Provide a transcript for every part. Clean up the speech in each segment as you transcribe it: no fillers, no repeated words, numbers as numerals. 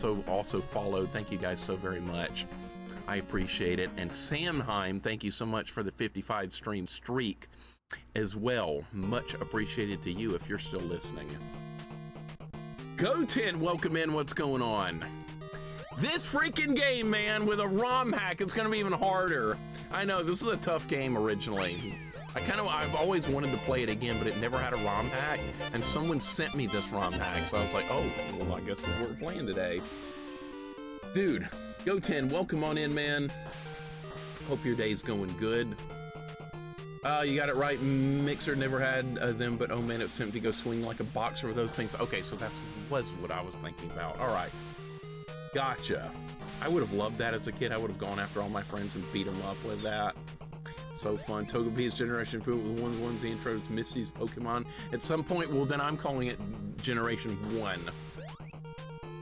also followed. Thank you guys so very much. I appreciate it. And Samheim, thank you so much for the 55 stream streak as well. Much appreciated to you if you're still listening. Go10, welcome in. What's going on? This freaking game, man, with a ROM hack, it's gonna be even harder. I know, this is a tough game originally. I've always wanted to play it again, but it never had a ROM hack, and someone sent me this ROM hack, so I was like, oh, well, I guess that's what we're playing today. Dude, Go10, welcome on in, man. Hope your day's going good. You got it right, Mixer never had them, but oh man, it was tempting to go swing like a boxer with those things. Okay, so that was what I was thinking about. All right, gotcha. I would have loved that as a kid. I would have gone after all my friends and beat them up with that. So fun. Togepi's Generation Poo with one's the intro to Misty's Pokemon. At some point, well, then I'm calling it Generation 1.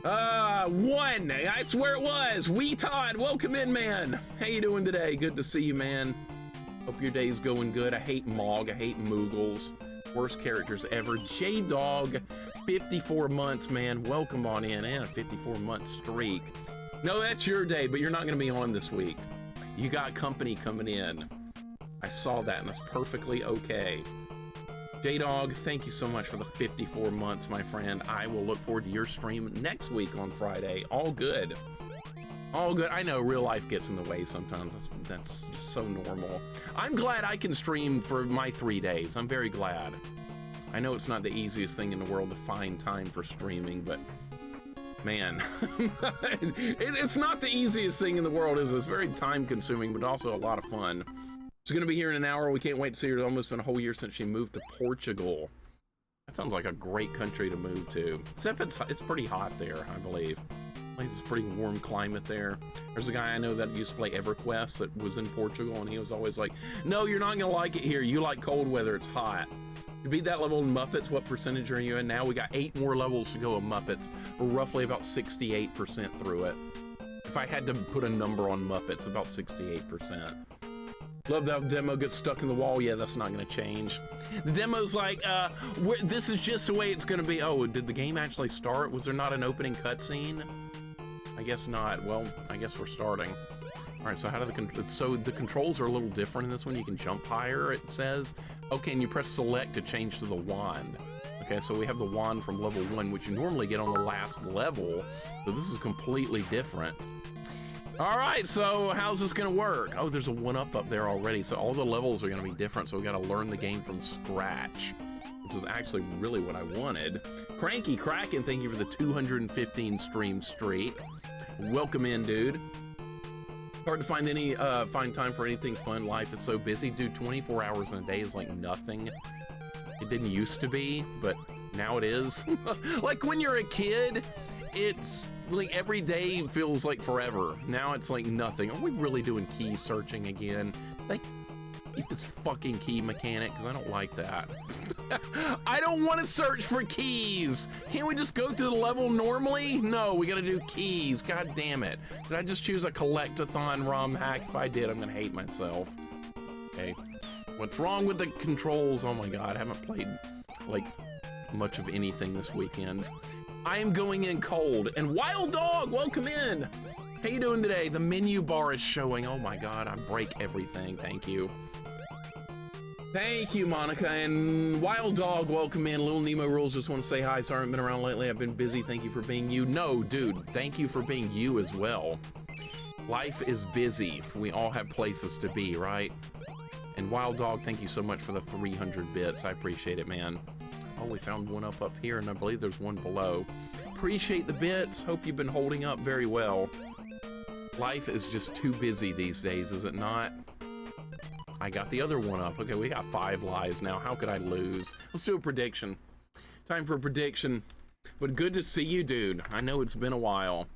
1! I swear it was! Todd, welcome in, man! How you doing today? Good to see you, man. Hope your day's going good. I hate Mog. I hate Moogles. Worst characters ever. J-Dog, 54 months, man. Welcome on in. And a 54-month streak. No, that's your day, but you're not going to be on this week. You got company coming in. I saw that, and that's perfectly okay. J-Dog, thank you so much for the 54 months, my friend. I will look forward to your stream next week on Friday. All good. All good. I know real life gets in the way sometimes. That's just so normal. I'm glad I can stream for my 3 days. I'm very glad. I know it's not the easiest thing in the world to find time for streaming, but man, it's not the easiest thing in the world, is it? It's very time consuming, but also a lot of fun. She's gonna be here in an hour. We can't wait to see her. It's almost been a whole year since she moved to Portugal. That sounds like a great country to move to. Except it's pretty hot there, I believe. It's a pretty warm climate there. There's a guy I know that used to play EverQuest that was in Portugal, and he was always like, no, you're not gonna like it here. You like cold weather, it's hot. To beat that level in Muppets, what percentage are you in now? We got 8 more levels to go in Muppets. We're roughly about 68% through it. If I had to put a number on Muppets, about 68%. Love that demo gets stuck in the wall. Yeah, that's not gonna change. The demo's like, this is just the way it's gonna be. Oh, did the game actually start? Was there not an opening cutscene? I guess not. Well, I guess we're starting. All right, so how do the controls are a little different in this one. You can jump higher, it says. Okay, and you press select to change to the wand. Okay, so we have the wand from level 1, which you normally get on the last level. So this is completely different. All right, so how's this gonna work? Oh, there's a 1-up up there already, so all the levels are gonna be different, so we gotta learn the game from scratch, which is actually really what I wanted. Cranky Kraken, thank you for the 215 stream streak. Welcome in, dude. Hard to find find time for anything fun. Life is so busy. Dude, 24 hours in a day is like nothing. It didn't used to be, but now it is. Like when you're a kid, it's like every day feels like forever. Now it's like nothing. Are we really doing key searching again? Like, eat this fucking key mechanic, because I don't like that. I don't want to search for keys. Can't we just go through the level normally? No, we gotta do keys. God damn it. Did I just choose a collect-a-thon ROM hack? If I did, I'm gonna hate myself. Okay. What's wrong with the controls? Oh my god, I haven't played, like, much of anything this weekend. I am going in cold. And Wild Dog, welcome in. How you doing today? The menu bar is showing. Oh my god, I break everything. Thank you. Thank you, Monica. And Wild Dog, welcome in. Little Nemo Rules, just want to say hi. Sorry I haven't been around lately. I've been busy. Thank you for being you. No, dude, thank you for being you as well. Life is busy. We all have places to be, right? And Wild Dog, thank you so much for the 300 bits. I appreciate it, man. Oh, we found 1-up up here, and I believe there's one below. Appreciate the bits. Hope you've been holding up very well. Life is just too busy these days, is it not? I got the other 1-up. Okay, we got 5 lives now. How could I lose? Let's do a prediction. Time for a prediction. But good to see you, dude. I know it's been a while.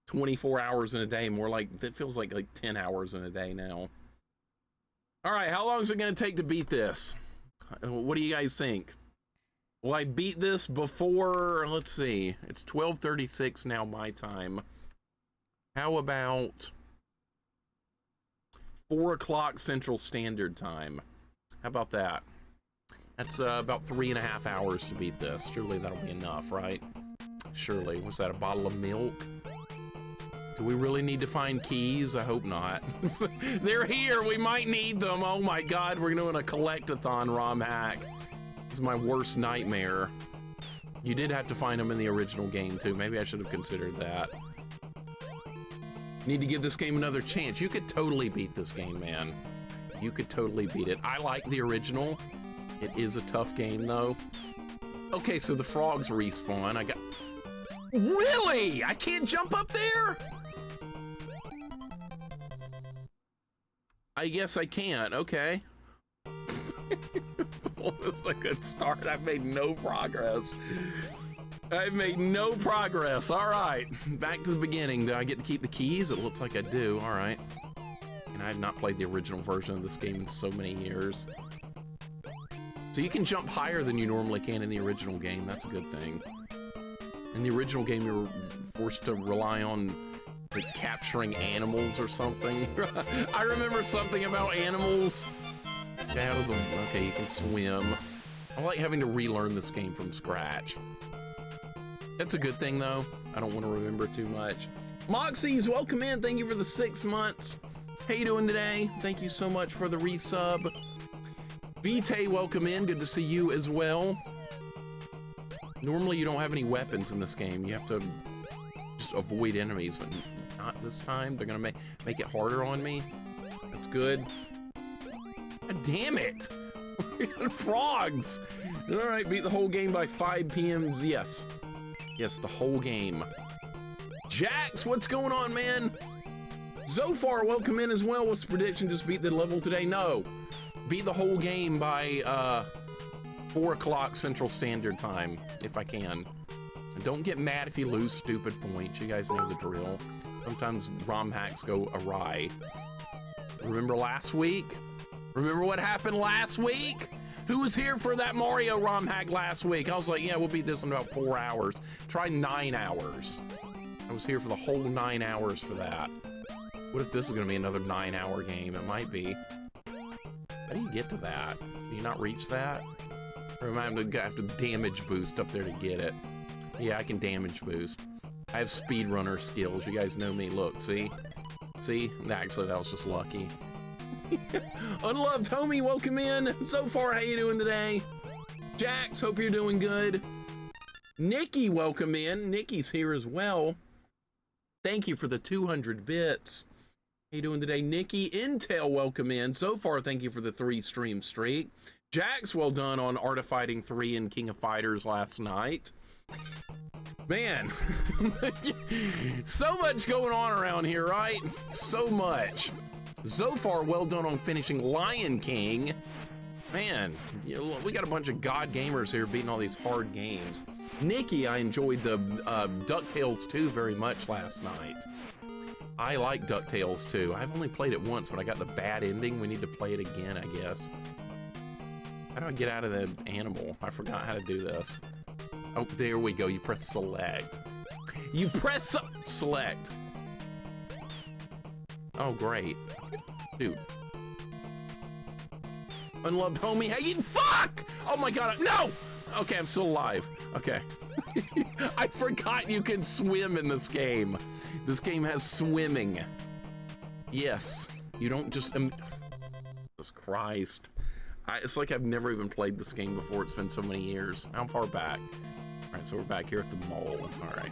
24 hours in a day, more like, it feels like 10 hours in a day now. All right, how long is it gonna take to beat this? What do you guys think? Will I beat this before, let's see, it's 12:36 now my time. How about 4 o'clock Central Standard Time? How about that? That's about 3.5 hours to beat this. Surely that'll be enough, right? surely. Was that a bottle of milk? Do we really need to find keys? I hope not. They're here, we might need them. Oh my God, we're doing a collect-a-thon ROM hack. This is my worst nightmare. You did have to find them in the original game too. Maybe I should have considered that. Need to give this game another chance. You could totally beat this game, man. You could totally beat it. I like the original. It is a tough game though. Okay, so the frogs respawn. I got... Really? I can't jump up there? I guess I can't. Okay. Well, this is a good start. I've made no progress. I've made no progress. All right, back to the beginning. Do I get to keep the keys? It looks like I do. All right. And I have not played the original version of this game in so many years. So you can jump higher than you normally can in the original game. That's a good thing. In the original game, you were forced to rely on like capturing animals or something. I remember something about animals. Okay, okay, you can swim. I like having to relearn this game from scratch. That's a good thing though. I don't want to remember too much. Moxie's, welcome in. Thank you for the 6 months. How you doing today? Thank you so much for the resub. Vite, welcome in. Good to see you as well. Normally you don't have any weapons in this game. You have to just avoid enemies, but not this time. They're gonna make it harder on me. That's good. God damn it! Frogs! All right, beat the whole game by 5 p.m. Yes. Yes, the whole game. Jax, what's going on, man? Zofar, welcome in as well. What's the prediction? Just beat the level today? No. Beat the whole game by 4 o'clock Central Standard Time, if I can. And don't get mad if you lose stupid points. You guys know the drill. Sometimes ROM hacks go awry. Remember last week? Remember what happened last week? Who was here for that Mario ROM hack last week? I was like, yeah, we'll beat this in about 4 hours. Try 9 hours. I was here for the whole 9 hours for that. What if this is gonna be another 9-hour game? It might be. How do you get to that? Do you not reach that? Or am I gonna have to damage boost up there to get it? Yeah, I can damage boost. I have speedrunner skills. You guys know me. Look, see? See? Actually, that was just lucky. Unloved homie, welcome in. So far, how you doing today? Jax, hope you're doing good. Nikki, welcome in. Nikki's here as well. Thank you for the 200 bits. How you doing today? Nikki, Intel, welcome in. So far, thank you for the 3 stream streak. Jax, well done on Art of Fighting 3 and King of Fighters last night. Man, so much going on around here, right? So much. Zofar, well done on finishing Lion King. Man, we got a bunch of god gamers here beating all these hard games. Nikki, I enjoyed the DuckTales 2 very much last night. I like DuckTales 2. I've only played it once, but I got the bad ending. We need to play it again, I guess. How do I get out of the animal? I forgot how to do this. Oh, there we go. You press select. You press select. Oh, great. Dude. Unloved homie, how you? Fuck! Oh my god, no! Okay, I'm still alive. Okay. I forgot you can swim in this game. This game has swimming. Yes. You don't just... Jesus Christ. It's like I've never even played this game before. It's been so many years. How far back? All right, so we're back here at the mall. All right.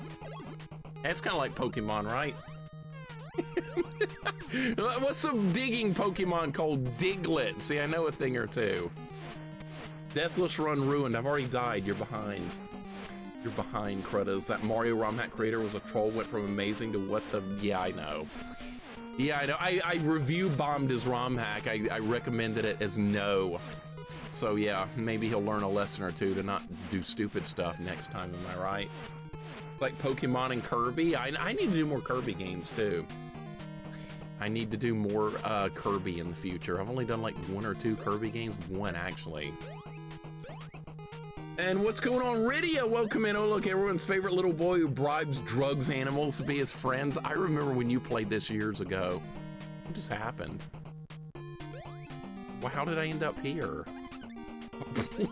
It's kind of like Pokemon, right? What's some digging Pokemon called? Diglett. See, I know a thing or two. Deathless Run ruined. I've already died. You're behind. You're behind, Cruddas. That Mario ROM hack creator was a troll. Went from amazing to what the... Yeah, I know. Yeah, I know. I review bombed his ROM hack. I recommended it as no. So yeah, maybe he'll learn a lesson or two to not do stupid stuff next time. Am I right? Like Pokemon and Kirby. I need to do more Kirby games too. I need to do more Kirby in the future. I've only done like 1 or 2 Kirby games. 1 actually. And what's going on, Rydia? Welcome in. Oh, look, everyone's favorite little boy who bribes drugs animals to be his friends. I remember when you played this years ago. What just happened? Well, how did I end up here?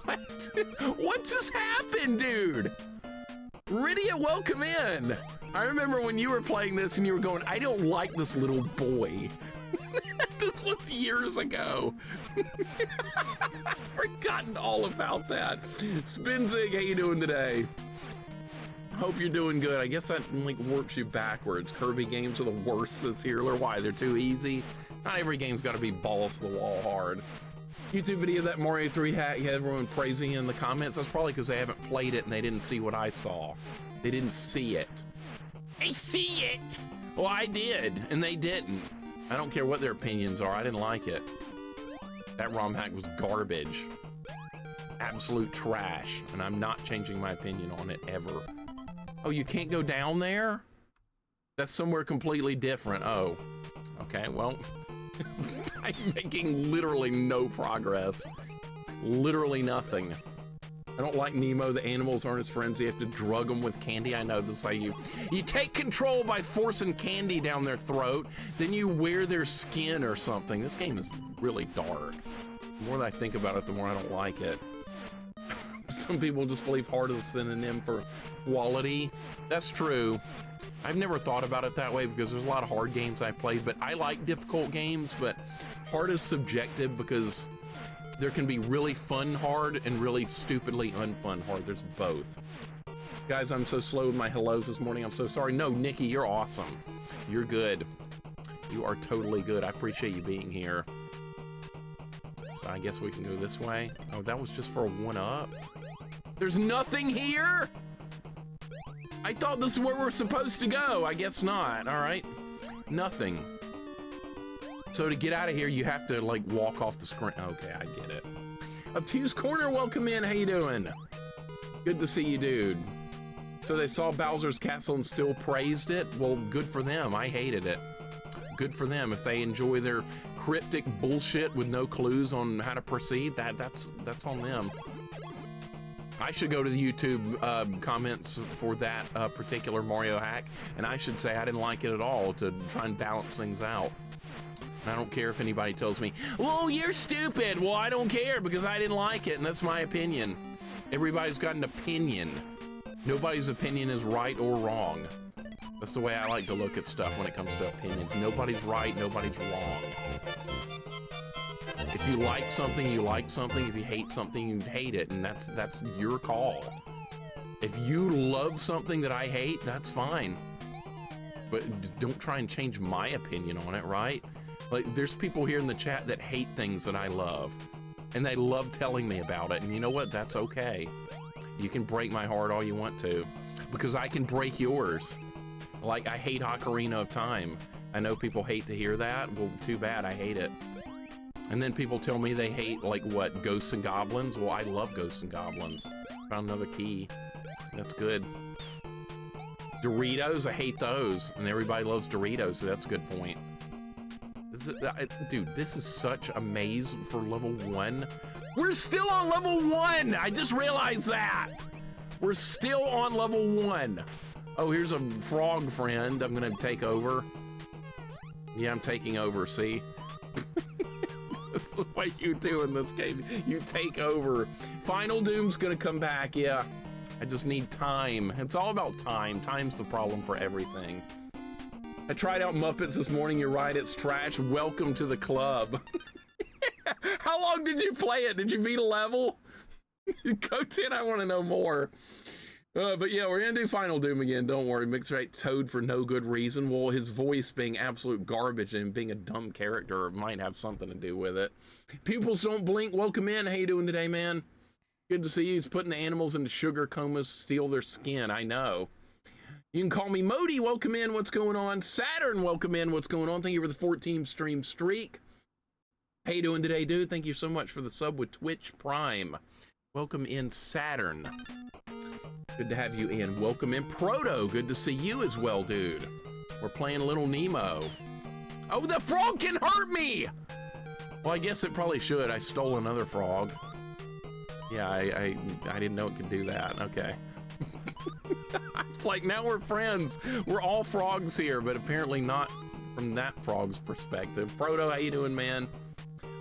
What? What just happened, dude? Rydia, welcome in. I remember when you were playing this and you were going, I don't like this little boy. This was years ago. I've forgotten all about that. Spinzig, how you doing today? Hope you're doing good. I guess that like works you backwards. Kirby games are the worst, says Healer. Why? They're too easy? Not every game's got to be balls to the wall hard. YouTube video of that Mario 3 hack, you had everyone praising in the comments. That's probably because they haven't played it and they didn't see what I saw. They didn't see it. I see it! Well, I did, and they didn't. I don't care what their opinions are. I didn't like it. That ROM hack was garbage. Absolute trash. And I'm not changing my opinion on it ever. Oh, you can't go down there? That's somewhere completely different. Oh. Okay, well. I'm making literally no progress. Literally nothing. I don't like Nemo. The animals aren't his friends. You have to drug them with candy. I know this is how you take control by forcing candy down their throat. Then you wear their skin or something. This game is really dark. The more that I think about it, the more I don't like it. Some people just believe hard is a synonym for quality. That's true. I've never thought about it that way because there's a lot of hard games I played, but I like difficult games, but hard is subjective because there can be really fun hard and really stupidly unfun hard. There's both. Guys, I'm so slow with my hellos this morning. I'm so sorry. No, Nikki, you're awesome. You're good. You are totally good. I appreciate you being here. So I guess we can go this way. Oh, that was just for a one-up. There's nothing here? I thought this is where we're supposed to go. I guess not. All right. Nothing. So to get out of here, you have to like walk off the screen. Okay, I get it. Obtuse Corner, welcome in. How you doing? Good to see you, dude. So they saw Bowser's Castle and still praised it? Well, good for them. I hated it. Good for them. If they enjoy their cryptic bullshit with no clues on how to proceed, that's on them. I should go to the YouTube comments for that particular Mario hack, and I should say I didn't like it at all to try and balance things out. And I don't care if anybody tells me, well, you're stupid. Well, I don't care because I didn't like it, and that's my opinion. Everybody's got an opinion. Nobody's opinion is right or wrong. That's the way I like to look at stuff when it comes to opinions. Nobody's right, nobody's wrong. If you like something, you like something. If you hate something, you hate it, and that's your call. If you love something that I hate, that's fine. But don't try and change my opinion on it, right? Like, there's people here in the chat that hate things that I love, and they love telling me about it, and you know what? That's okay. You can break my heart all you want to, because I can break yours. Like, I hate Ocarina of Time. I know people hate to hear that. Well, too bad, I hate it. And then people tell me they hate, like, what, Ghosts and Goblins? Well, I love Ghosts and Goblins. Found another key. That's good. Doritos, I hate those. And everybody loves Doritos, so that's a good point. Dude, this is such a maze for level 1. We're still on level 1! I just realized that! We're still on level 1. Oh, here's a frog friend I'm gonna take over. Yeah, I'm taking over, see? That's what you do in this game. You take over. Final Doom's gonna come back, yeah. I just need time. It's all about time. Time's the problem for everything. I tried out Muppets this morning. You're right, it's trash. Welcome to the club. How long did you play it? Did you beat a level? Go 10, I want to know more. But yeah, we're gonna do Final Doom again. Don't worry. Mixer Toad for no good reason. Well, his voice being absolute garbage and being a dumb character might have something to do with it. Pupils don't blink. Welcome in. How you doing today, man? Good to see you. He's putting the animals into sugar comas, steal their skin. I know. You can call me Modi. Welcome in. What's going on? Saturn. Welcome in. What's going on? Thank you for the 14 stream streak. How you doing today, dude? Thank you so much for the sub with Twitch Prime. Welcome in, Saturn. Good to have you in. Welcome in, Proto. Good to see you as well, dude. We're playing Little Nemo. Oh, the frog can hurt me! Well, I guess it probably should. I stole another frog. Yeah, I didn't know it could do that. Okay. It's like, now we're friends. We're all frogs here, but apparently not from that frog's perspective. Proto, how you doing, man?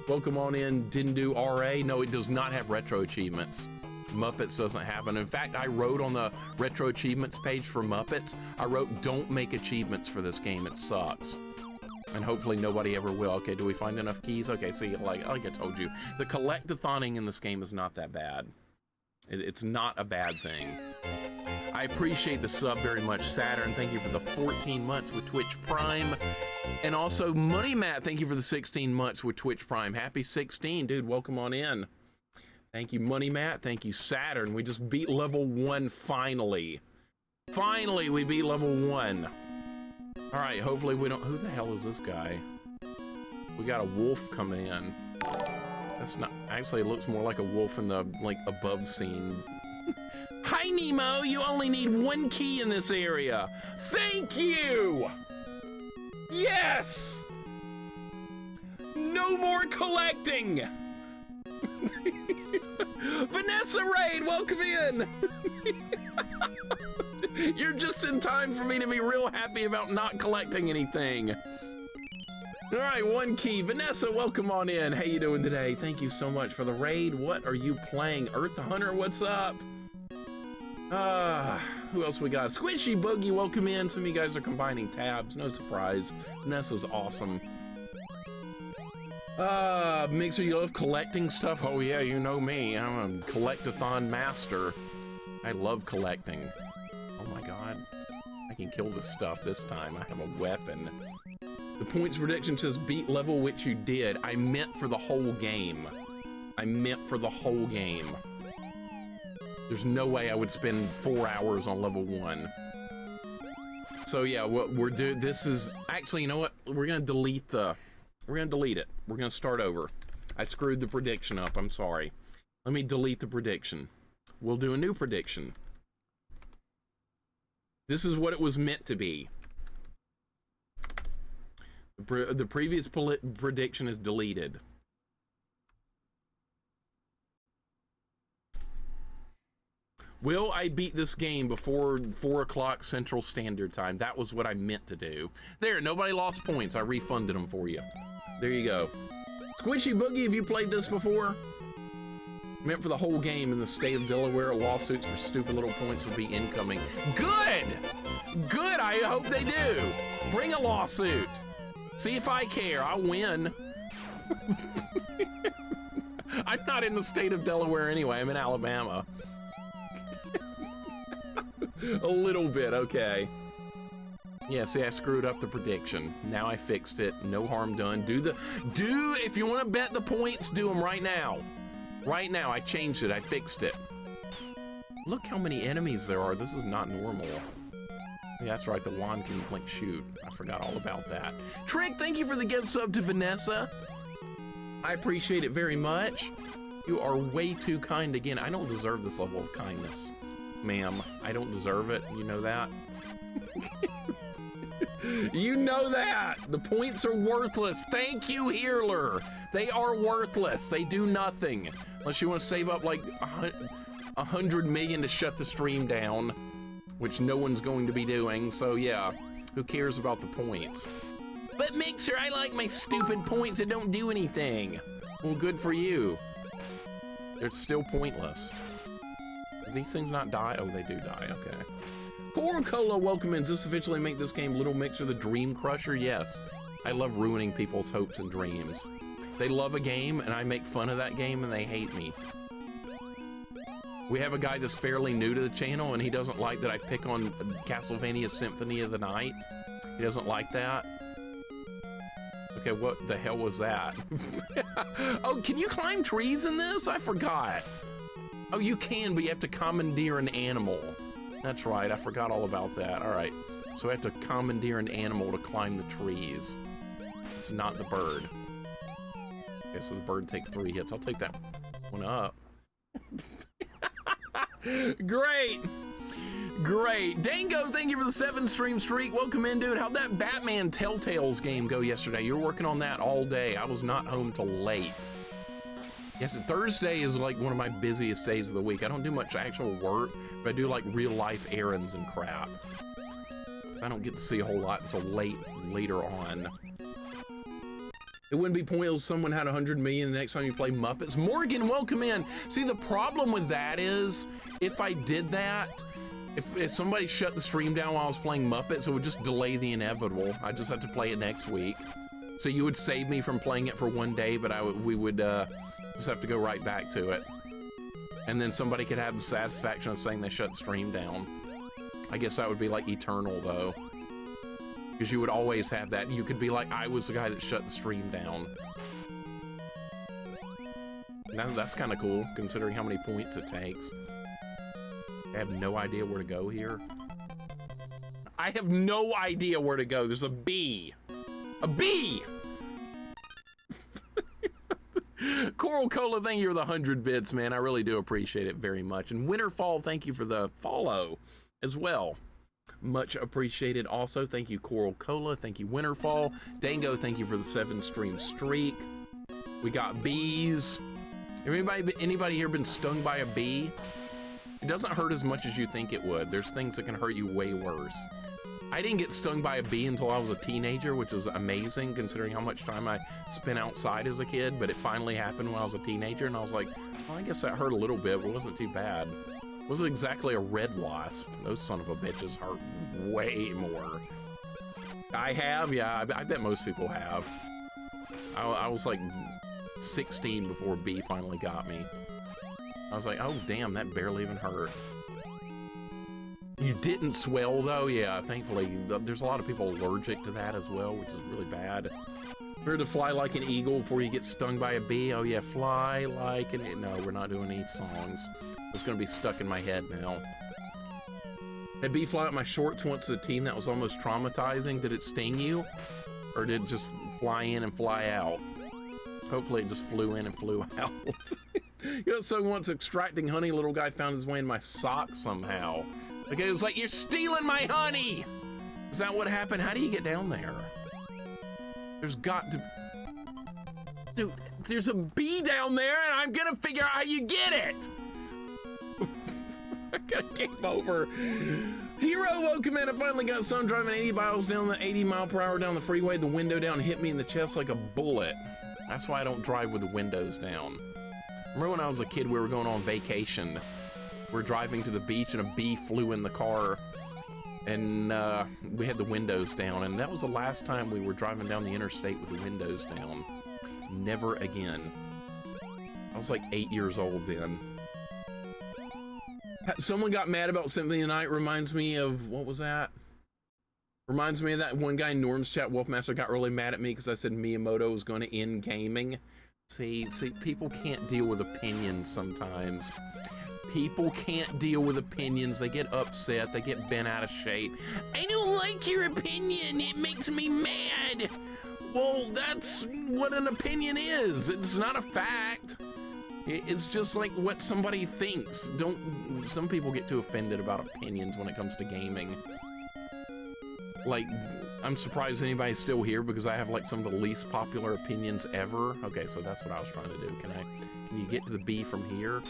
Welcome on in. Didn't do RA. No, it does not have retro achievements. Muppets doesn't happen. In fact, I wrote on the retro achievements page for Muppets, I wrote, don't make achievements for this game, it sucks. And hopefully nobody ever will. Okay, do we find enough keys? Okay, see, like I told you, the collectathoning in this game is not that bad. It's not a bad thing. I appreciate the sub very much, Saturn. Thank you for the 14 months with Twitch Prime. And also, Money Matt, thank you for the 16 months with Twitch Prime. Happy 16, dude. Welcome on in. Thank you, Money Matt. Thank you, Saturn. We just beat level 1 finally. Finally, we beat level 1. All right, hopefully we don't... Who the hell is this guy? We got a wolf coming in. That's not... Actually, it looks more like a wolf in the, like, above scene. Hi, Nemo! You only need 1 key in this area. Thank you! Yes! No more collecting! Vanessa Raid, welcome in! You're just in time for me to be real happy about not collecting anything. All right, 1 key. Vanessa, welcome on in. How you doing today? Thank you so much for the raid. What are you playing? Earth the Hunter, what's up? Who else we got? Squishy Boogie, welcome in. Some of you guys are combining tabs, no surprise. Vanessa's awesome. Mixer, you love collecting stuff? Oh yeah, you know me. I'm a collectathon master. I love collecting. Oh my god. I can kill this stuff this time. I have a weapon. The points prediction says beat level, which you did. I meant for the whole game. I meant for the whole game. There's no way I would spend 4 hours on level 1. So yeah, what we're doing, this is, actually, you know what? We're gonna delete it. We're gonna start over. I screwed the prediction up, I'm sorry. Let me delete the prediction. We'll do a new prediction. This is what it was meant to be. The previous prediction is deleted. Will I beat this game before 4 o'clock Central Standard Time? That was what I meant to do. There, nobody lost points. I refunded them for you. There you go. Squishy Boogie, have you played this before? Meant for the whole game in the state of Delaware. Lawsuits for stupid little points will be incoming. Good! Good, I hope they do. Bring a lawsuit. See if I care, I'll win. I'm not in the state of Delaware anyway, I'm in Alabama. A little bit, okay. Yeah, see, I screwed up the prediction. Now I fixed it, no harm done. If you wanna bet the points, do them right now. Right now, I changed it, I fixed it. Look how many enemies there are, this is not normal. Yeah, that's right, the wand can, like, shoot. I forgot all about that. Trick, thank you for the gift sub to Vanessa. I appreciate it very much. You are way too kind again. I don't deserve this level of kindness, ma'am. I don't deserve it, you know that? You know that! The points are worthless. Thank you, Healer. They are worthless. They do nothing. Unless you want to save up like 100 million to shut the stream down, which no one's going to be doing, so yeah, who cares about the points? But Mixer, I like my stupid points that don't do anything. Well, good for you. They're still pointless. Do these things not die? Oh, they do die, okay. Coca-Cola, welcome in. Does this officially make this game Little Mixer the Dream Crusher? Yes. I love ruining people's hopes and dreams. They love a game, and I make fun of that game, and they hate me. We have a guy that's fairly new to the channel, and he doesn't like that I pick on Castlevania Symphony of the Night. He doesn't like that. Okay, what the hell was that? Oh, can you climb trees in this? I forgot. Oh, you can, but you have to commandeer an animal. That's right, I forgot all about that. All right, so I have to commandeer an animal to climb the trees. It's not the bird. Okay, so the bird takes 3 hits. I'll take that one up. Great! Great. Dango, thank you for the 7-stream streak. Welcome in, dude. How'd that Batman Telltales game go yesterday? You were working on that all day. I was not home till late. Yes, Thursday is like one of my busiest days of the week. I don't do much actual work, but I do like real life errands and crap. So I don't get to see a whole lot until later on. It wouldn't be pointless if someone had 100 million the next time you play Muppets. Morgan, welcome in. See, the problem with that is, if I did that, if somebody shut the stream down while I was playing Muppets, it would just delay the inevitable. I just have to play it next week. So you would save me from playing it for one day, but we would just have to go right back to it. And then somebody could have the satisfaction of saying they shut the stream down. I guess that would be like eternal though. Because you would always have that. You could be like, I was the guy that shut the stream down. Now that's kind of cool, considering how many points it takes. I have no idea where to go here. I have no idea where to go. There's a bee. A bee! Coral Cola, thank you for the 100 bits, man. I really do appreciate it very much. And Winterfall, thank you for the follow as well. Much appreciated also. Thank you, Coral Cola. Thank you, Winterfall. Dango, thank you for the 7-stream streak. We got bees. Anybody here been stung by a bee? It doesn't hurt as much as you think it would. There's things that can hurt you way worse. I didn't get stung by a bee until I was a teenager, which is amazing considering how much time I spent outside as a kid, but it finally happened when I was a teenager, and I was like, well, I guess that hurt a little bit, but it wasn't too bad. It wasn't exactly a red wasp. Those son of a bitches hurt way more. I have, yeah, I bet most people have. I was like 16 before a bee finally got me. I was like, oh damn, that barely even hurt. You didn't swell though? Yeah, thankfully. There's a lot of people allergic to that as well, which is really bad. Remember to fly like an eagle before you get stung by a bee? Oh yeah, fly like an... No, we're not doing any songs. It's gonna be stuck in my head now. That bee fly out my shorts once as a teen, that was almost traumatizing. Did it sting you? Or did it just fly in and fly out? Hopefully it just flew in and flew out. You know, so once extracting honey, little guy found his way in my sock somehow. Okay, it was like, you're stealing my honey! Is that what happened? How do you get down there? There's got to... Dude, there's a bee down there, and I'm gonna figure out how you get it! I got game over. Hero, welcome in. I finally got some driving 80 miles down the 80 mile per hour down the freeway. The window down hit me in the chest like a bullet. That's why I don't drive with the windows down. Remember when I was a kid, we were going on vacation. We're driving to the beach and a bee flew in the car, and we had the windows down, and that was the last time we were driving down the interstate with the windows down. Never again. I was like 8 years old then. Someone got mad about Symphony of the Night. Reminds me of, what was that? Reminds me of that one guy in Norm's chat, Wolfmaster, got really mad at me because I said Miyamoto was going to end gaming. See, people can't deal with opinions sometimes. People can't deal with opinions. They get upset. They get bent out of shape. I don't like your opinion. It makes me mad. Well, that's what an opinion is. It's not a fact. It's just like what somebody thinks. Some people get too offended about opinions when it comes to gaming. Like, I'm surprised anybody's still here because I have like some of the least popular opinions ever. Okay, so that's what I was trying to do. Can you get to the B from here?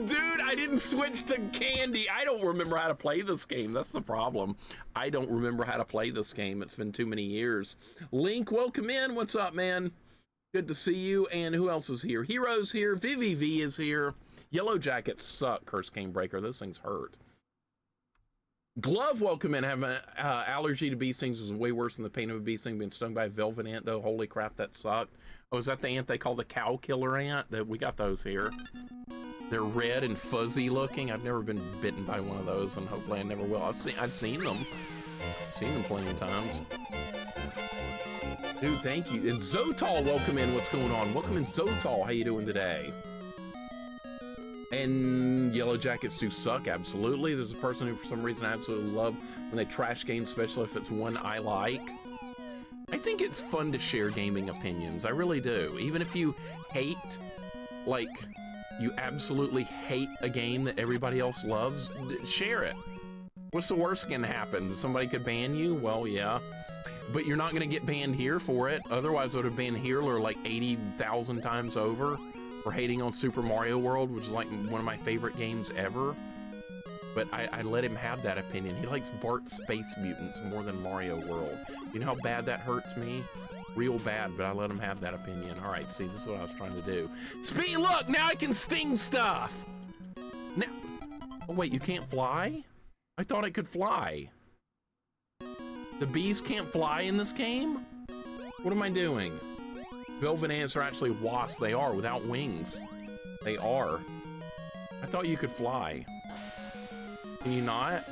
Dude, I didn't switch to candy. I don't remember how to play this game. That's the problem. I don't remember how to play this game. It's been too many years. Link, welcome in. What's up, man? Good to see you. And who else is here? Hero's here. Vivi V is here. Yellow Jackets suck, Curse Cane Breaker. Those things hurt. Glove, welcome in. Having an allergy to bee stings was way worse than the pain of a bee sting. Being stung by a velvet ant, though. Holy crap, that sucked. Oh, is that the ant they call the cow killer ant? We got those here. They're red and fuzzy looking. I've never been bitten by one of those, and hopefully I never will. I've seen them. Seen them plenty of times. Dude, thank you. And Zotal, welcome in. What's going on? Welcome in, Zotal. How you doing today? And Yellow Jackets do suck, absolutely. There's a person who, for some reason, I absolutely love when they trash games, especially if it's one I like. I think it's fun to share gaming opinions. I really do. Even if you hate, like, you absolutely hate a game that everybody else loves, share it. What's the worst that can happen? Somebody could ban you? Well, yeah. But you're not going to get banned here for it. Otherwise, I would have banned Healer like 80,000 times over for hating on Super Mario World, which is like one of my favorite games ever. but I let him have that opinion. He likes Bart Space Mutants more than Mario World. You know how bad that hurts me? Real bad, but I let him have that opinion. All right, see, this is what I was trying to do. Speed, look, now I can sting stuff. Now, oh wait, you can't fly? I thought I could fly. The bees can't fly in this game? What am I doing? Velvet ants are actually wasps. They are, without wings. They are. I thought you could fly. Can you not?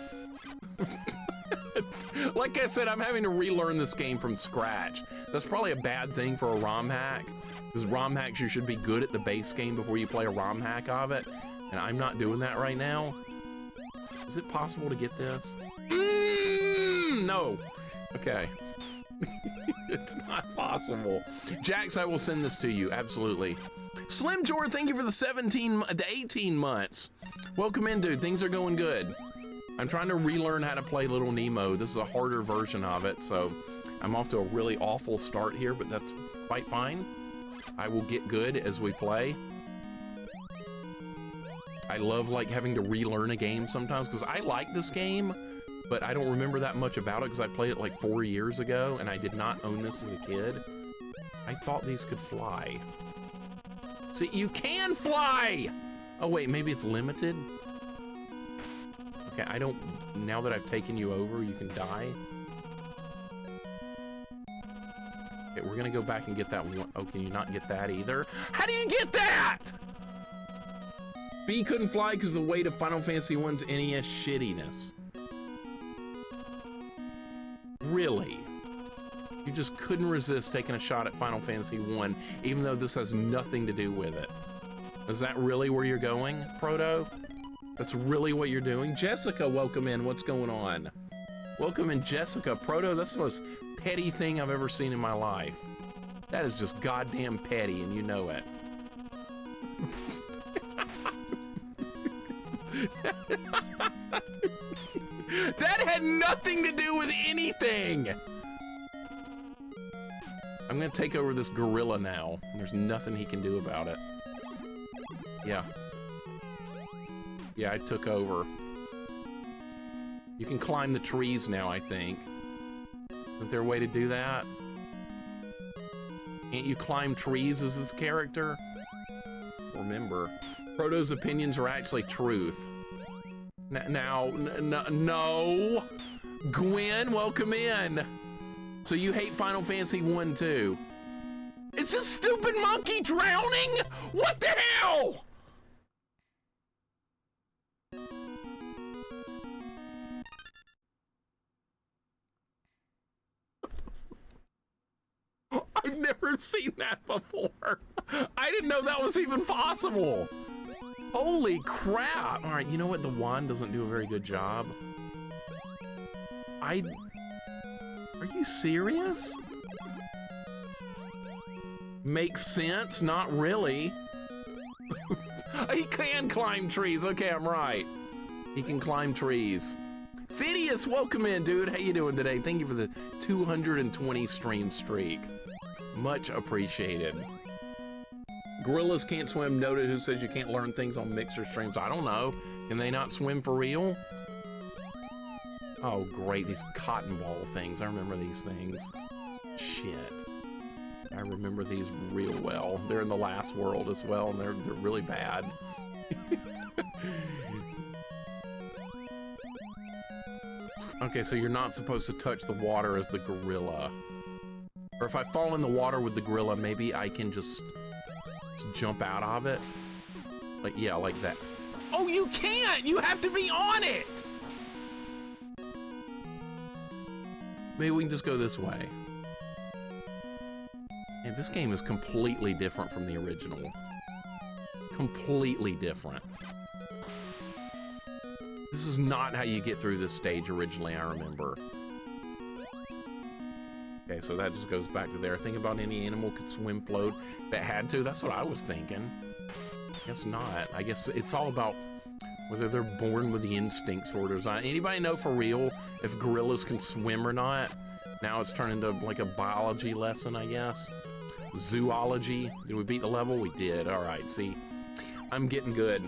Like I said, I'm having to relearn this game from scratch. That's probably a bad thing for a ROM hack, because ROM hacks, you should be good at the base game before you play a ROM hack of it, and I'm not doing that right now. Is it possible to get this? No. Okay. It's not possible. Jax, I will send this to you, absolutely. Slim Jor, thank you for the 18 months. Welcome in, dude. Things are going good. I'm trying to relearn how to play Little Nemo. This is a harder version of it, so I'm off to a really awful start here, but that's quite fine. I will get good as we play. I love like having to relearn a game sometimes, because I like this game, but I don't remember that much about it because I played it like 4 years ago, and I did not own this as a kid. I thought these could fly. See, you can fly! Oh wait, maybe it's limited? Okay, I don't, now that I've taken you over, you can die. Okay, we're gonna go back and get that one. Oh, can you not get that either? How do you get that? B couldn't fly because of the weight of Final Fantasy 1's NES shittiness. Really? You just couldn't resist taking a shot at Final Fantasy 1, even though this has nothing to do with it. Is that really where you're going, Proto? That's really what you're doing? Jessica, welcome in. What's going on? Welcome in, Jessica. Proto, that's the most petty thing I've ever seen in my life. That is just goddamn petty, and you know it. That had nothing to do with anything! I'm gonna take over this gorilla now. There's nothing he can do about it. Yeah. Yeah, I took over. You can climb the trees now, I think. Isn't there a way to do that? Can't you climb trees as this character? Remember, Proto's opinions are actually truth. No! Gwen, welcome in! So you hate Final Fantasy 1 too? Is this stupid monkey drowning? What the hell? I've never seen that before. I didn't know that was even possible. Holy crap. All right, you know what? The wand doesn't do a very good job. Are you serious? Makes sense? Not really. He can climb trees. Okay, I'm right. He can climb trees. Phidias, welcome in, dude. How you doing today? Thank you for the 220 stream streak. Much appreciated. Gorillas can't swim. Noted. Who says you can't learn things on Mixer streams? I don't know. Can they not swim for real? Oh, great. These cotton ball things. I remember these things. Shit. I remember these real well. They're in the last world as well, and they're really bad. Okay, so you're not supposed to touch the water as the gorilla. Or if I fall in the water with the gorilla, maybe I can just jump out of it. Like, yeah, like that. Oh, you can't! You have to be on it! Maybe we can just go this way. And this game is completely different from the original. Completely different. This is not how you get through this stage originally, I remember. Okay, so that just goes back to there. Think about any animal could swim, float, that had to. That's what I was thinking. Guess not. I guess it's all about whether they're born with the instincts for it or not. Anybody know for real if gorillas can swim or not? Now it's turned into like a biology lesson, I guess. Zoology. Did we beat the level? We did. All right, see, I'm getting good.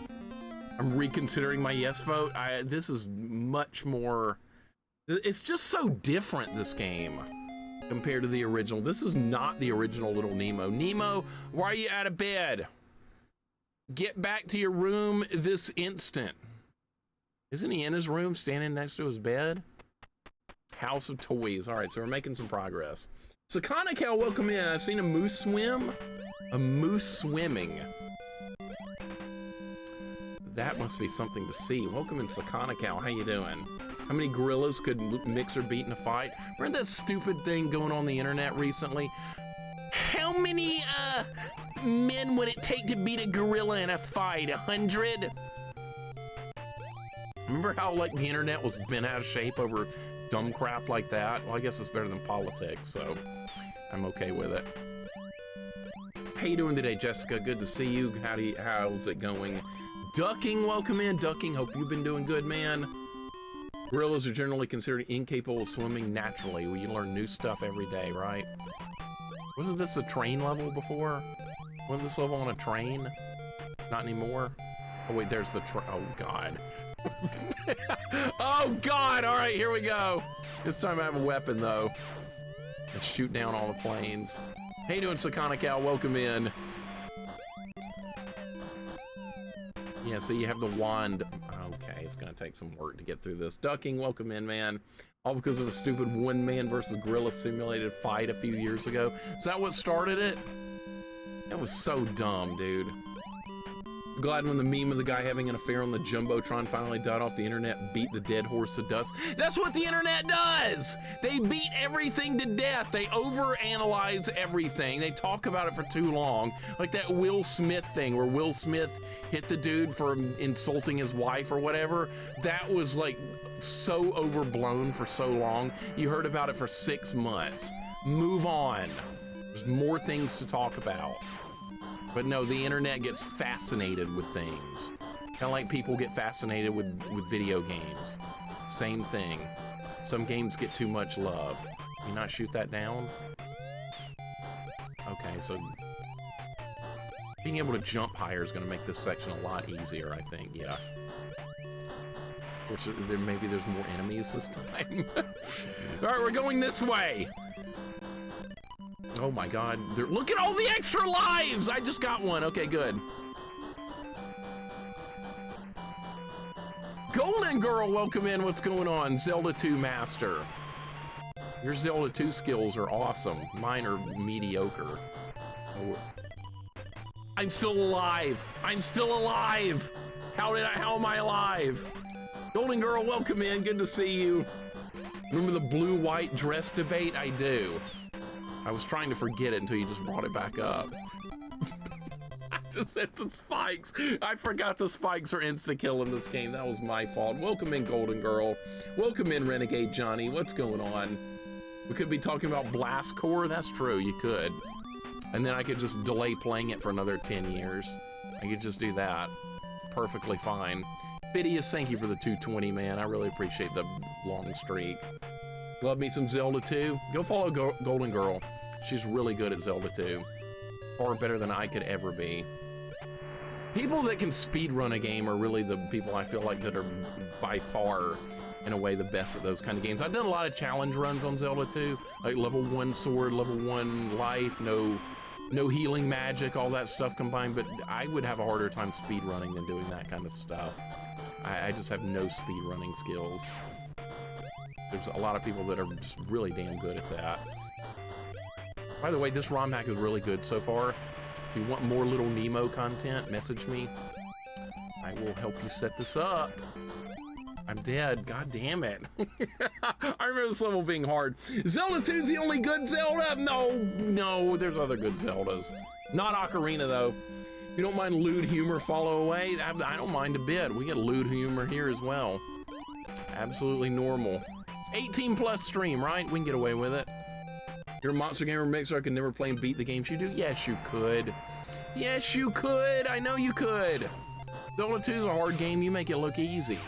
I'm reconsidering my yes vote. This is much more... It's just so different, this game, compared to the original. This is not the original Little Nemo. Nemo, why are you out of bed? Get back to your room this instant. Isn't he in his room, standing next to his bed? House of Toys. All right, so we're making some progress. Sakana, welcome in. I've seen a moose swim. A moose swimming. That must be something to see. Welcome in, Sakana. How you doing? How many gorillas could Mixer beat in a fight? Remember that stupid thing going on the internet recently? How many men would it take to beat a gorilla in a fight? 100? Remember how like the internet was bent out of shape over dumb crap like that? Well, I guess it's better than politics, so I'm okay with it. How you doing today, Jessica? Good to see you. How's it going? Ducking, welcome in. Ducking, hope you've been doing good, man. Gorillas are generally considered incapable of swimming naturally. Well, you learn new stuff every day, right? Wasn't this a train level before? Wasn't this level on a train? Not anymore? Oh wait, there's the oh god. Oh god, all right, here we go. This time I have a weapon though. Let's shoot down all the planes. How you doing, Sakana Cow? Welcome in. Yeah, so you have the wand. Okay, it's gonna take some work to get through this. Ducking, welcome in, man. All because of a stupid one-man versus gorilla simulated fight a few years ago. Is that what started it? That was so dumb, dude. Glad when the meme of the guy having an affair on the Jumbotron finally died off the internet, beat the dead horse to dust. That's what the internet does! They beat everything to death. They overanalyze everything. They talk about it for too long. Like that Will Smith thing where Will Smith hit the dude for insulting his wife or whatever. That was like so overblown for so long. You heard about it for 6 months. Move on. There's more things to talk about. But no, the internet gets fascinated with things. Kind of like people get fascinated with video games. Same thing. Some games get too much love. Can you not shoot that down? Okay, so being able to jump higher is going to make this section a lot easier, I think, yeah. Which maybe there's more enemies this time. All right, we're going this way. Oh my god, look at all the extra lives! I just got one, okay, good. Golden Girl, welcome in, what's going on? Zelda 2 Master. Your Zelda 2 skills are awesome. Mine are mediocre. Oh. I'm still alive! I'm still alive! How am I alive? Golden Girl, welcome in, good to see you. Remember the blue-white dress debate? I do. I was trying to forget it until you just brought it back up. I just hit the spikes. I forgot the spikes are insta-kill in this game. That was my fault. Welcome in, Golden Girl. Welcome in, Renegade Johnny. What's going on? We could be talking about Blast Core. That's true, you could. And then I could just delay playing it for another 10 years. I could just do that. Perfectly fine. Phidias, thank you for the 220, man. I really appreciate the long streak. Love me some Zelda 2. Go follow Golden Girl. She's really good at Zelda 2. Far better than I could ever be. People that can speedrun a game are really the people I feel like that are by far, in a way, the best at those kind of games. I've done a lot of challenge runs on Zelda 2. Like level 1 sword, level 1 life, no healing magic, all that stuff combined. But I would have a harder time speedrunning than doing that kind of stuff. I just have no speedrunning skills. There's a lot of people that are just really damn good at that. By the way, this ROM hack is really good so far. If you want more Little Nemo content, message me. I will help you set this up. I'm dead. God damn it. I remember this level being hard. Zelda 2's the only good Zelda? No, there's other good Zeldas. Not Ocarina, though. If you don't mind lewd humor, follow away. I don't mind a bit. We get lewd humor here as well. Absolutely normal. 18 plus stream, right? We can get away with it. You're a Monster Gamer Mixer. I could never play and beat the games you do. Yes, you could. Yes, you could. I know you could. Zelda 2 is a hard game. You make it look easy.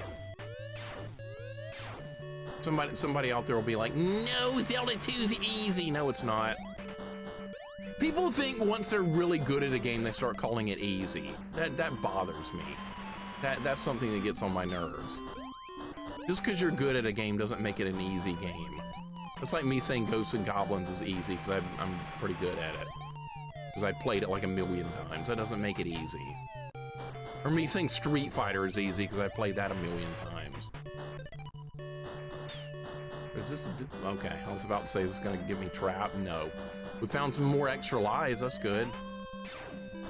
Somebody out there will be like, no, Zelda 2's easy. No, it's not. People think once they're really good at a game, they start calling it easy. That bothers me. That's something that gets on my nerves. Just because you're good at a game doesn't make it an easy game. It's like me saying Ghosts and Goblins is easy because I'm pretty good at it. Because I played it like a million times. That doesn't make it easy. Or me saying Street Fighter is easy because I played that a million times. Is this... Okay, I was about to say this is going to get me trapped. No. We found some more extra lives. That's good.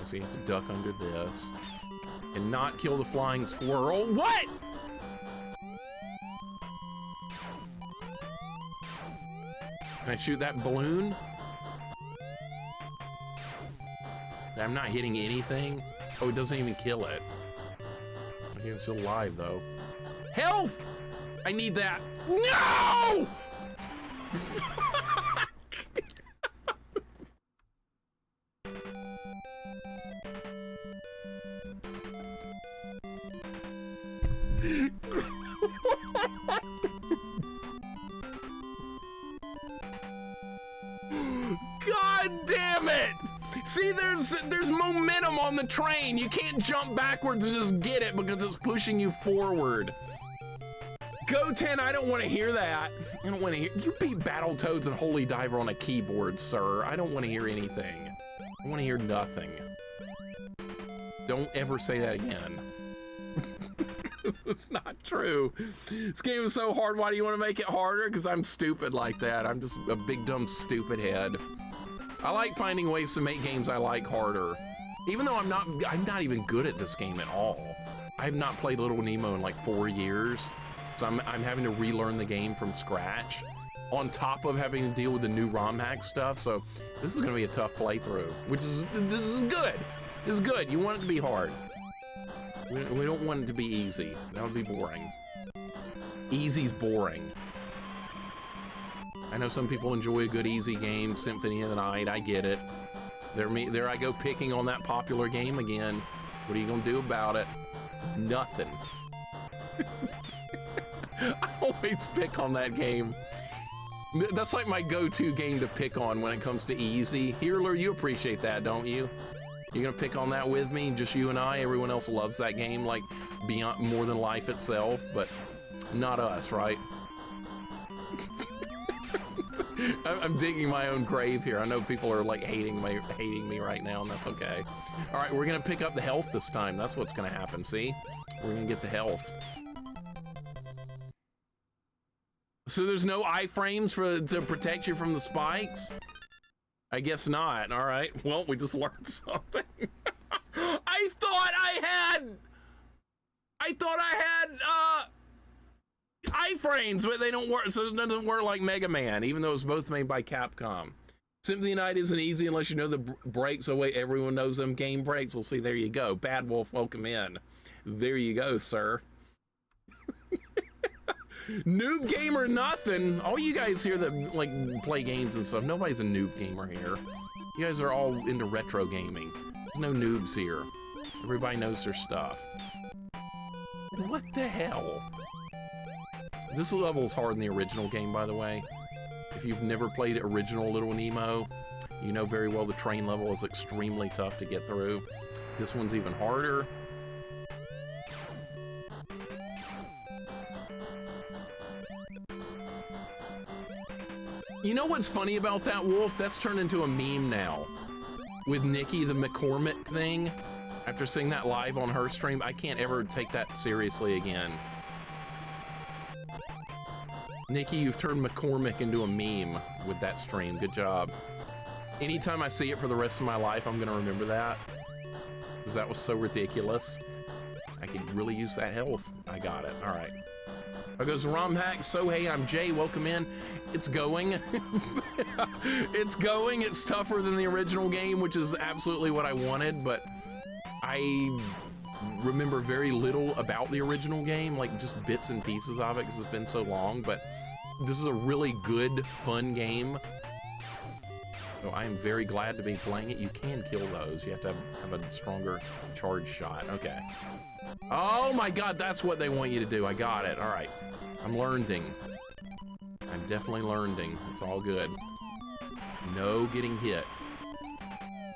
So you have to duck under this. And not kill the flying squirrel. What?! Can I shoot that balloon? I'm not hitting anything. Oh, it doesn't even kill it. Okay, it's still alive, though. Health! I need that. No! God damn it! See, there's momentum on the train. You can't jump backwards and just get it because it's pushing you forward. Go 10, I don't want to hear that. I don't want to hear. You beat Battletoads and Holy Diver on a keyboard, sir. I don't want to hear anything. I want to hear nothing. Don't ever say that again. It's not true. This game is so hard. Why do you want to make it harder? Because I'm stupid like that. I'm just a big dumb stupid head. I like finding ways to make games I like harder. Even though I'm not even good at this game at all. I have not played Little Nemo in like 4 years. So I'm having to relearn the game from scratch. On top of having to deal with the new romhack stuff. So this is gonna be a tough playthrough. This is good. This is good. You want it to be hard. We don't want it to be easy. That would be boring. Easy's boring. I know some people enjoy a good easy game, Symphony of the Night, I get it. There I go picking on that popular game again. What are you gonna do about it? Nothing. I always pick on that game. That's like my go-to game to pick on when it comes to easy. Heerler, you appreciate that, don't you? You're gonna pick on that with me, just you and I? Everyone else loves that game like beyond more than life itself, but not us, right? I'm digging my own grave here. I know people are like hating me right now, and that's okay. All right, we're gonna pick up the health this time. That's what's gonna happen, see? We're gonna get the health. So there's no iframes to protect you from the spikes? I guess not. All right. Well, we just learned something. I thought I had iframes, but they don't work. So it doesn't work like Mega Man, even though it's both made by Capcom. Symphony of the Night isn't easy unless you know the breaks. Oh wait, everyone knows them game breaks. We'll see. There you go. Bad Wolf, welcome in. There you go, sir. Noob gamer nothing. All you guys here that like play games and stuff, nobody's a noob gamer here. You guys are all into retro gaming. There's no noobs here. Everybody knows their stuff. What the hell? This level is hard in the original game, by the way. If you've never played original Little Nemo, you know very well the train level is extremely tough to get through. This one's even harder. You know what's funny about that, Wolf? That's turned into a meme now. With Nikki, the McCormick thing. After seeing that live on her stream, I can't ever take that seriously again. Nikki, you've turned McCormick into a meme with that stream. Good job. Anytime I see it for the rest of my life, I'm gonna remember that. Because that was so ridiculous. I could really use that health. I got it. All right. There goes romhack. So hey, I'm Jay. Welcome in. It's going. It's going. It's tougher than the original game, which is absolutely what I wanted, but I remember very little about the original game, like just bits and pieces of it because it's been so long, but this is a really good, fun game. So I am very glad to be playing it. You can kill those. You have to have a stronger charge shot. Okay. Oh my god, that's what they want you to do. I got it. All right. I'm learning. I'm definitely learning. It's all good. No getting hit.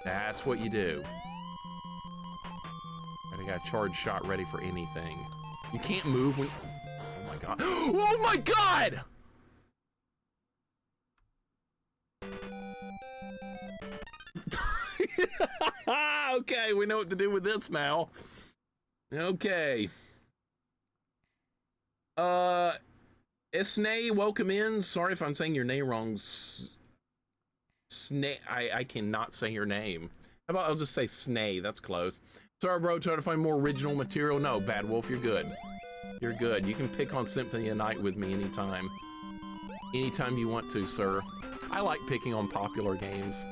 That's what you do. I got a charge shot ready for anything. You can't move when... Oh my god. Oh my god! Okay, we know what to do with this now. Okay. Isnay, welcome in. Sorry if I'm saying your name wrong. Snay, I cannot say your name. How about I'll just say Snay, that's close. Sorry, bro, try to find more original material. No, Bad Wolf, you're good. You're good. You can pick on Symphony of Night with me anytime. Anytime you want to, sir. I like picking on popular games.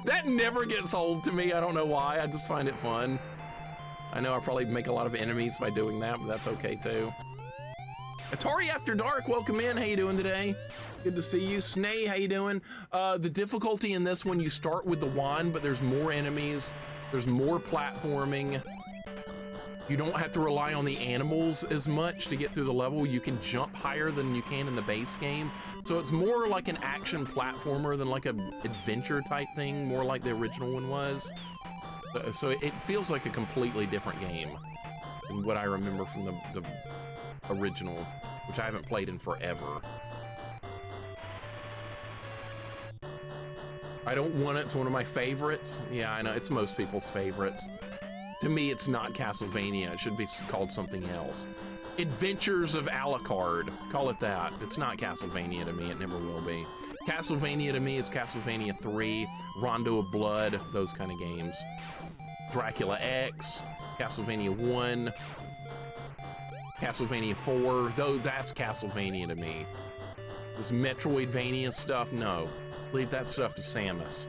That never gets old to me. I don't know why. I just find it fun. I know I probably make a lot of enemies by doing that, but that's okay too. Atari After Dark, welcome in. How you doing today? Good to see you. Snay, how you doing? The difficulty in this one, you start with the wand, but there's more enemies. There's more platforming. You don't have to rely on the animals as much to get through the level. You can jump higher than you can in the base game. So it's more like an action platformer than like an adventure type thing, more like the original one was. So it feels like a completely different game than what I remember from the original, which I haven't played in forever. I don't want it. It's one of my favorites. Yeah, I know. It's most people's favorites. To me, it's not Castlevania. It should be called something else. Adventures of Alucard. Call it that. It's not Castlevania to me. It never will be. Castlevania to me is Castlevania 3, Rondo of Blood, those kind of games. Dracula X, Castlevania 1, Castlevania 4. Though that's Castlevania to me. This Metroidvania stuff, no. Leave that stuff to Samus.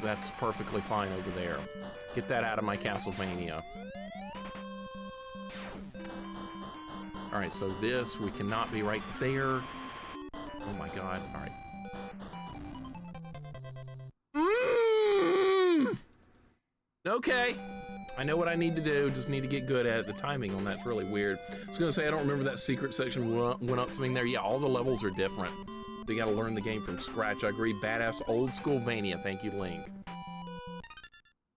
That's perfectly fine over there. Get that out of my Castlevania. All right, so this, we cannot be right there. Oh my god, all right. Okay, I know what I need to do, just need to get good at it. The timing on that's really weird. I was gonna say, I don't remember that secret section went up something there. Yeah, all the levels are different. So you gotta learn the game from scratch. I agree, badass old school Vania. Thank you, Link.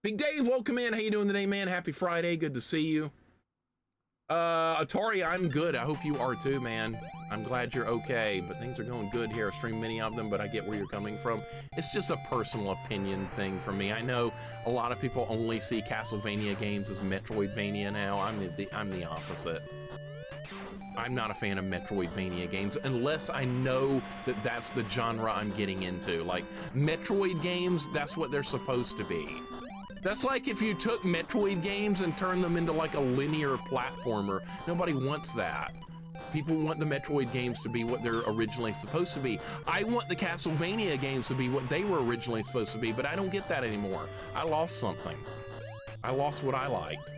Big Dave, welcome in. How you doing today, man? Happy Friday, good to see you. Atari, I'm good. I hope you are too, man. I'm glad you're okay, but things are going good here. I stream many of them, but I get where you're coming from. It's just a personal opinion thing for me. I know a lot of people only see Castlevania games as Metroidvania now. I'm the opposite. I'm not a fan of Metroidvania games unless I know that that's the genre I'm getting into. Like, Metroid games, that's what they're supposed to be. That's like if you took Metroid games and turned them into like a linear platformer. Nobody wants that. People want the Metroid games to be what they're originally supposed to be. I want the Castlevania games to be what they were originally supposed to be, but I don't get that anymore. I lost something. I lost what I liked.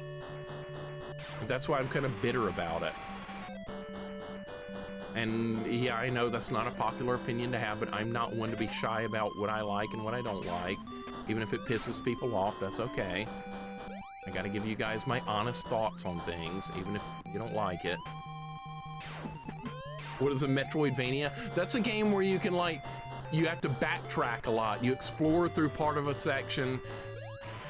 And that's why I'm kind of bitter about it. And yeah, I know that's not a popular opinion to have, but I'm not one to be shy about what I like and what I don't like. Even if it pisses people off, that's okay. I gotta give you guys my honest thoughts on things, even if you don't like it. What is a Metroidvania? That's a game where you can, like, you have to backtrack a lot. You explore through part of a section.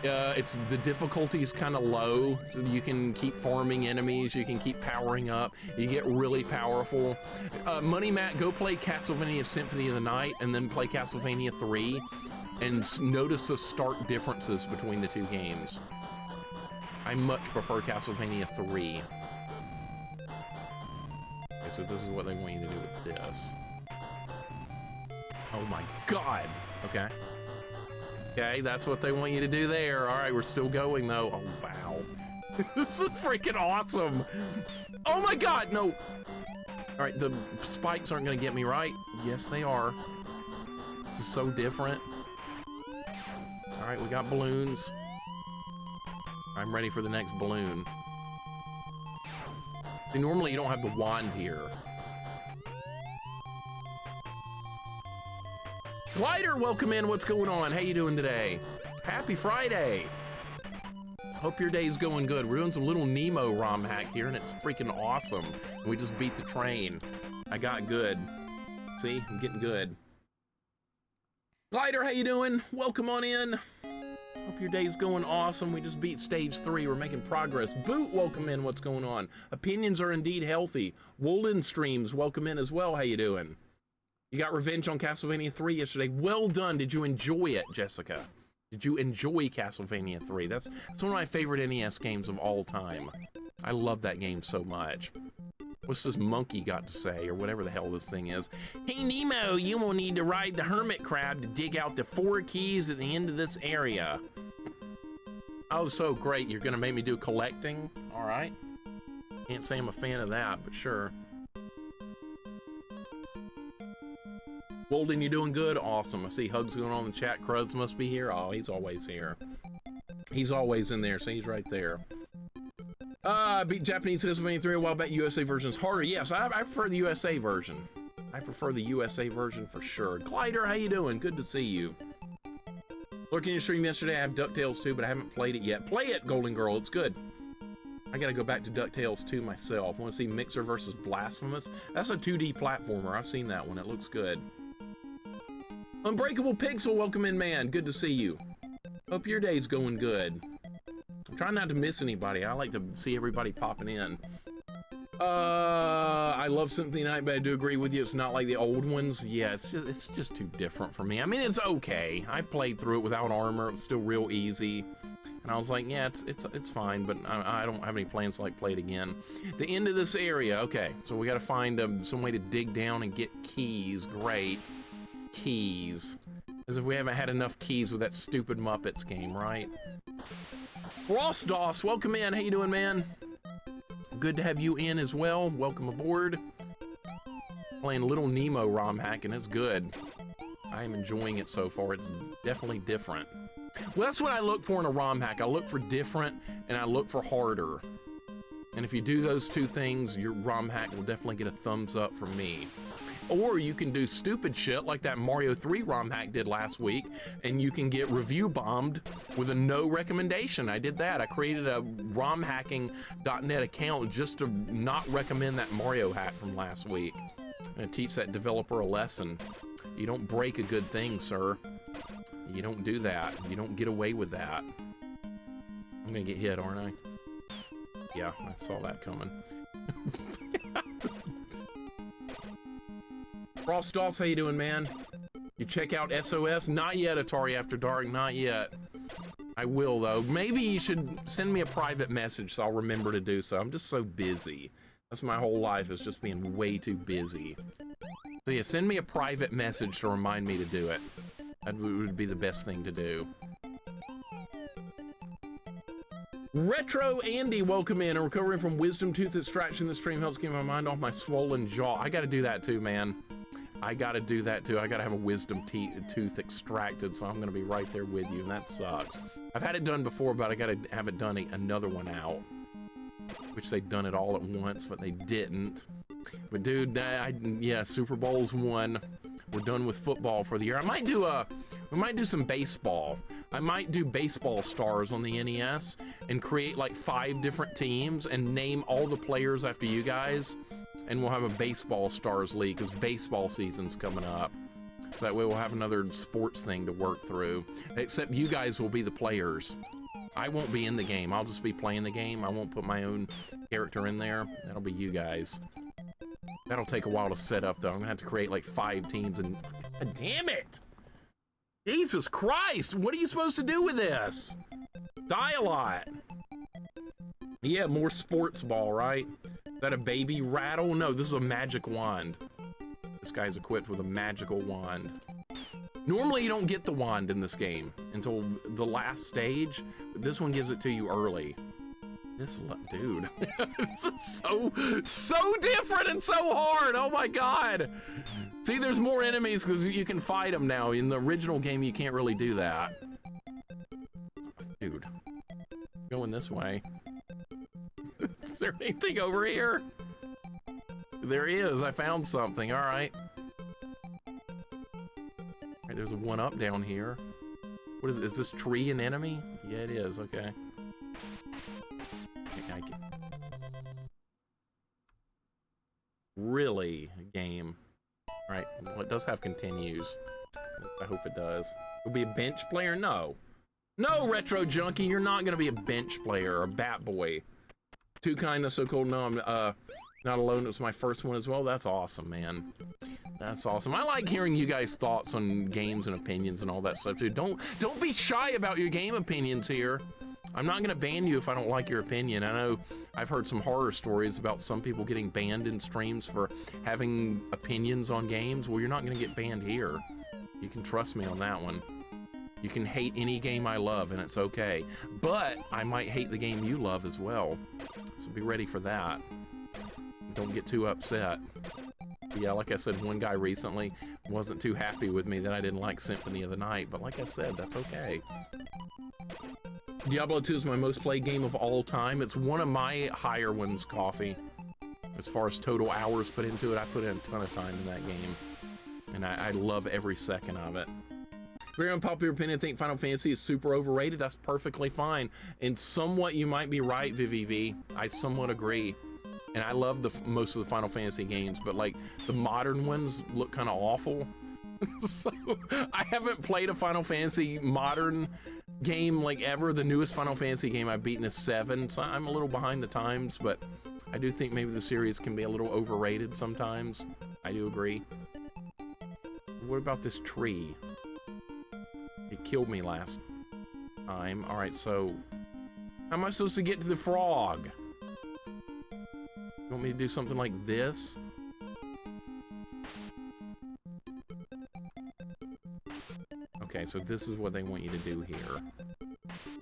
The difficulty is kind of low. So you can keep farming enemies. You can keep powering up. You get really powerful. Money Matt, go play Castlevania Symphony of the Night and then play Castlevania 3 and notice the stark differences between the two games. I much prefer Castlevania 3. Okay, so this is what they want you to do with this. Oh my god! Okay. Okay, that's what they want you to do there. Alright, we're still going though. Oh, wow. This is freaking awesome! Oh my god, no! Alright, the spikes aren't gonna get me right. Yes, they are. This is so different. Alright, we got balloons. I'm ready for the next balloon. See, normally you don't have the wand here. Glider, welcome in. What's going on? How you doing today? Happy Friday. Hope your day's going good. We're doing some Little Nemo ROM hack here, and it's freaking awesome. We just beat the train. I got good. See, I'm getting good. Glider, how you doing? Welcome on in. Hope your day's going awesome. We just beat stage 3. We're making progress. Boot, welcome in. What's going on? Opinions are indeed healthy. Woolen Streams, welcome in as well. How you doing? You got revenge on Castlevania 3 yesterday. Well done. Did you enjoy it, Jessica? Did you enjoy Castlevania 3? That's one of my favorite NES games of all time. I love that game so much. What's this monkey got to say, or whatever the hell this thing is? Hey, Nemo, you will need to ride the hermit crab to dig out the 4 keys at the end of this area. Oh, so great. You're going to make me do collecting? All right. Can't say I'm a fan of that, but sure. Walden, you doing good? Awesome. I see hugs going on in the chat. Cruds must be here. Oh, he's always here. He's always in there, so he's right there. Beat Japanese Castlevania 3 a while back. USA version's harder. Yes, I prefer the USA version. I prefer the USA version for sure. Glider, how you doing? Good to see you. Lurking your stream yesterday. I have DuckTales 2, but I haven't played it yet. Play it, Golden Girl. It's good. I gotta go back to DuckTales 2 myself. Want to see Mixer versus Blasphemous? That's a 2D platformer. I've seen that one. It looks good. Unbreakable Pixel, welcome in, man. Good to see you. Hope your day's going good. I'm trying not to miss anybody. I like to see everybody popping in. I love Symphony Night, but I do agree with you. It's not like the old ones. Yeah, it's just too different for me. I mean, it's okay. I played through it without armor. It was still real easy. And I was like, yeah, it's fine, but I don't have any plans to like play it again. The end of this area. Okay, so we got to find some way to dig down and get keys. Great. Keys. As if we haven't had enough keys with that stupid Muppets game, right? Frostdos, welcome in. How you doing, man? Good to have you in as well. Welcome aboard. Playing Little Nemo ROM hack, and it's good. I am enjoying it so far. It's definitely different. Well, that's what I look for in a ROM hack. I look for different, and I look for harder. And if you do those two things, your ROM hack will definitely get a thumbs up from me. Or you can do stupid shit like that Mario 3 ROM hack did last week, and you can get review bombed with a no recommendation. I did that. I created a romhacking.net account just to not recommend that Mario hack from last week. I'm gonna teach that developer a lesson. You don't break a good thing, sir. You don't do that. You don't get away with that. I'm gonna get hit, aren't I? Yeah, I saw that coming. Frostdos, how you doing, man? You check out SOS? Not yet, Atari After Dark, not yet. I will, though. Maybe you should send me a private message so I'll remember to do so. I'm just so busy. That's my whole life, is just being way too busy. So yeah, send me a private message to remind me to do it. That would be the best thing to do. Retro Andy, welcome in. I'm recovering from wisdom tooth extraction. The stream helps keep my mind off my swollen jaw. I gotta do that too, man. I gotta do that too. I gotta have a wisdom tooth extracted, so I'm gonna be right there with you, and that sucks. I've had it done before, but I gotta have it done another one out. Which they'd done it all at once, but they didn't. But dude, yeah, Super Bowl's won. We're done with football for the year. We might do some baseball. I might do baseball stars on the NES and create like 5 different teams and name all the players after you guys. And we'll have a baseball stars league because baseball season's coming up. So that way we'll have another sports thing to work through. Except you guys will be the players. I won't be in the game. I'll just be playing the game. I won't put my own character in there. That'll be you guys. That'll take a while to set up, though. I'm gonna have to create like 5 teams and... God damn it! Jesus Christ! What are you supposed to do with this? Die a lot. Yeah, more sports ball, right? Is that a baby rattle? No, this is a magic wand. This guy's equipped with a magical wand. Normally, you don't get the wand in this game until the last stage, but this one gives it to you early. Dude, this is so different and so hard. Oh my God. See, there's more enemies because you can fight them now. In the original game, you can't really do that. Dude, going this way. Is there anything over here? There is. I found something. All right. There's a 1-up down here. What is it? Is this tree an enemy? Yeah, it is. Okay. Really, game. All right. Well, it does have continues. I hope it does. It'll be a bench player? No. No, Retro Junkie, you're not gonna be a bench player or a bat boy. Too kind, that's so cool. No, I'm not alone. It was my first one as well. That's awesome, man. That's awesome. I like hearing you guys' thoughts on games and opinions and all that stuff too. Don't be shy about your game opinions here. I'm not gonna ban you if I don't like your opinion. I know I've heard some horror stories about some people getting banned in streams for having opinions on games. Well, you're not gonna get banned here. You can trust me on that one. You can hate any game I love and it's okay. But I might hate the game you love as well. So be ready for that. Don't get too upset. Yeah, like I said, one guy recently wasn't too happy with me that I didn't like Symphony of the Night, but like I said, that's okay. Diablo 2 is my most played game of all time. It's one of my higher ones, Coffee. As far as total hours put into it, I put in a ton of time in that game. And I love every second of it. Very unpopular opinion, I think Final Fantasy is super overrated. That's perfectly fine. And somewhat you might be right, VVV. I somewhat agree. And I love most of the Final Fantasy games, but like the modern ones look kind of awful. So I haven't played a Final Fantasy modern game like ever. The newest Final Fantasy game I've beaten is 7, so I'm a little behind the times, but I do think maybe the series can be a little overrated sometimes. I do agree. What about this tree? It killed me last time. All right, so how am I supposed to get to the frog? You want me to do something like this? Okay, so this is what they want you to do here.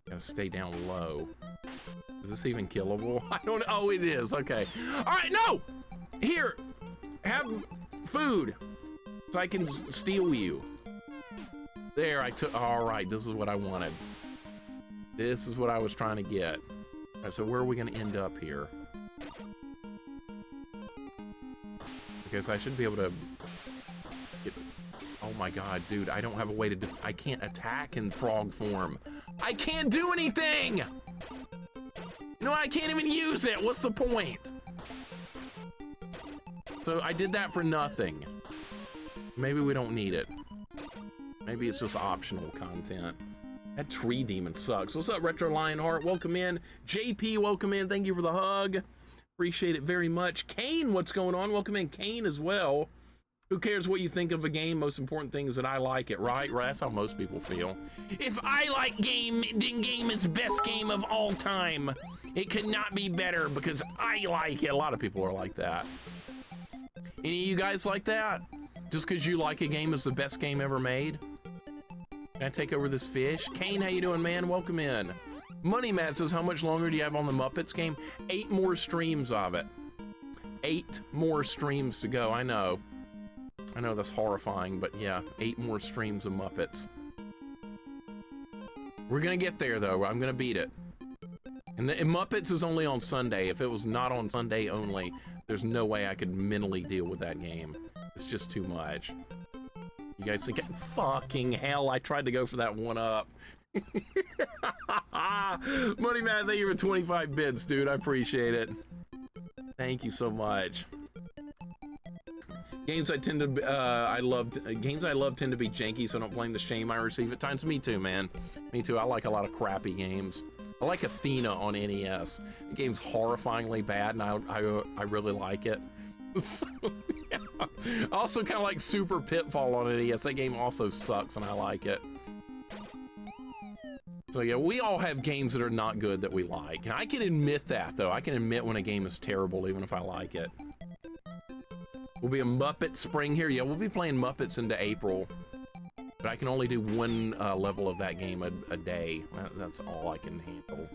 Gotta stay down low. Is this even killable? I don't know. Oh, it is. Okay. All right, no! Here, have food so I can steal you. There, I took. All right, this is what I wanted. This is what I was trying to get. All right, so where are we gonna end up here? Because I should be able to get... Oh my god, dude, I don't have a way to... I can't attack in frog form. I can't do anything! You know, I can't even use it. What's the point? So I did that for nothing. Maybe we don't need it. Maybe it's just optional content. That tree demon sucks. What's up, Retro Lionheart? Welcome in. JP, welcome in. Thank you for the hug. Appreciate it very much. Kane, what's going on? Welcome in, Kane, as well. Who cares what you think of a game? Most important thing is that I like it, right? That's how most people feel. If I like game, then game is best game of all time. It could not be better because I like it. A lot of people are like that. Any of you guys like that? Just because you like a game is the best game ever made? Can I take over this fish? Kane, how you doing, man? Welcome in. Money Matt says, how much longer do you have on the Muppets game? 8 more streams of it. 8 more streams to go. I know that's horrifying, but yeah, 8 more streams of Muppets. We're gonna get there though. I'm gonna beat it. And Muppets is only on Sunday. If it was not on Sunday only, there's no way I could mentally deal with that game. It's just too much. You guys think, fucking hell, I tried to go for that one up. Money Man, thank you for 25 bits, dude. I appreciate it. Thank you so much. Games I tend to games I love tend to be janky, so I don't blame the shame I receive at times. Me too, man. Me too. I like a lot of crappy games. I like Athena on NES. The game's horrifyingly bad, and I really like it. So, yeah. I also kind of like Super Pitfall on NES. That game also sucks, and I like it. So yeah, we all have games that are not good that we like. And I can admit that, though. I can admit when a game is terrible, even if I like it. We'll be a Muppet spring here. Yeah, we'll be playing Muppets into April. But I can only do one level of that game a day. That's all I can handle.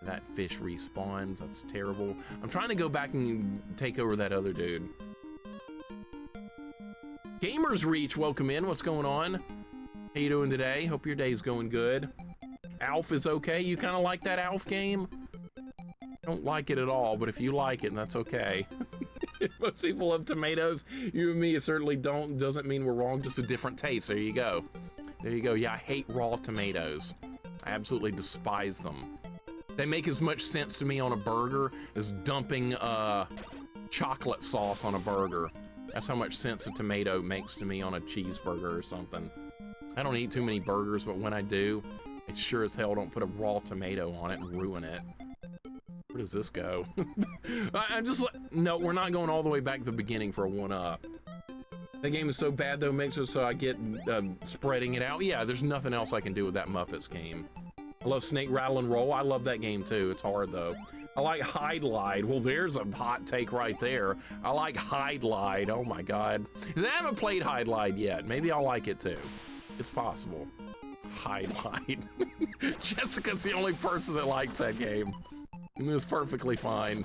That fish respawns. That's terrible. I'm trying to go back and take over that other dude. Gamers Reach, welcome in. What's going on? How you doing today? Hope your day's going good. Alf is okay. You kind of like that Alf game? Don't like it at all, but if you like it, that's okay. Most people love tomatoes. You and me certainly don't. Doesn't mean we're wrong, just a different taste. There you go. There you go. Yeah, I hate raw tomatoes. I absolutely despise them. They make as much sense to me on a burger as dumping chocolate sauce on a burger. That's how much sense a tomato makes to me on a cheeseburger or something. I don't eat too many burgers, but when I do, I sure as hell don't put a raw tomato on it and ruin it. Where does this go? I'm just like, no, we're not going all the way back to the beginning for a 1-up. That game is so bad though, Mixer, so I get spreading it out. Yeah, there's nothing else I can do with that Muppets game. I love Snake Rattle and Roll. I love that game too. It's hard though. I like Hide Glide. Well, there's a hot take right there. I like Hide Glide. Oh my God. I haven't played Hide Glide yet. Maybe I'll like it too. It's possible. Hide Glide. Jessica's the only person that likes that game. And it's perfectly fine.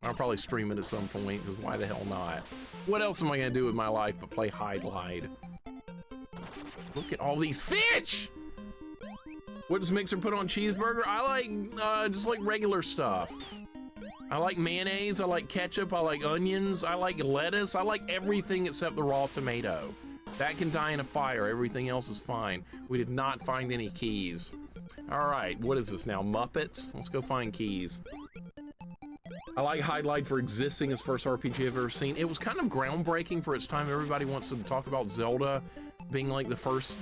I'll probably stream it at some point, because why the hell not? What else am I going to do with my life but play Hide Glide? Look at all these fish! What does Mixer put on cheeseburger? I like, just like regular stuff. I like mayonnaise, I like ketchup, I like onions, I like lettuce, I like everything except the raw tomato. That can die in a fire, everything else is fine. We did not find any keys. All right, what is this now, Muppets? Let's go find keys. I like Hide Glide for existing as first RPG I've ever seen. It was kind of groundbreaking for its time. Everybody wants to talk about Zelda being like the first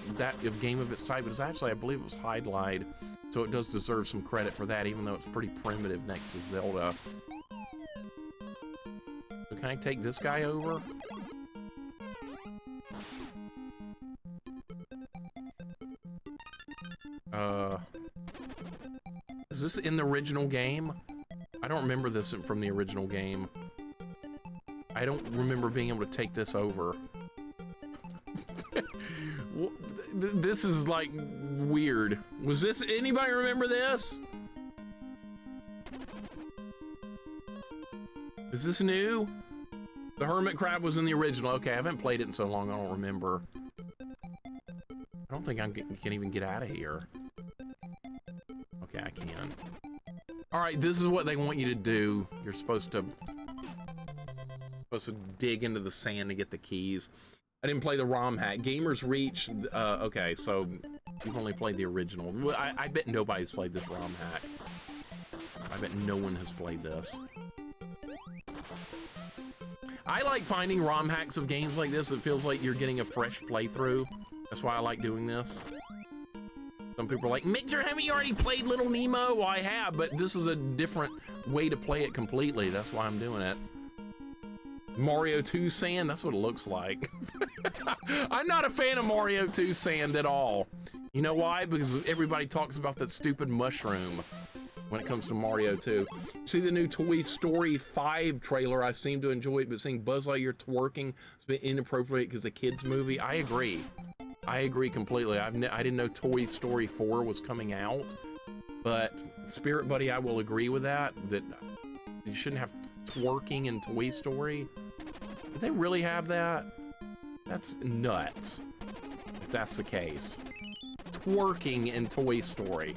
game of its type, but it's actually, I believe it was Hide Glide, so it does deserve some credit for that, even though it's pretty primitive next to Zelda. So can I take this guy over? Is this in the original game? I don't remember this from the original game. I don't remember being able to take this over. This is like weird. Was this, anybody remember this? Is this new? The hermit crab was in the original. Okay, I haven't played it in so long, I don't remember. I don't think I can even get out of here. Okay, I can. All right, this is what they want you to do. You're supposed to dig into the sand to get the keys. I didn't play the ROM hack. Gamers Reach, okay, so you've only played the original. I bet nobody's played this ROM hack. I bet no one has played this. I like finding ROM hacks of games like this. It feels like you're getting a fresh playthrough. That's why I like doing this. Some people are like, Mixer, haven't you already played Little Nemo? Well, I have, but this is a different way to play it completely. That's why I'm doing it. Mario 2 sand, that's what it looks like. I'm not a fan of Mario 2 sand at all. You know why? Because everybody talks about that stupid mushroom when it comes to Mario 2. See the new Toy Story 5 trailer? I seem to enjoy it, but seeing Buzz Lightyear twerking has been inappropriate because it's a kid's movie. I agree. I agree completely. I didn't know Toy Story 4 was coming out, but Spirit Buddy, I will agree with that you shouldn't have twerking in Toy Story. Did they really have that? That's nuts, if that's the case. Twerking in Toy Story.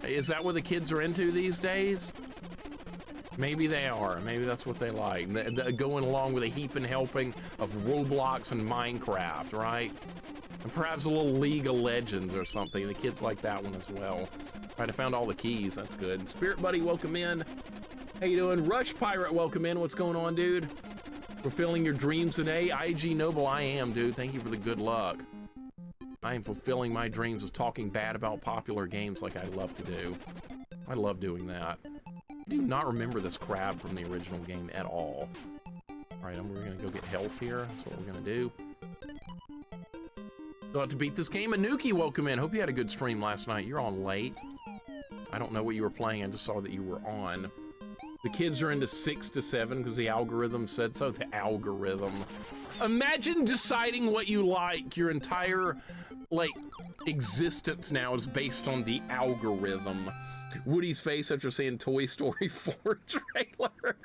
Is that what the kids are into these days? Maybe they are. Maybe that's what they like. Going along with a heap and helping of Roblox and Minecraft, right? And perhaps a little League of Legends or something. The kids like that one as well. All right, I found all the keys. That's good. Spirit Buddy, welcome in. How you doing? Rush Pirate, welcome in. What's going on, dude? Fulfilling your dreams today? IG Noble, I am, dude. Thank you for the good luck. I am fulfilling my dreams of talking bad about popular games like I love to do. I love doing that. I do not remember this crab from the original game at all. All right, we're gonna go get health here. That's what we're gonna do. Thought to beat this game. Anuki, welcome in. Hope you had a good stream last night. You're on late. I don't know what you were playing. I just saw that you were on. The kids are into 6 to 7 because the algorithm said so. The algorithm. Imagine deciding what you like. Your entire, like, existence now is based on the algorithm. Woody's face after seeing Toy Story 4 trailer.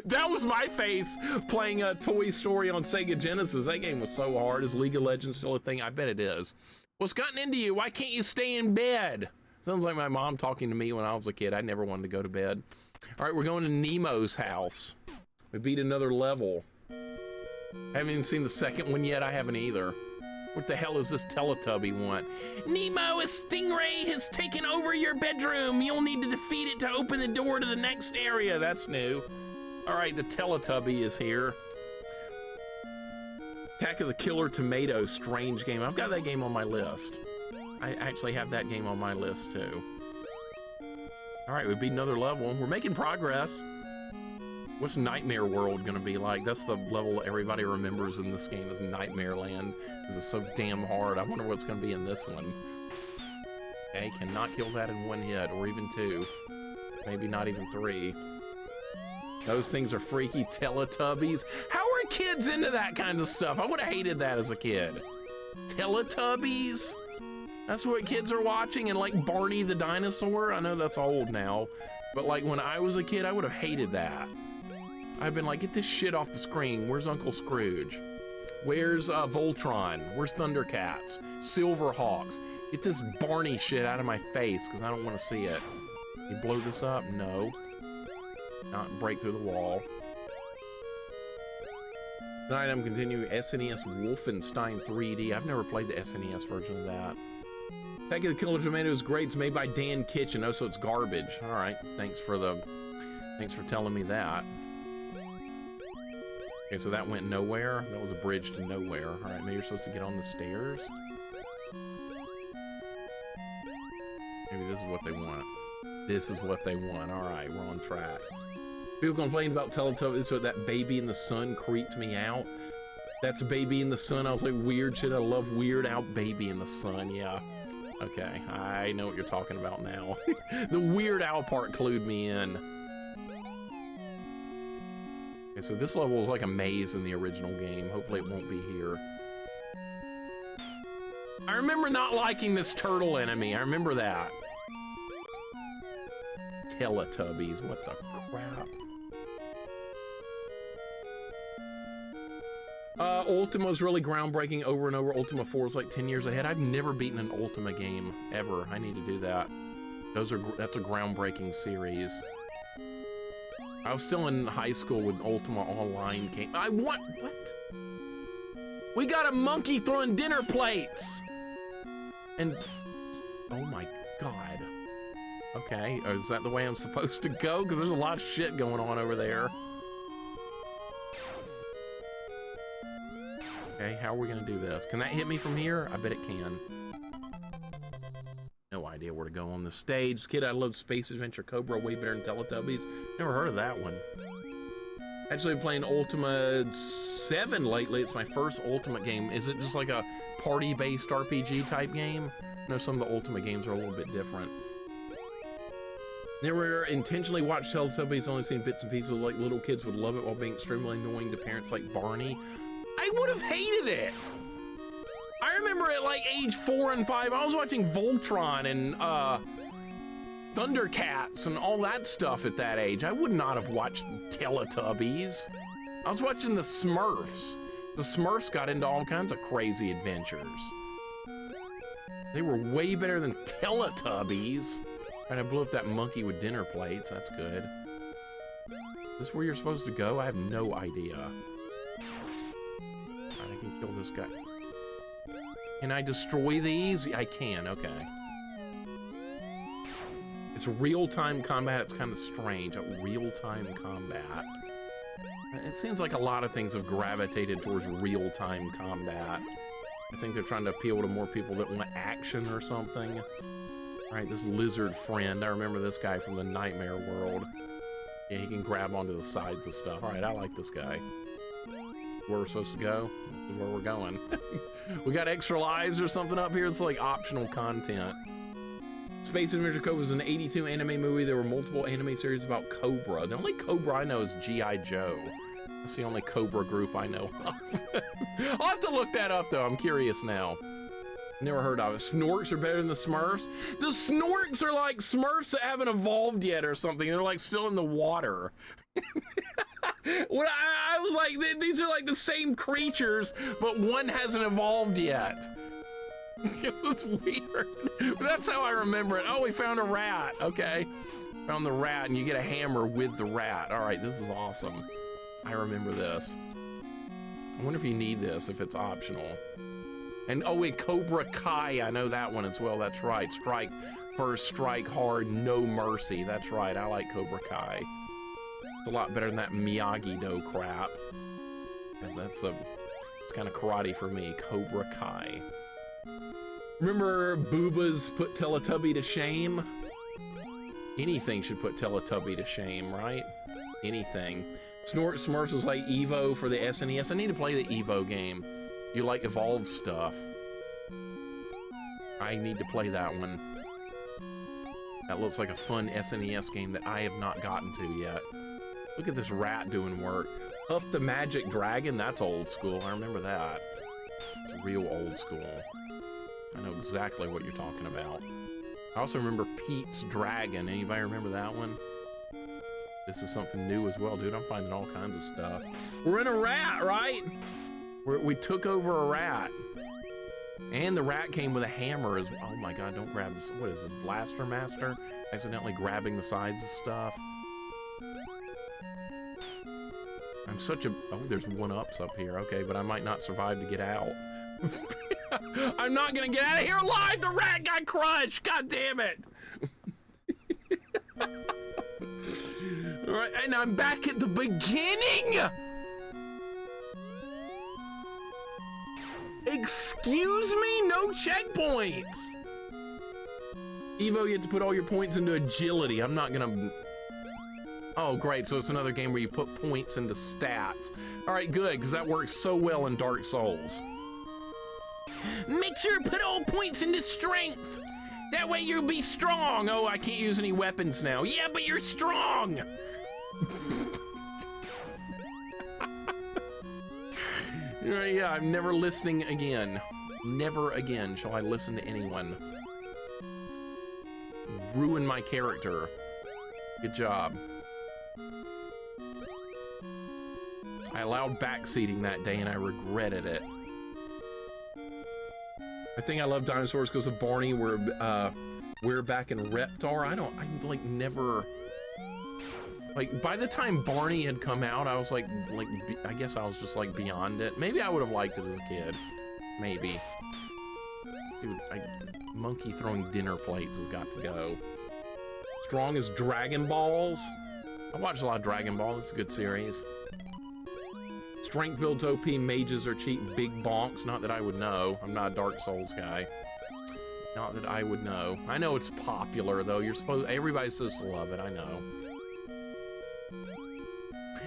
That was my face playing a Toy Story on Sega Genesis. That game was so hard. Is League of Legends still a thing? I bet it is. What's gotten into you? Why can't you stay in bed? Sounds like my mom talking to me when I was a kid. I never wanted to go to bed. All right, we're going to Nemo's house. We beat another level. Haven't even seen the second one yet. I haven't either. What the hell is this Teletubby want? Nemo, a stingray has taken over your bedroom. You'll need to defeat it to open the door to the next area. That's new. All right, the Teletubby is here. Attack of the Killer Tomato, strange game. I've got that game on my list. I actually have that game on my list too. All right, we beat another level. We're making progress. What's Nightmare World gonna be like? That's the level everybody remembers in this game is Nightmare Land, because it's so damn hard. I wonder what's gonna be in this one. Okay, cannot kill that in one hit, or even two. Maybe not even three. Those things are freaky. Teletubbies. How are kids into that kind of stuff? I would have hated that as a kid. Teletubbies? That's what kids are watching, and like Barney the dinosaur? I know that's old now, but like when I was a kid, I would have hated that. I've been like, get this shit off the screen. Where's Uncle Scrooge? Where's Voltron? Where's Thundercats? Silverhawks? Get this Barney shit out of my face, because I don't want to see it. You blow this up? No. Not break through the wall. Tonight I'm continuing SNES Wolfenstein 3D. I've never played the SNES version of that. Pack of the Killer Tomato is great. It's made by Dan Kitchen. Oh, so it's garbage. All right. Thanks for telling me that. Okay, so that went nowhere. That was a bridge to nowhere. All right, maybe you're supposed to get on the stairs. Maybe this is what they want. This is what they want. All right, we're on track. People complain about Teletubbies, so that Baby in the Sun creeped me out. That's Baby in the Sun. I was like, weird shit. I love Weird Al Baby in the Sun. Yeah. Okay, I know what you're talking about now. The Weird Al part clued me in. Okay, so this level is like a maze in the original game. Hopefully it won't be here. I remember not liking this turtle enemy. I remember that. Teletubbies, what the crap? Ultima's really groundbreaking over and over. Ultima 4 is like 10 years ahead. I've never beaten an Ultima game, ever. I need to do that. That's a groundbreaking series. I was still in high school when Ultima Online came. What? We got a monkey throwing dinner plates! And, oh my god. Okay, is that the way I'm supposed to go? Because there's a lot of shit going on over there. Okay, how are we gonna do this? Can that hit me from here? I bet it can. No idea where to go on the stage. Kid, I love Space Adventure Cobra way better than Teletubbies. Never heard of that one. Actually, playing Ultima 7 lately. It's my first Ultima game. Is it just like a party-based RPG type game? No, some of the Ultima games are a little bit different. Never intentionally watched Teletubbies, only seen bits and pieces. Like little kids would love it while being extremely annoying to parents like Barney. I would have hated it. I remember at like age 4 and 5, I was watching Voltron and Thundercats and all that stuff at that age. I would not have watched Teletubbies. I was watching the Smurfs. The Smurfs got into all kinds of crazy adventures. They were way better than Teletubbies. And I blew up that monkey with dinner plates. That's good. Is this where you're supposed to go? I have no idea. Alright, I can kill this guy. Can I destroy these? I can, okay. It's real-time combat. It's kind of strange. Real-time combat. It seems like a lot of things have gravitated towards real-time combat. I think they're trying to appeal to more people that want action or something. Alright, this lizard friend. I remember this guy from the Nightmare World. Yeah, he can grab onto the sides of stuff. Alright, I like this guy. Where we're supposed to go? This is where we're going. We got extra lives or something up here. It's like optional content. Space Adventure Cobra was an 82 anime movie. There were multiple anime series about Cobra. The only Cobra I know is G.I. Joe. That's the only Cobra group I know of. I'll have to look that up, though. I'm curious now. Never heard of it. Snorks are better than the Smurfs? The Snorks are like Smurfs that haven't evolved yet or something. They're like still in the water. When I was like, these are like the same creatures, but one hasn't evolved yet. It was weird. That's how I remember it. Oh, we found a rat. Okay. Found the rat, and you get a hammer with the rat. All right, this is awesome. I remember this. I wonder if you need this, if it's optional. And oh wait, Cobra Kai, I know that one as well. That's right. Strike first, strike hard, no mercy. That's right. I like Cobra Kai. It's a lot better than that Miyagi-Do crap. It's kind of karate for me. Cobra Kai. Remember Booba's put Teletubby to shame? Anything should put Teletubby to shame, right? Anything. Smurfs was like Evo for the SNES. I need to play the Evo game. You like evolved stuff. I need to play that one. That looks like a fun SNES game that I have not gotten to yet. Look at this rat doing work. Huff the Magic Dragon, that's old school. I remember that. It's real old school. I know exactly what you're talking about. I also remember Pete's Dragon. Anybody remember that one? This is something new as well, dude. I'm finding all kinds of stuff. We're in a rat, right? We took over a rat. And the rat came with a hammer as well. Oh my god, don't grab this. What is this, Blaster Master? Accidentally grabbing the sides of stuff. I'm such a... Oh, there's one-ups up here. Okay, but I might not survive to get out. I'm not gonna get out of here alive! The rat got crushed! God damn it! Alright, and I'm back at the beginning! Excuse me? No checkpoints! Evo, you have to put all your points into agility. I'm not gonna... Oh, great, so it's another game where you put points into stats. Alright, good, because that works so well in Dark Souls. Mixer, put all points into strength! That way you'll be strong! Oh, I can't use any weapons now. Yeah, but you're strong! Yeah, I'm never listening again. Never again shall I listen to anyone. Ruin my character. Good job. I allowed backseating that day and I regretted it. I think I love dinosaurs because of Barney. We're back in Reptar. I like never... Like, by the time Barney had come out, I was like, I guess I was just like beyond it. Maybe I would have liked it as a kid. Maybe. Dude, monkey throwing dinner plates has got to go. Strong as Dragon Balls. I watched a lot of Dragon Ball. It's a good series. Strength builds OP, mages are cheap, big bonks. Not that I would know. I'm not a Dark Souls guy. Not that I would know. I know it's popular though. Everybody's supposed to love it, I know.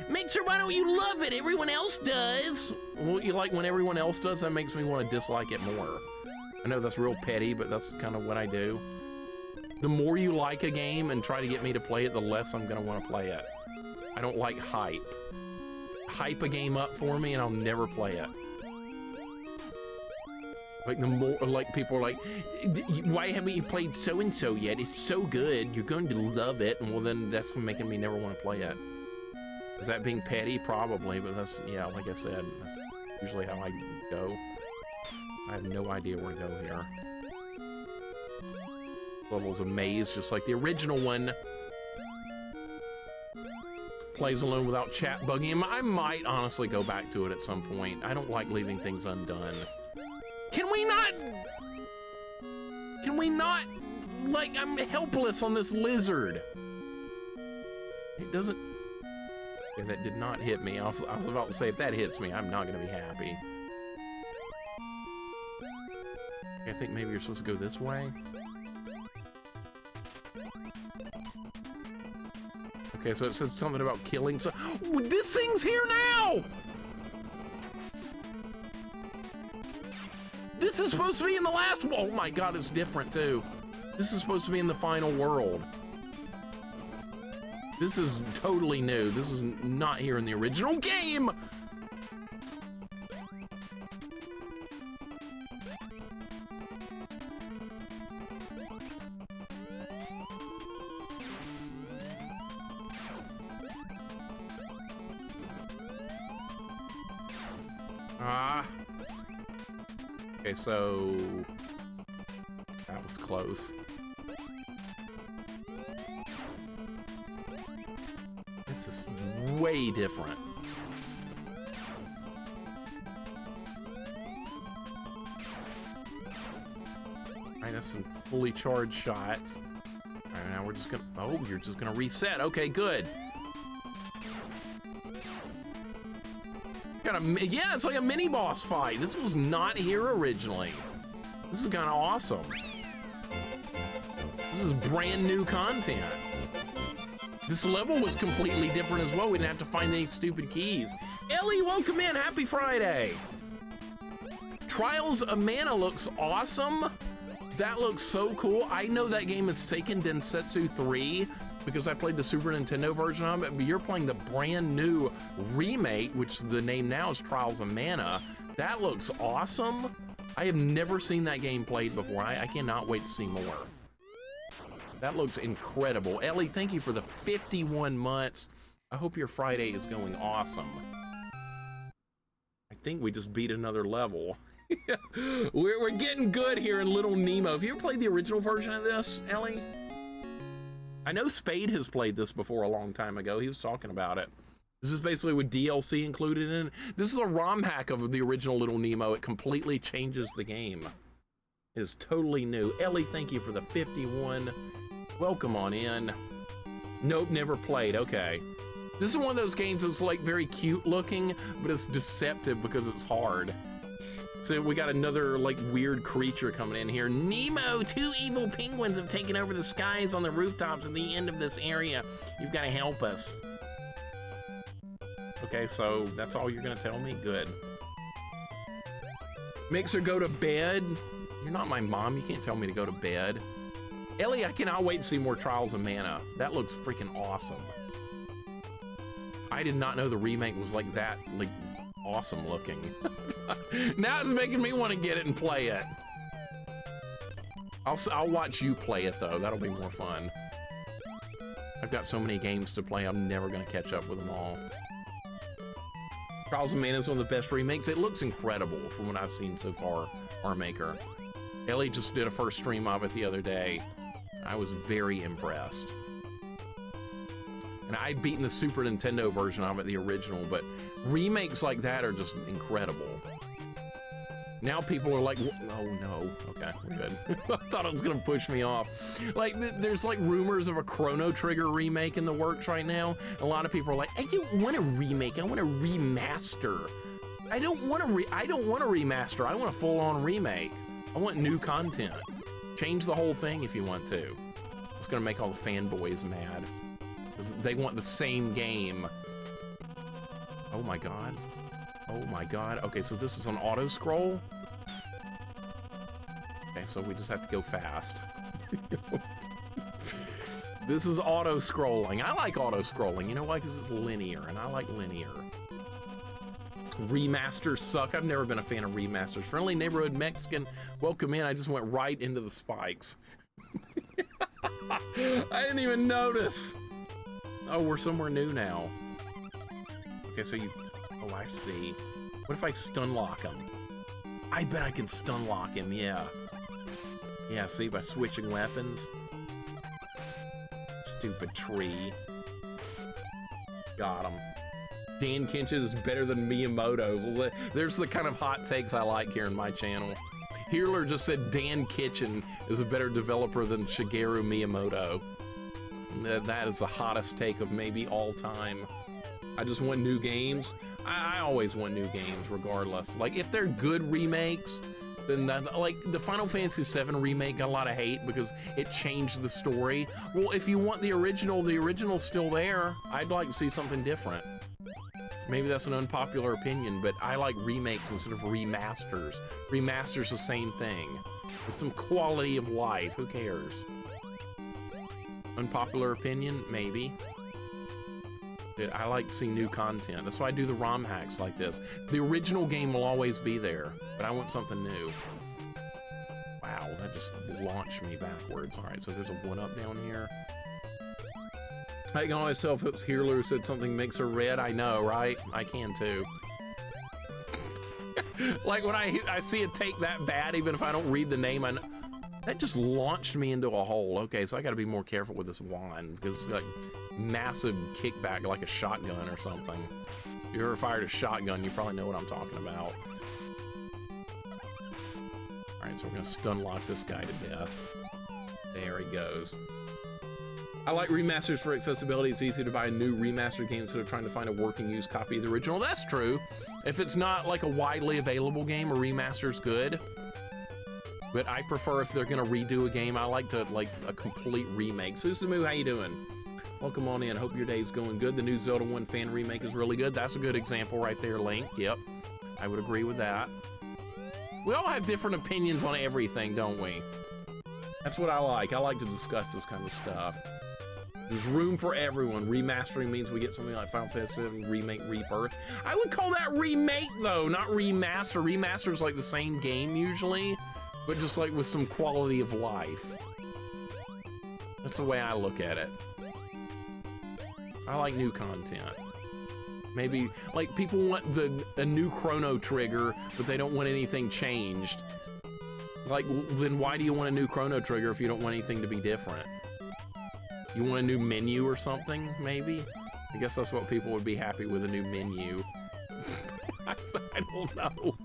Mixer, why don't you love it? Everyone else does. Well, you like when everyone else does, that makes me want to dislike it more. I know that's real petty, but that's kind of what I do. The more you like a game and try to get me to play it, the less I'm gonna want to play it. I don't like hype. Hype a game up for me and I'll never play it. Like the more, like people are like, why haven't you played so-and-so yet? It's so good, you're going to love it. And well then that's making me never want to play it. Is that being petty? Probably, but that's, yeah, like I said, that's usually how I go. I have no idea where to go here. Level's a maze, just like the original one. Plays alone without chat bugging him. I might honestly go back to it at some point. I don't like leaving things undone. Can we not, like, I'm helpless on this lizard. It doesn't, yeah, that did not hit me. I was about to say, if that hits me, I'm not gonna be happy. I think maybe you're supposed to go this way. Okay, so it said something about killing, so this thing's here now! This is supposed to be in the last one. Oh my god, it's different too. This is supposed to be in the final world. This is totally new. This is not here in the original game! Okay, so that was close. This is way different. Alright, that's some fully charged shots. Alright, now we're just gonna, oh, you're just gonna reset. Okay, good. Yeah, it's like a mini boss fight. This was not here originally. This is kind of awesome. This is brand new content. This level was completely different as well. We didn't have to find any stupid keys. Ellie, welcome in. Happy Friday. Trials of Mana looks awesome. That looks so cool. I know that game is Seiken Densetsu 3 because I played the Super Nintendo version of it, but you're playing the brand new remake, which the name now is Trials of Mana. That looks awesome. I have never seen that game played before. I cannot wait to see more. That looks incredible. Ellie, thank you for the 51 months. I hope your Friday is going awesome. I think we just beat another level. We're getting good here in Little Nemo. Have you ever played the original version of this, Ellie? I know Spade has played this before a long time ago. He was talking about it. This is basically with DLC included in it. This is a ROM hack of the original Little Nemo. It completely changes the game. It is totally new. Ellie, thank you for the 51. Welcome on in. Nope, never played. Okay. This is one of those games that's like very cute looking, but it's deceptive because it's hard. So we got another like weird creature coming in here. Nemo, 2 evil penguins have taken over the skies on the rooftops at the end of this area. You've got to help us. Okay, so that's all you're gonna tell me? Good. Mixer, go to bed. You're not my mom, you can't tell me to go to bed. Ellie, I cannot wait to see more Trials of Mana. That looks freaking awesome. I did not know the remake was like that, like awesome looking. Now it's making me want to get it and play it. I'll watch you play it though. That'll be more fun. I've got so many games to play. I'm never gonna catch up with them all. Trials of Mana is one of the best remakes. It looks incredible from what I've seen so far. Maker. Ellie just did a first stream of it the other day. I was very impressed. And I'd beaten the Super Nintendo version of it, the original, but remakes like that are just incredible. Now people are like, oh no, okay, we're good. I thought it was gonna push me off. Like, there's like rumors of a Chrono Trigger remake in the works right now. A lot of people are like, I don't want a remake, I want a remaster. I don't want a remaster, I want a full-on remake. I want new content. Change the whole thing if you want to. It's gonna make all the fanboys mad. Because they want the same game. Oh my god. Oh my god. Okay, so this is an auto scroll. Okay, so we just have to go fast. This is auto scrolling. I like auto scrolling. You know why? Because it's linear, and I like linear. Remasters suck. I've never been a fan of remasters. Friendly Neighborhood Mexican, welcome in. I just went right into the spikes. I didn't even notice. Oh, we're somewhere new now. Okay, so you... Oh, I see. What if I stun lock him? I bet I can stun lock him, yeah. Yeah, see, by switching weapons. Stupid tree. Got him. Dan Kinchen is better than Miyamoto. There's the kind of hot takes I like here in my channel. Healer just said Dan Kitchen is a better developer than Shigeru Miyamoto. That is the hottest take of maybe all time. I just want new games. I always want new games, regardless. Like, if they're good remakes, then that, like, the Final Fantasy VII remake got a lot of hate because it changed the story. Well, if you want the original's still there. I'd like to see something different. Maybe that's an unpopular opinion, but I like remakes instead of remasters. Remasters the same thing. With some quality of life, who cares? Unpopular opinion? Maybe. But I like to see new content. That's why I do the ROM hacks like this. The original game will always be there, but I want something new. Wow, that just launched me backwards. All right, so there's a 1-up down here. I can always tell if it's Healer who said something makes her red. I know, right? I can too. Like when I see it take that bad, even if I don't read the name, I know. That just launched me into a hole. Okay, so I gotta be more careful with this wand because it's like massive kickback, like a shotgun or something. If you ever fired a shotgun, you probably know what I'm talking about. All right, so we're gonna stun lock this guy to death. There he goes. I like remasters for accessibility. It's easy to buy a new remastered game instead of trying to find a working used copy of the original. That's true. If it's not like a widely available game, a remaster's good. But I prefer if they're gonna redo a game, I like to like a complete remake. Susamu, how you doing? Welcome on in. Hope your day's going good. The new Zelda 1 fan remake is really good. That's a good example right there, Link. Yep, I would agree with that. We all have different opinions on everything, don't we? That's what I like. I like to discuss this kind of stuff. There's room for everyone. Remastering means we get something like Final Fantasy VII Remake Rebirth. I would call that remake, though, not remaster. Remaster is like the same game, usually, but just like with some quality of life. That's the way I look at it. I like new content. Maybe, like, people want a new Chrono Trigger, but they don't want anything changed. Like, then why do you want a new Chrono Trigger if you don't want anything to be different? You want a new menu or something, maybe? I guess that's what people would be happy with, a new menu. I don't know.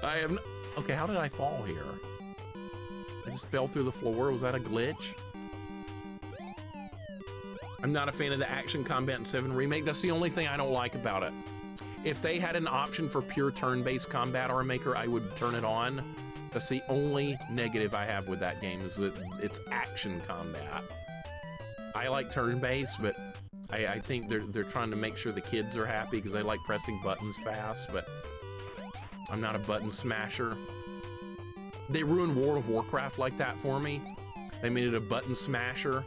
I am... Okay, how did I fall here? I just fell through the floor. Was that a glitch? I'm not a fan of the action combat in 7 Remake. That's the only thing I don't like about it. If they had an option for pure turn-based combat or maker, I would turn it on. That's the only negative I have with that game, is that it's action combat. I like turn-based, but I think they're trying to make sure the kids are happy because they like pressing buttons fast, but I'm not a button smasher. They ruined World of Warcraft like that for me. They made it a button smasher.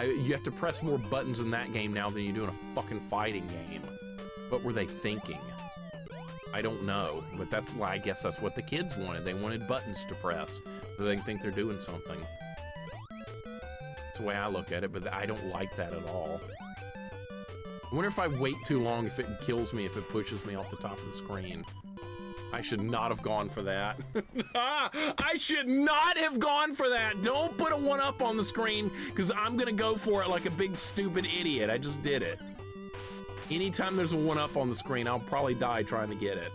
You have to press more buttons in that game now than you do in a fucking fighting game. What were they thinking? I don't know, but that's why I guess that's what the kids wanted. They wanted buttons to press, so they think they're doing something. That's the way I look at it, but I don't like that at all. I wonder if I wait too long, if it kills me, if it pushes me off the top of the screen. I should not have gone for that. I should not have gone for that. Don't put a 1-up on the screen, because I'm gonna go for it like a big stupid idiot. I just did it. Anytime there's a 1-up on the screen, I'll probably die trying to get it.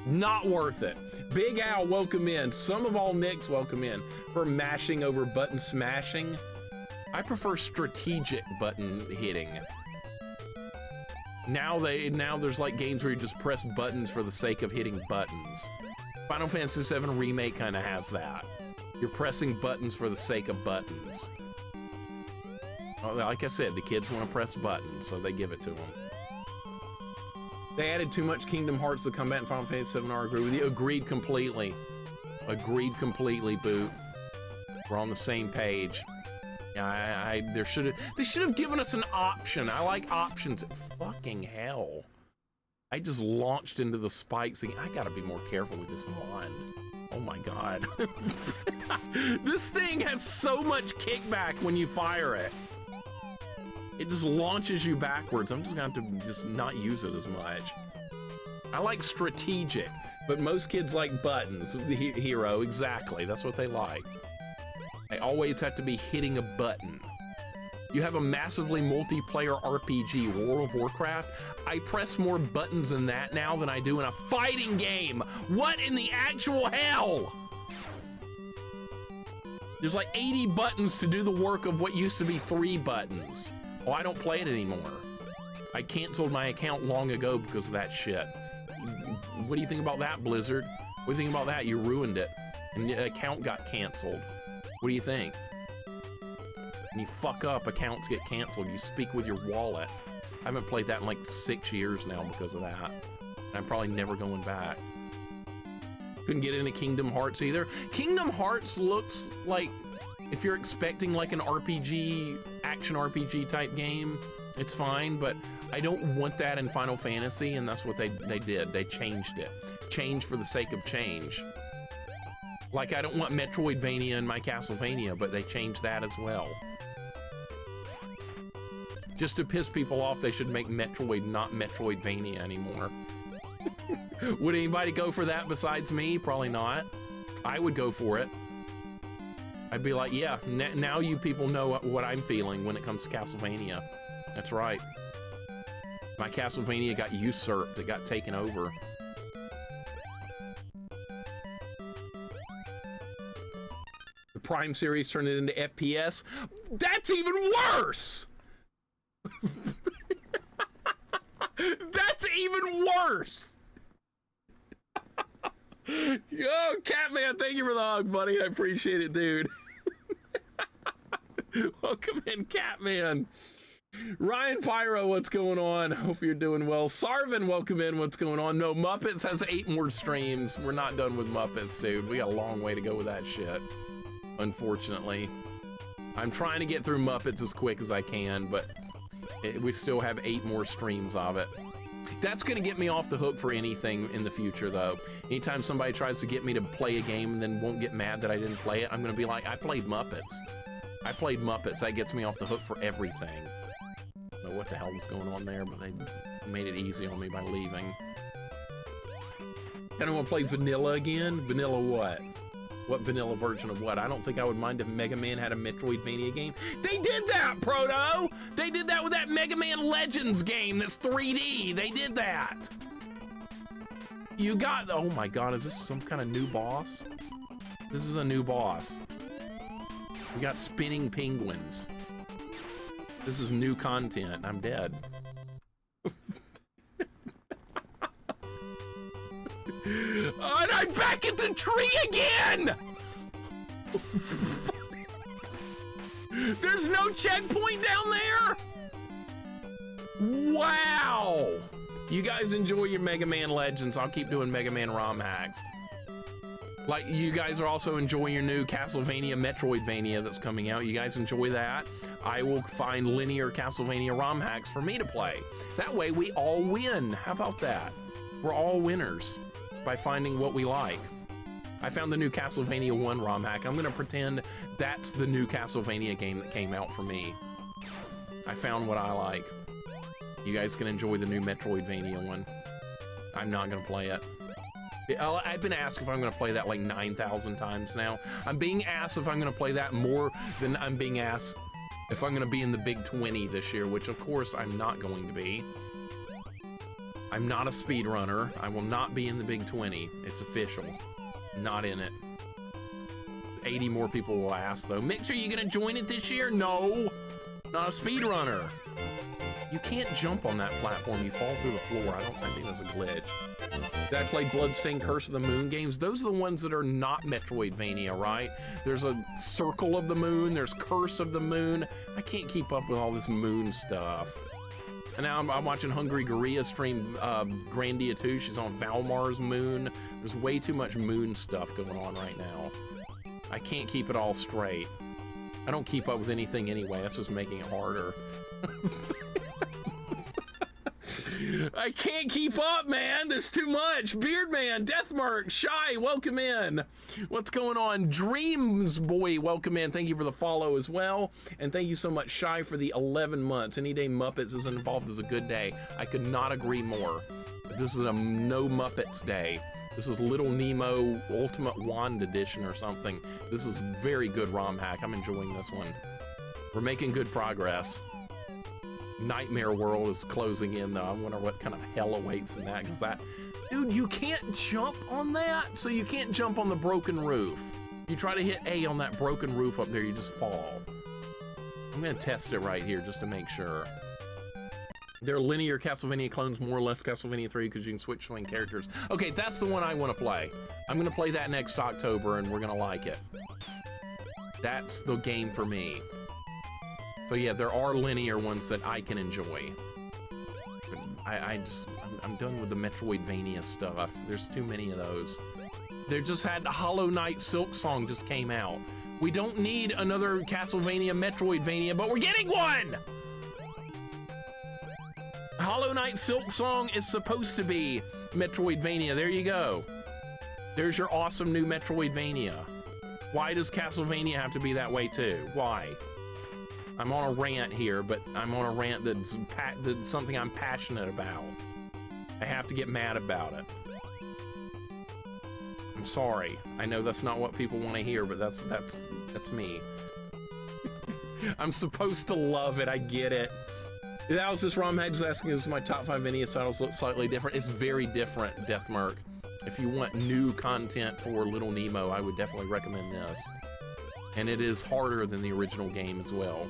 Not worth it. Big Al, welcome in. Some of all Nicks, welcome in. For mashing over button smashing, I prefer strategic button hitting. Now there's like games where you just press buttons for the sake of hitting buttons. Final Fantasy VII Remake kind of has that. You're pressing buttons for the sake of buttons. Like I said, the kids want to press buttons, so they give it to them. They added too much Kingdom Hearts to combat in Final Fantasy VII. I agree with you. Agreed completely. Agreed completely, Boot. We're on the same page. They should have given us an option. I like options. Fucking hell. I just launched into the spikes again. I gotta be more careful with this wand. Oh my god. This thing has so much kickback when you fire it. It just launches you backwards. I'm just gonna have to just not use it as much. I like strategic, but most kids like buttons. Hero, exactly. That's what they like. I always have to be hitting a button. You have a massively multiplayer RPG, World of Warcraft. I press more buttons in that now than I do in a fighting game. What in the actual hell? There's like 80 buttons to do the work of what used to be 3 buttons. Oh, I don't play it anymore. I canceled my account long ago because of that shit. What do you think about that, Blizzard? What do you think about that? You ruined it. And the account got canceled. What do you think? When you fuck up, accounts get canceled. You speak with your wallet. I haven't played that in like 6 years now because of that. And I'm probably never going back. Couldn't get into Kingdom Hearts either. Kingdom Hearts looks like, if you're expecting like an RPG, action RPG type game, it's fine, but I don't want that in Final Fantasy, and that's what they did. They changed it. Change for the sake of change. Like, I don't want Metroidvania in my Castlevania, but they changed that as well. Just to piss people off, they should make Metroid not Metroidvania anymore. Would anybody go for that besides me? Probably not. I would go for it. I'd be like, yeah, now you people know what I'm feeling when it comes to Castlevania. That's right. My Castlevania got usurped. It got taken over. The Prime series turned it into FPS. That's even worse! That's even worse! Yo, Catman, thank you for the hug, buddy. I appreciate it, dude. Welcome in, Catman. Ryan Pyro, what's going on? Hope you're doing well. Sarvin, welcome in. What's going on? No, Muppets has 8 more streams. We're not done with Muppets, dude. We got a long way to go with that shit, unfortunately. I'm trying to get through Muppets as quick as I can, but we still have 8 more streams of it. That's gonna get me off the hook for anything in the future, though. Anytime somebody tries to get me to play a game and then won't get mad that I didn't play it, I'm gonna be like, I played Muppets. I played Muppets. That gets me off the hook for everything. I don't know what the hell was going on there, but they made it easy on me by leaving. I don't want to play vanilla again. Vanilla what? What vanilla version of what? I don't think I would mind if Mega Man had a Metroidvania game. They did that, Proto! They did that with that Mega Man Legends game that's 3D. They did that. You got, oh my god, is this some kind of new boss? This is a new boss. We got spinning penguins. This is new content. I'm dead. Oh, and I'm back at the tree again! There's no checkpoint down there? Wow! You guys enjoy your Mega Man Legends. I'll keep doing Mega Man ROM hacks. Like, you guys are also enjoying your new Castlevania Metroidvania that's coming out. You guys enjoy that? I will find linear Castlevania ROM hacks for me to play. That way we all win. How about that? We're all winners by finding what we like. I found the new Castlevania 1 ROM hack. I'm gonna pretend that's the new Castlevania game that came out for me. I found what I like. You guys can enjoy the new Metroidvania one. I'm not gonna play it. I've been asked if I'm gonna play that like 9,000 times now. I'm being asked if I'm gonna play that more than I'm being asked if I'm gonna be in the Big 20 this year, which of course I'm not going to be. I'm not a speedrunner. I will not be in the Big 20. It's official. Not in it. 80 more people will ask though. Mixer, you gonna join it this year? No, not a speedrunner. You can't jump on that platform. You fall through the floor. I think that's a glitch. Did I play Bloodstained Curse of the Moon games? Those are the ones that are not Metroidvania, right? There's a Circle of the Moon. There's Curse of the Moon. I can't keep up with all this moon stuff. And now I'm watching Hungry Gorilla stream Grandia 2. She's on Valmar's moon. There's way too much moon stuff going on right now. I can't keep it all straight. I don't keep up with anything anyway. That's just making it harder. I can't keep up, man. There's too much. Beardman, Deathmark, Shy, welcome in. What's going on? Dreams Boy, welcome in. Thank you for the follow as well. And thank you so much, Shy, for the 11 months. Any day Muppets is involved is a good day. I could not agree more. This is a no Muppets day. This is Little Nemo Ultimate Wand Edition or something. This is very good ROM hack. I'm enjoying this one. We're making good progress. Nightmare World is closing in though. I wonder what kind of hell awaits in that, because that, dude, you can't jump on that, so you can't jump on the broken roof. You try to hit A on that broken roof up there, you just fall. I'm gonna test it right here just to make sure. They're linear Castlevania clones, more or less Castlevania 3, because you can switch between characters. Okay, that's the one I want to play. I'm gonna play that next October and we're gonna like it. That's the game for me. So yeah, there are linear ones that I can enjoy. But I'm done with the Metroidvania stuff. There's too many of those. They just had Hollow Knight Silk Song just came out. We don't need another Castlevania Metroidvania, but we're getting one! Hollow Knight Silk Song is supposed to be Metroidvania. There you go. There's your awesome new Metroidvania. Why does Castlevania have to be that way too? Why? I'm on a rant here, but I'm on a rant that's something I'm passionate about. I have to get mad about it. I'm sorry. I know that's not what people want to hear, but that's me. I'm supposed to love it. I get it. That was just ROM Hags asking, is my top 5 NES titles look slightly different? It's very different, Deathmark. If you want new content for Little Nemo, I would definitely recommend this. And it is harder than the original game as well.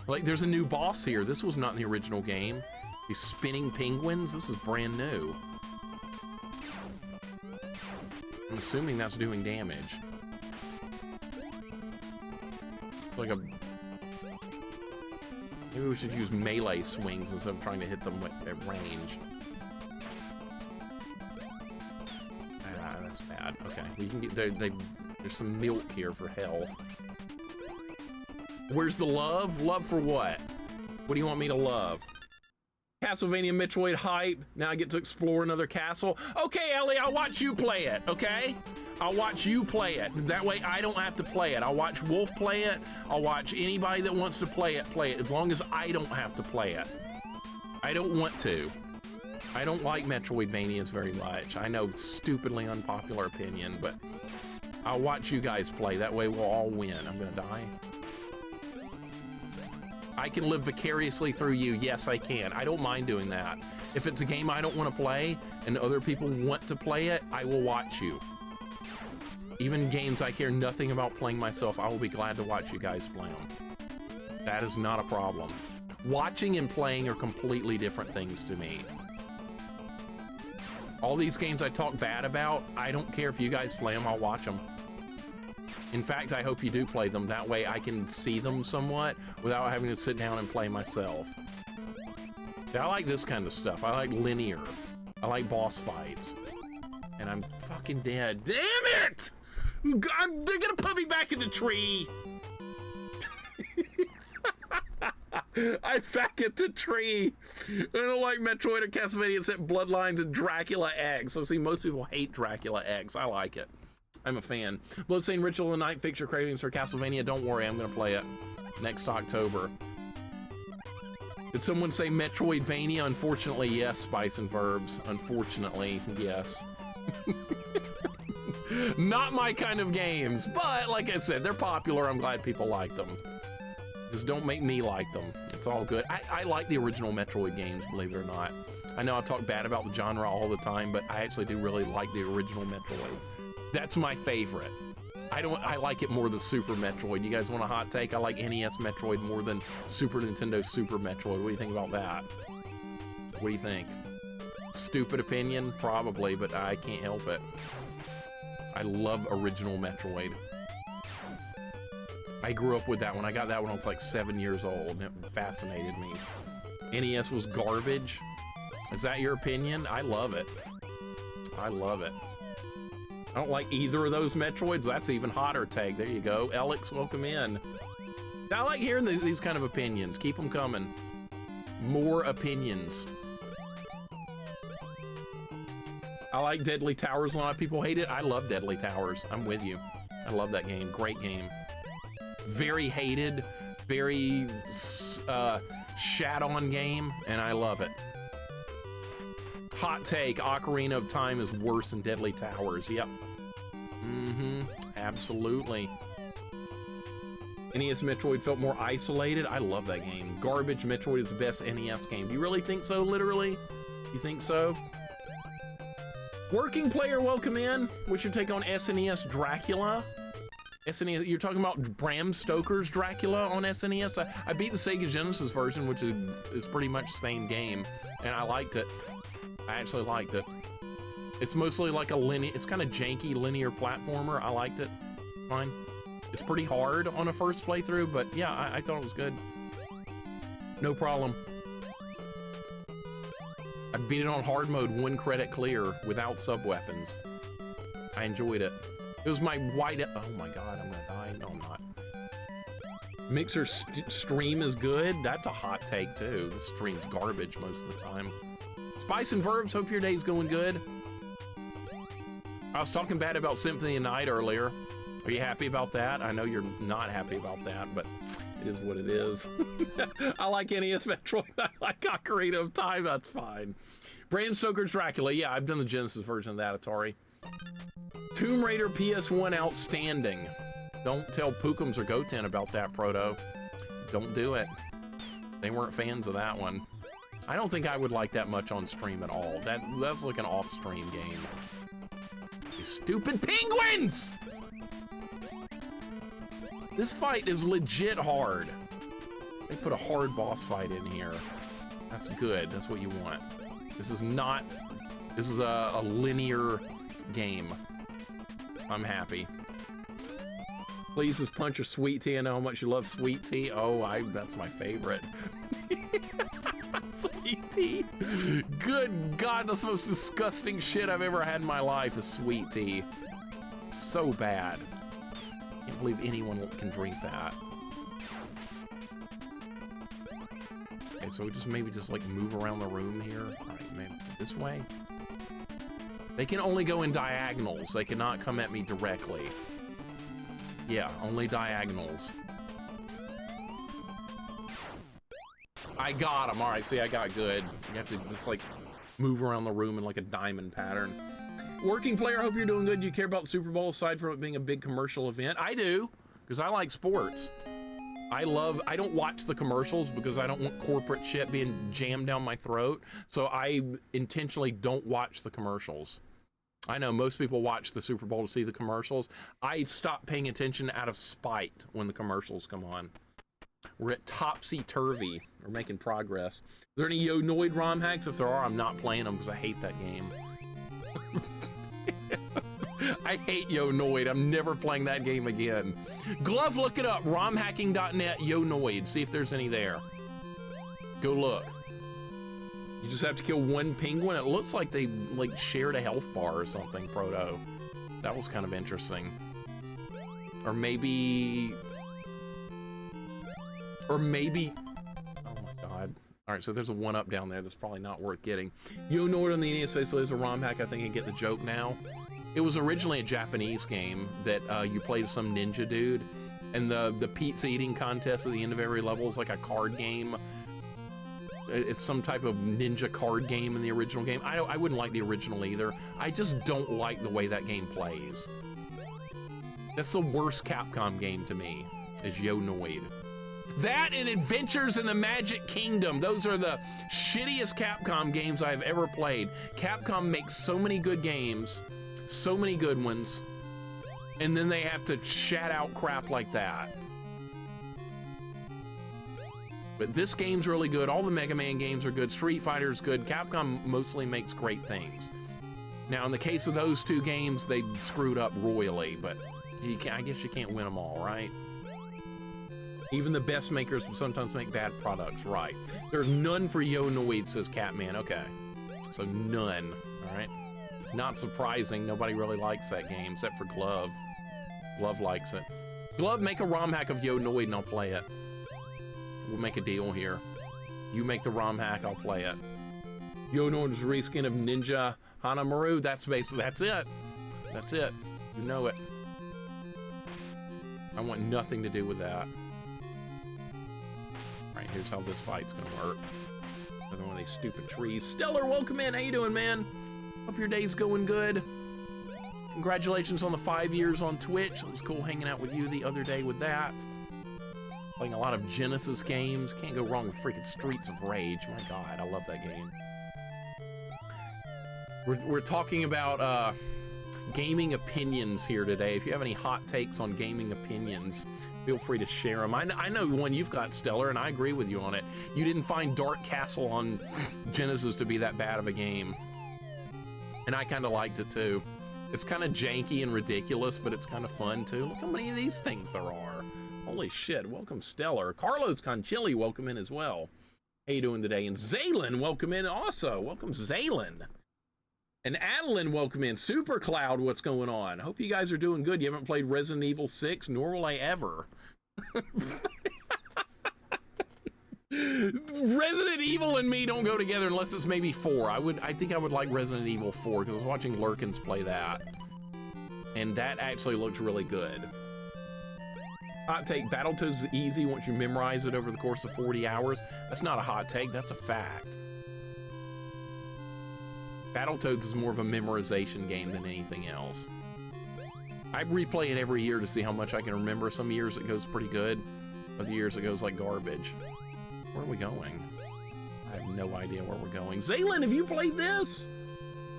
Like, there's a new boss here. This was not in the original game. These spinning penguins, this is brand new. I'm assuming that's doing damage. Like a... Maybe we should use melee swings instead of trying to hit them at range. Ah, that's bad. Okay, we can get... There's some milk here for health. Where's the love? Love for what? What do you want me to love? Castlevania Metroid hype. Now I get to explore another castle. Okay, Ellie, I'll watch you play it, okay? I'll watch you play it. That way I don't have to play it. I'll watch Wolf play it. I'll watch anybody that wants to play it, as long as I don't have to play it. I don't want to. I don't like Metroidvanias very much. I know, stupidly unpopular opinion, but I'll watch you guys play. That way we'll all win. I'm gonna die. I can live vicariously through you. Yes, I can. I don't mind doing that. If it's a game I don't want to play and other people want to play it, I will watch you. Even games I care nothing about playing myself, I will be glad to watch you guys play them. That is not a problem. Watching and playing are completely different things to me. All these games I talk bad about, I don't care if you guys play them, I'll watch them. In fact, I hope you do play them. That way I can see them somewhat without having to sit down and play myself. I like this kind of stuff. I like linear. I like boss fights. And I'm fucking dead. Damn it! They're gonna put me back in the tree. I'm back at the tree. I don't like Metroid or Castlevania except Bloodlines and Dracula X. So see, most people hate Dracula X. I like it. I'm a fan. Bloodstained Ritual of the Night, fix your cravings for Castlevania. Don't worry, I'm gonna play it next October. Did someone say Metroidvania? Unfortunately, yes, Spice and Verbs. Unfortunately, yes. Not my kind of games, but like I said, they're popular. I'm glad people like them. Just don't make me like them. It's all good. I like the original Metroid games, believe it or not. I know I talk bad about the genre all the time, but I actually do really like the original Metroid. That's my favorite. I like it more than Super Metroid. You guys want a hot take? I like NES Metroid more than Super Nintendo Super Metroid. What do you think about that? What do you think? Stupid opinion? Probably, but I can't help it. I love original Metroid. I grew up with that one. I got that when I was like 7 years old, and it fascinated me. NES was garbage. Is that your opinion? I love it. I love it. I don't like either of those Metroids. That's even hotter take. There you go. Alex, welcome in. I like hearing these kind of opinions. Keep them coming. More opinions. I like Deadly Towers. A lot of people hate it. I love Deadly Towers. I'm with you. I love that game. Great game. Very hated, very shat on game, and I love it. Hot take, Ocarina of Time is worse than Deadly Towers. Yep. Absolutely. NES Metroid felt more isolated. I love that game. Garbage Metroid is the best NES game. Do you really think so, literally? You think so? Working player, welcome in. What's your take on SNES Dracula? SNES, you're talking about Bram Stoker's Dracula on SNES? I beat the Sega Genesis version, which is pretty much the same game, and I liked it. I actually liked it. It's mostly like a linear, it's kind of janky linear platformer. I liked it. Fine. It's pretty hard on a first playthrough, but yeah, I thought it was good. No problem. I beat it on hard mode, 1 credit clear, without sub-weapons. I enjoyed it. It was my white, oh my god, I'm gonna die. No, I'm not. Mixer stream is good. That's a hot take too. The stream's garbage most of the time. Spice and Verbs, hope your day's going good. I was talking bad about Symphony of the Night earlier. Are you happy about that? I know you're not happy about that, but it is what it is. I like NES Metroid. I like Ocarina of Time. That's fine. Bram Stoker's Dracula. Yeah, I've done the Genesis version of that, Atari. Tomb Raider PS1 outstanding. Don't tell Pookums or Goten about that, Proto. Don't do it. They weren't fans of that one. I don't think I would like that much on stream at all. That's like an off-stream game. You stupid penguins! This fight is legit hard. They put a hard boss fight in here. That's good. That's what you want. This is not... This is a linear game. I'm happy. Please just punch your sweet tea. I know how much you love sweet tea. Oh, that's my favorite. Sweet tea. Good God, that's the most disgusting shit I've ever had in my life is sweet tea. So bad. Can't believe anyone can drink that. Okay, so we just maybe just like move around the room here. All right, maybe this way. They can only go in diagonals. They cannot come at me directly. Yeah, only diagonals. I got him. All right, see, I got good. You have to just like move around the room in like a diamond pattern. Working player, hope you're doing good. Do you care about the Super Bowl aside from it being a big commercial event? I do, because I like sports. I don't watch the commercials because I don't want corporate shit being jammed down my throat. So I intentionally don't watch the commercials. I know most people watch the Super Bowl to see the commercials. I stop paying attention out of spite when the commercials come on. We're at topsy-turvy. We're making progress. Is there any Yo-Noid ROM hacks? If there are, I'm not playing them because I hate that game. I hate Yo-Noid. I'm never playing that game again. Glove, look it up. romhacking.net, Yo-Noid. See if there's any there. Go look. You just have to kill one penguin. It looks like they like shared a health bar or something, Proto. That was kind of interesting. Or maybe... oh my God. All right, so there's a 1-up down there that's probably not worth getting. Yo-Noid on the NES so there's a ROM hack. I think I get the joke now. It was originally a Japanese game that you played as some ninja dude, and the pizza eating contest at the end of every level is like a card game. It's some type of ninja card game in the original game. I wouldn't like the original either. I just don't like the way that game plays. That's the worst Capcom game to me, is Yo-Noid. That and Adventures in the Magic Kingdom. Those are the shittiest Capcom games I've ever played. Capcom makes so many good games, so many good ones, and then they have to shat out crap like that. But this game's really good. All the Mega Man games are good. Street Fighter's good. Capcom mostly makes great things. Now, in the case of those two games, they screwed up royally, but I guess you can't win them all, right? Even the best makers sometimes make bad products, right? There's none for Yo-Noid, says Catman. Okay, so none, all right? Not surprising. Nobody really likes that game, except for Glove. Glove likes it. Glove, make a ROM hack of Yo-Noid and I'll play it. We'll make a deal here. You make the ROM hack, I'll play it. Yo-Noid's reskin of Ninja Hanamaru. That's it. That's it. You know it. I want nothing to do with that. All right, here's how this fight's gonna work. Another one of these stupid trees. Stellar, welcome in. How you doing, man? Hope your day's going good. Congratulations on the 5 years on Twitch. It was cool hanging out with you the other day with that. Playing a lot of Genesis games. Can't go wrong with freaking Streets of Rage. My God, I love that game. We're talking about gaming opinions here today. If you have any hot takes on gaming opinions, feel free to share them. I know one you've got, Stellar, and I agree with you on it. You didn't find Dark Castle on Genesis to be that bad of a game. And I kind of liked it too. It's kind of janky and ridiculous, but it's kind of fun too. Look how many of these things there are. Holy shit, welcome Stellar. Carlos Conchilli, welcome in as well. How you doing today? And Zaylin, welcome in also. Welcome Zaylin. And Adeline, welcome in. Super Cloud, what's going on? Hope you guys are doing good. You haven't played Resident Evil 6, nor will I ever. Resident Evil and me don't go together unless it's maybe 4. I think I would like Resident Evil 4 because I was watching Lurkins play that. And that actually looked really good. Hot take, Battletoads is easy once you memorize it over the course of 40 hours. That's not a hot take, that's a fact. Battletoads is more of a memorization game than anything else. I replay it every year to see how much I can remember. Some years it goes pretty good, other years it goes like garbage. Where are we going? I have no idea where we're going. Zaylin, have you played this?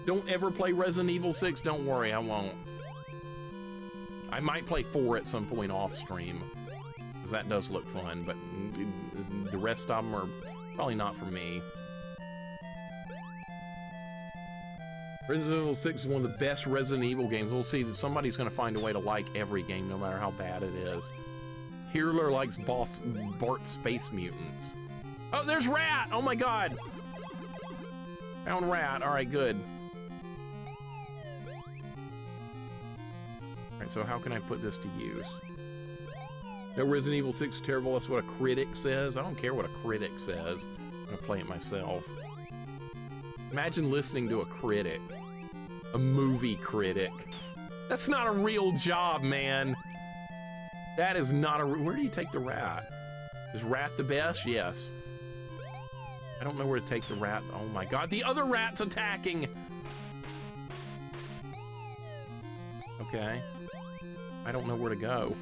Don't ever play Resident Evil 6, don't worry, I won't. I might play 4 at some point off stream, because that does look fun, but the rest of them are probably not for me. Resident Evil 6 is one of the best Resident Evil games. We'll see that somebody's going to find a way to like every game, no matter how bad it is. Heerler likes Bart Space Mutants. Oh, there's Rat! Oh my god! Found Rat. Alright, good. Alright, so how can I put this to use? No, Resident Evil 6 is terrible. That's what a critic says. I don't care what a critic says. I'm gonna play it myself. Imagine listening to a critic. A movie critic. That's not a real job, man. That is not a... Where do you take the rat? Is Rat the best? Yes. I don't know where to take the rat. Oh my god, the other rat's attacking! Okay. I don't know where to go.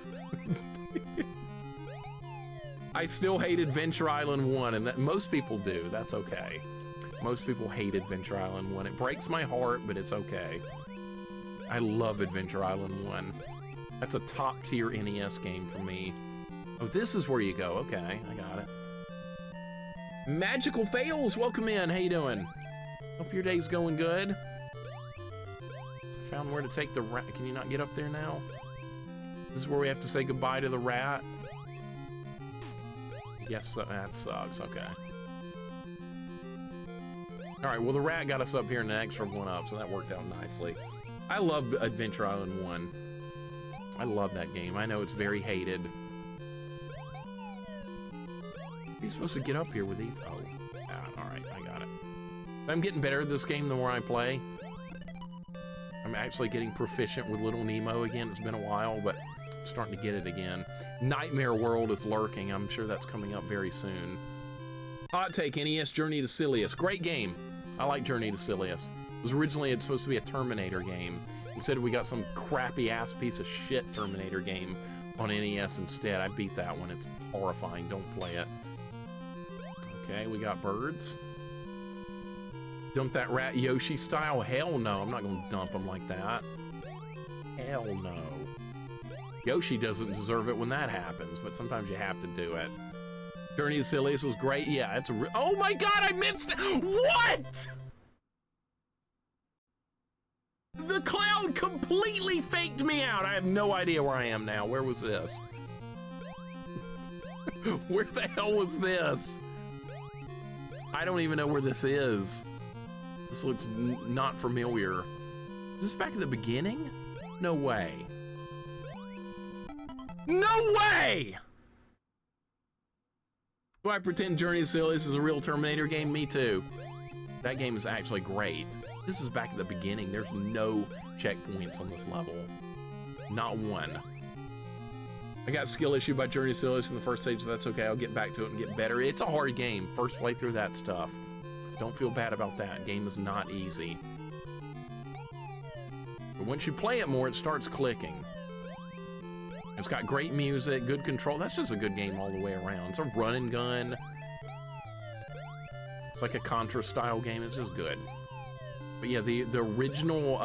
I still hate Adventure Island 1, and that most people do. That's okay. Most people hate Adventure Island 1. It breaks my heart, but it's okay. I love Adventure Island 1. That's a top-tier NES game for me. Oh, this is where you go. Okay, I got it. Magical Fails, welcome in. How you doing? Hope your day's going good. Found where to take the rat. Can you not get up there now? This is where we have to say goodbye to the rat. Yes, that sucks. Okay. All right, well, the rat got us up here and an extra one up, so that worked out nicely. I love Adventure Island 1. I love that game. I know it's very hated. Are you supposed to get up here with these? Oh, all right, I got it. I'm getting better at this game the more I play. I'm actually getting proficient with Little Nemo again. It's been a while, but I'm starting to get it again. Nightmare World is lurking. I'm sure that's coming up very soon. Hot take, NES Journey to Silius. Great game. I like Journey to Silius. It was originally supposed to be a Terminator game. Instead, we got some crappy-ass piece of shit Terminator game on NES instead. I beat that one. It's horrifying. Don't play it. Okay, we got birds. Dump that rat Yoshi style? Hell no. I'm not going to dump him like that. Hell no. Yoshi doesn't deserve it when that happens, but sometimes you have to do it. Journey to Silius was great. Yeah, it's a... Oh my god, I missed it! What?! The cloud completely faked me out. I have no idea where I am now. Where was this? Where the hell was this? I don't even know where this is. This looks not familiar. Is this back at the beginning? No way. No way! Do I pretend Journey to Silius is a real Terminator game? Me too. That game is actually great. This is back at the beginning. There's no checkpoints on this level. Not one. I got skill issue by Journey to Silius in the first stage, so that's okay. I'll get back to it and get better. It's a hard game. First playthrough, that's tough. Don't feel bad about that. Game is not easy. But once you play it more, it starts clicking. It's got great music, good control. That's just a good game all the way around. It's a run and gun. It's like a Contra-style game. It's just good. But yeah, the original,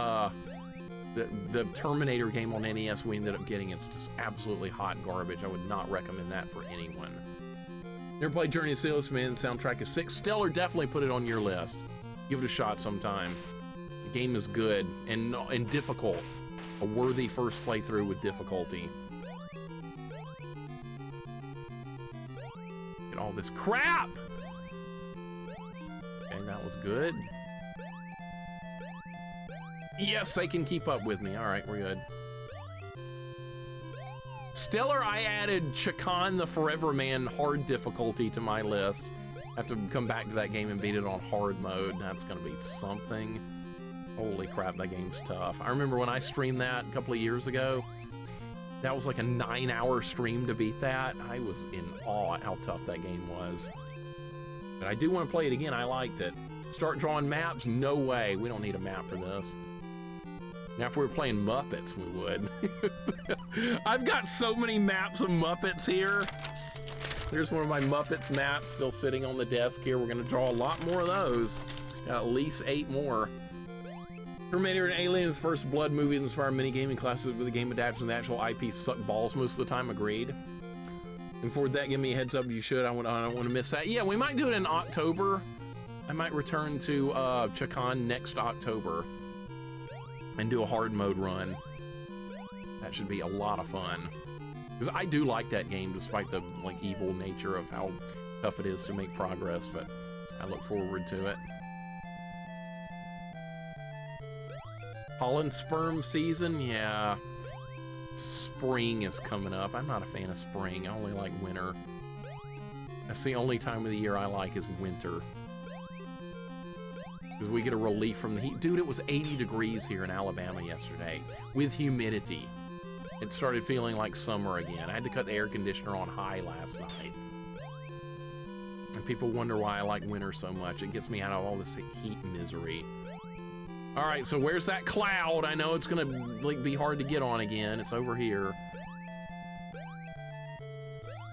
the Terminator game on NES we ended up getting is just absolutely hot garbage. I would not recommend that for anyone. Never played Journey to Silius, man. The soundtrack is sick. Stellar, definitely put it on your list. Give it a shot sometime. The game is good and difficult. A worthy first playthrough with difficulty. Get all this crap! Okay, that was good. Yes, they can keep up with me. All right, we're good. Stellar, I added Chakan the Forever Man hard difficulty to my list. I have to come back to that game and beat it on hard mode. That's gonna be something. Holy crap, that game's tough. I remember when I streamed that a couple of years ago, that was like a 9-hour stream to beat that. I was in awe at how tough that game was. But I do want to play it again. I liked it. Start drawing maps? No way. We don't need a map for this. Now, if we were playing Muppets, we would. I've got so many maps of Muppets here. Here's one of my Muppets maps still sitting on the desk here. We're going to draw a lot more of those. Got at least 8 more. Terminator and Alien is the first Blood movie that inspired many gaming classes with the game adaptation. The actual IP sucked balls most of the time. Agreed. And for that, give me a heads up. You should. I don't want to miss that. Yeah, we might do it in October. I might return to Chakan next October. and do a hard mode run. That should be a lot of fun. Because I do like that game, despite the like evil nature of how tough it is to make progress, but I look forward to it. Pollen sperm season, yeah. Spring is coming up. I'm not a fan of spring. I only like winter. That's the only time of the year I like is winter. Because we get a relief from the heat. Dude, it was 80 degrees here in Alabama yesterday with humidity. It started feeling like summer again. I had to cut the air conditioner on high last night. And people wonder why I like winter so much. It gets me out of all this heat misery. All right, so where's that cloud? I know it's gonna like be hard to get on again. It's over here.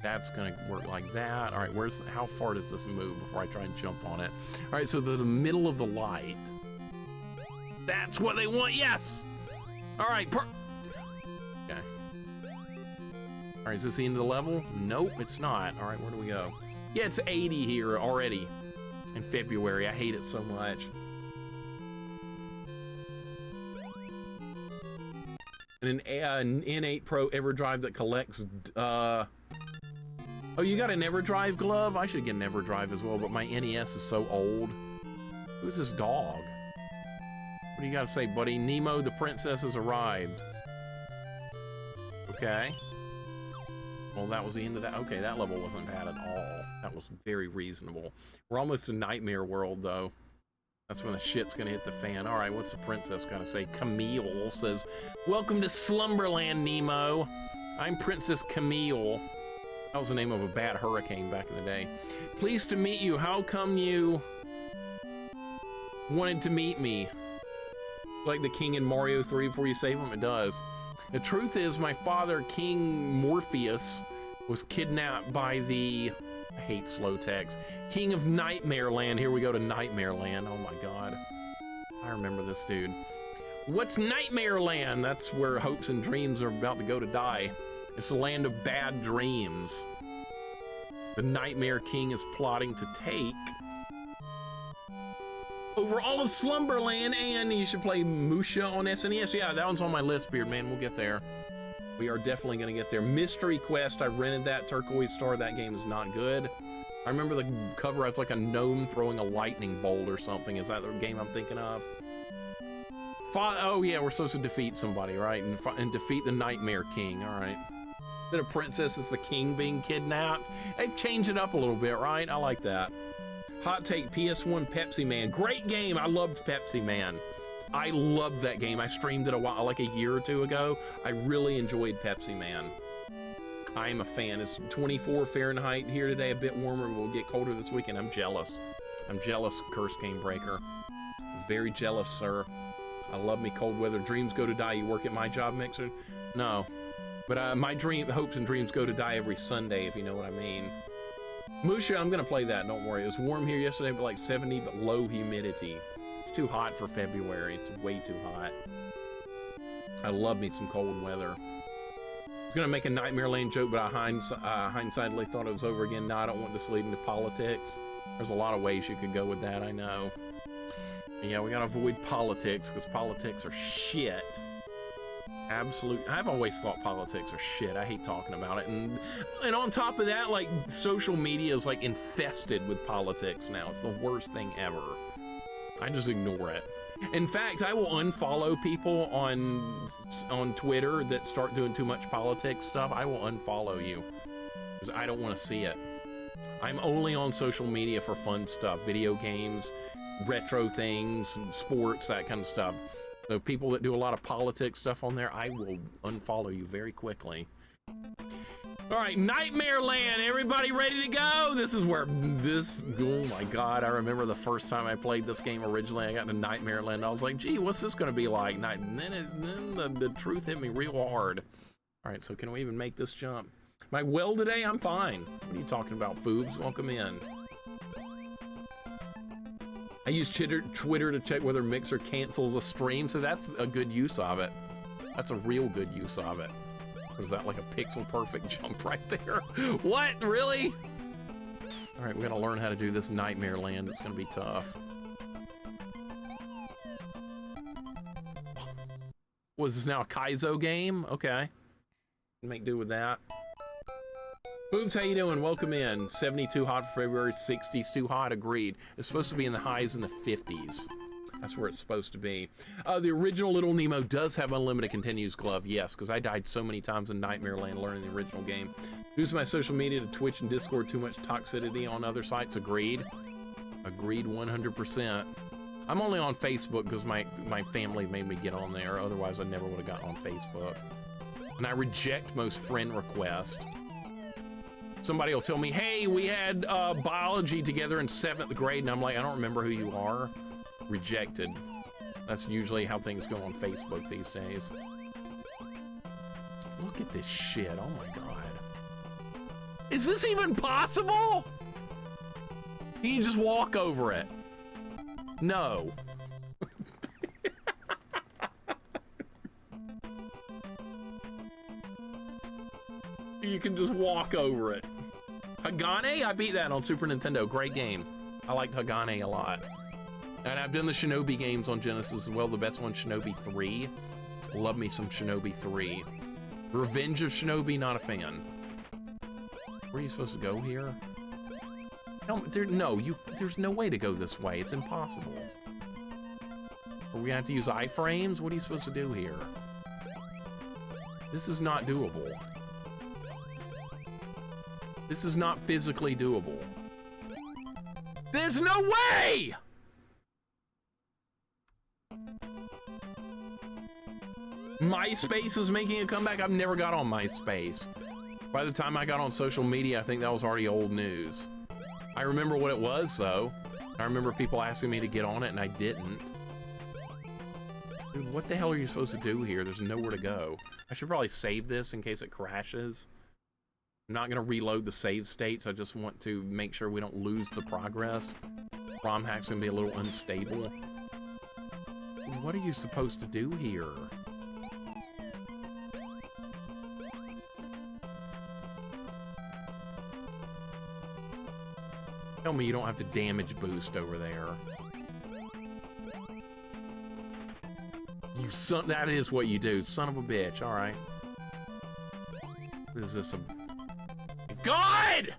That's gonna work like that. All right, how far does this move before I try and jump on it? All right, so the middle of the light. That's what they want, yes! All right, okay. All right, is this the end of the level? Nope, it's not. All right, where do we go? Yeah, it's 80 here already in February. I hate it so much. And an N8 Pro EverDrive that collects, oh, you got an EverDrive glove? I should get an EverDrive as well, but my NES is so old. Who's this dog? What do you gotta say, buddy? Nemo, the princess has arrived. Okay. Well, that was the end of that. Okay, that level wasn't bad at all. That was very reasonable. We're almost in Nightmare World, though. That's when the shit's gonna hit the fan. All right, what's the princess gonna say? Camille says, "Welcome to Slumberland, Nemo. I'm Princess Camille." That was the name of a bad hurricane back in the day. "Pleased to meet you. How come you wanted to meet me? Like the king in Mario 3 before you save him?" It does. "The truth is, my father, King Morpheus, was kidnapped by the..." I hate slow text. "King of Nightmare Land." Here we go to Nightmare Land. Oh my god. I remember this dude. "What's Nightmare Land?" That's where hopes and dreams are about to go to die. It's the land of bad dreams. The Nightmare King is plotting to take over all of Slumberland, and you should play Musha on SNES. Yeah, that one's on my list, Beard Man. We'll get there. We are definitely going to get there. Mystery Quest, I rented that. Turquoise Star, that game is not good. I remember the cover as like a gnome throwing a lightning bolt or something. Is that the game I'm thinking of? Oh yeah, we're supposed to defeat somebody, right? And defeat the Nightmare King, all right. Then a princess is the king being kidnapped. They've changed it up a little bit, right? I like that. Hot take, PS1 Pepsi Man. Great game, I loved Pepsi Man. I loved that game. I streamed it like a year or two ago. I really enjoyed Pepsi Man. I am a fan. It's 24 Fahrenheit here today, a bit warmer. We'll get colder this weekend. I'm jealous. I'm jealous, Curse Game Breaker. Very jealous, sir. I love me cold weather. Dreams go to die. You work at my job, Mixer? No. But my hopes and dreams go to die every Sunday, if you know what I mean. Musha, I'm gonna play that, don't worry. It was warm here yesterday, but like 70, but low humidity. It's too hot for February. It's way too hot. I love me some cold weather. I was gonna make a Nightmare Lane joke, but I hindsightedly thought it was over again. No, I don't want this leading to politics. There's a lot of ways you could go with that, I know. And yeah, we gotta avoid politics, because politics are shit. Absolute. I've always thought politics are shit. I hate talking about it. And on top of that, like, social media is like infested with politics now. It's the worst thing ever. I just ignore it. In fact, I will unfollow people on Twitter that start doing too much politics stuff. I will unfollow you because I don't want to see it. I'm only on social media for fun stuff, video games, retro things, sports, that kind of stuff. So people that do a lot of politics stuff on there, I will unfollow you very quickly. All right, Nightmare Land, everybody ready to go? This is where oh my God, I remember the first time I played this game originally, I got to Nightmare Land. I was like, gee, what's this gonna be like? And then the truth hit me real hard. All right, so can we even make this jump? Am I well today? I'm fine. What are you talking about, Foobs? Welcome in. I use Twitter to check whether Mixer cancels a stream, so that's a good use of it. That's a real good use of it. Was that like a pixel perfect jump right there? What, really? All right, we gotta learn how to do this Nightmare Land. It's gonna be tough. Was this now a Kaizo game? Okay. Make do with that. Boobs, how you doing? Welcome in. 72 hot for February, 60s too hot, agreed. It's supposed to be in the highs in the 50s. That's where it's supposed to be. The original Little Nemo does have unlimited continues glove, yes, because I died so many times in Nightmare Land learning the original game. Use my social media to Twitch and Discord, too much toxicity on other sites, agreed. Agreed 100%. I'm only on Facebook because my family made me get on there, otherwise I never would have gotten on Facebook. And I reject most friend requests. Somebody will tell me, hey, we had biology together in 7th grade, and I'm like, I don't remember who you are. Rejected. That's usually how things go on Facebook these days. Look at this shit, oh my god. Is this even possible? Can you just walk over it? No. You can just walk over it. Hagane? I beat that on Super Nintendo. Great game. I liked Hagane a lot. And I've done the Shinobi games on Genesis as well. The best one, Shinobi 3. Love me some Shinobi 3. Revenge of Shinobi, not a fan. Where are you supposed to go here? There's no way to go this way. It's impossible. Are we gonna have to use iframes? What are you supposed to do here? This is not doable. This is not physically doable. There's no way! MySpace is making a comeback? I've never got on MySpace. By the time I got on social media, I think that was already old news. I remember what it was, though. I remember people asking me to get on it, and I didn't. Dude, what the hell are you supposed to do here? There's nowhere to go. I should probably save this in case it crashes. I'm not gonna reload the save states. I just want to make sure we don't lose the progress. ROM hack's gonna be a little unstable. What are you supposed to do here? Tell me you don't have to damage boost over there. You son, that is what you do, son of a bitch. All right. Is this a God?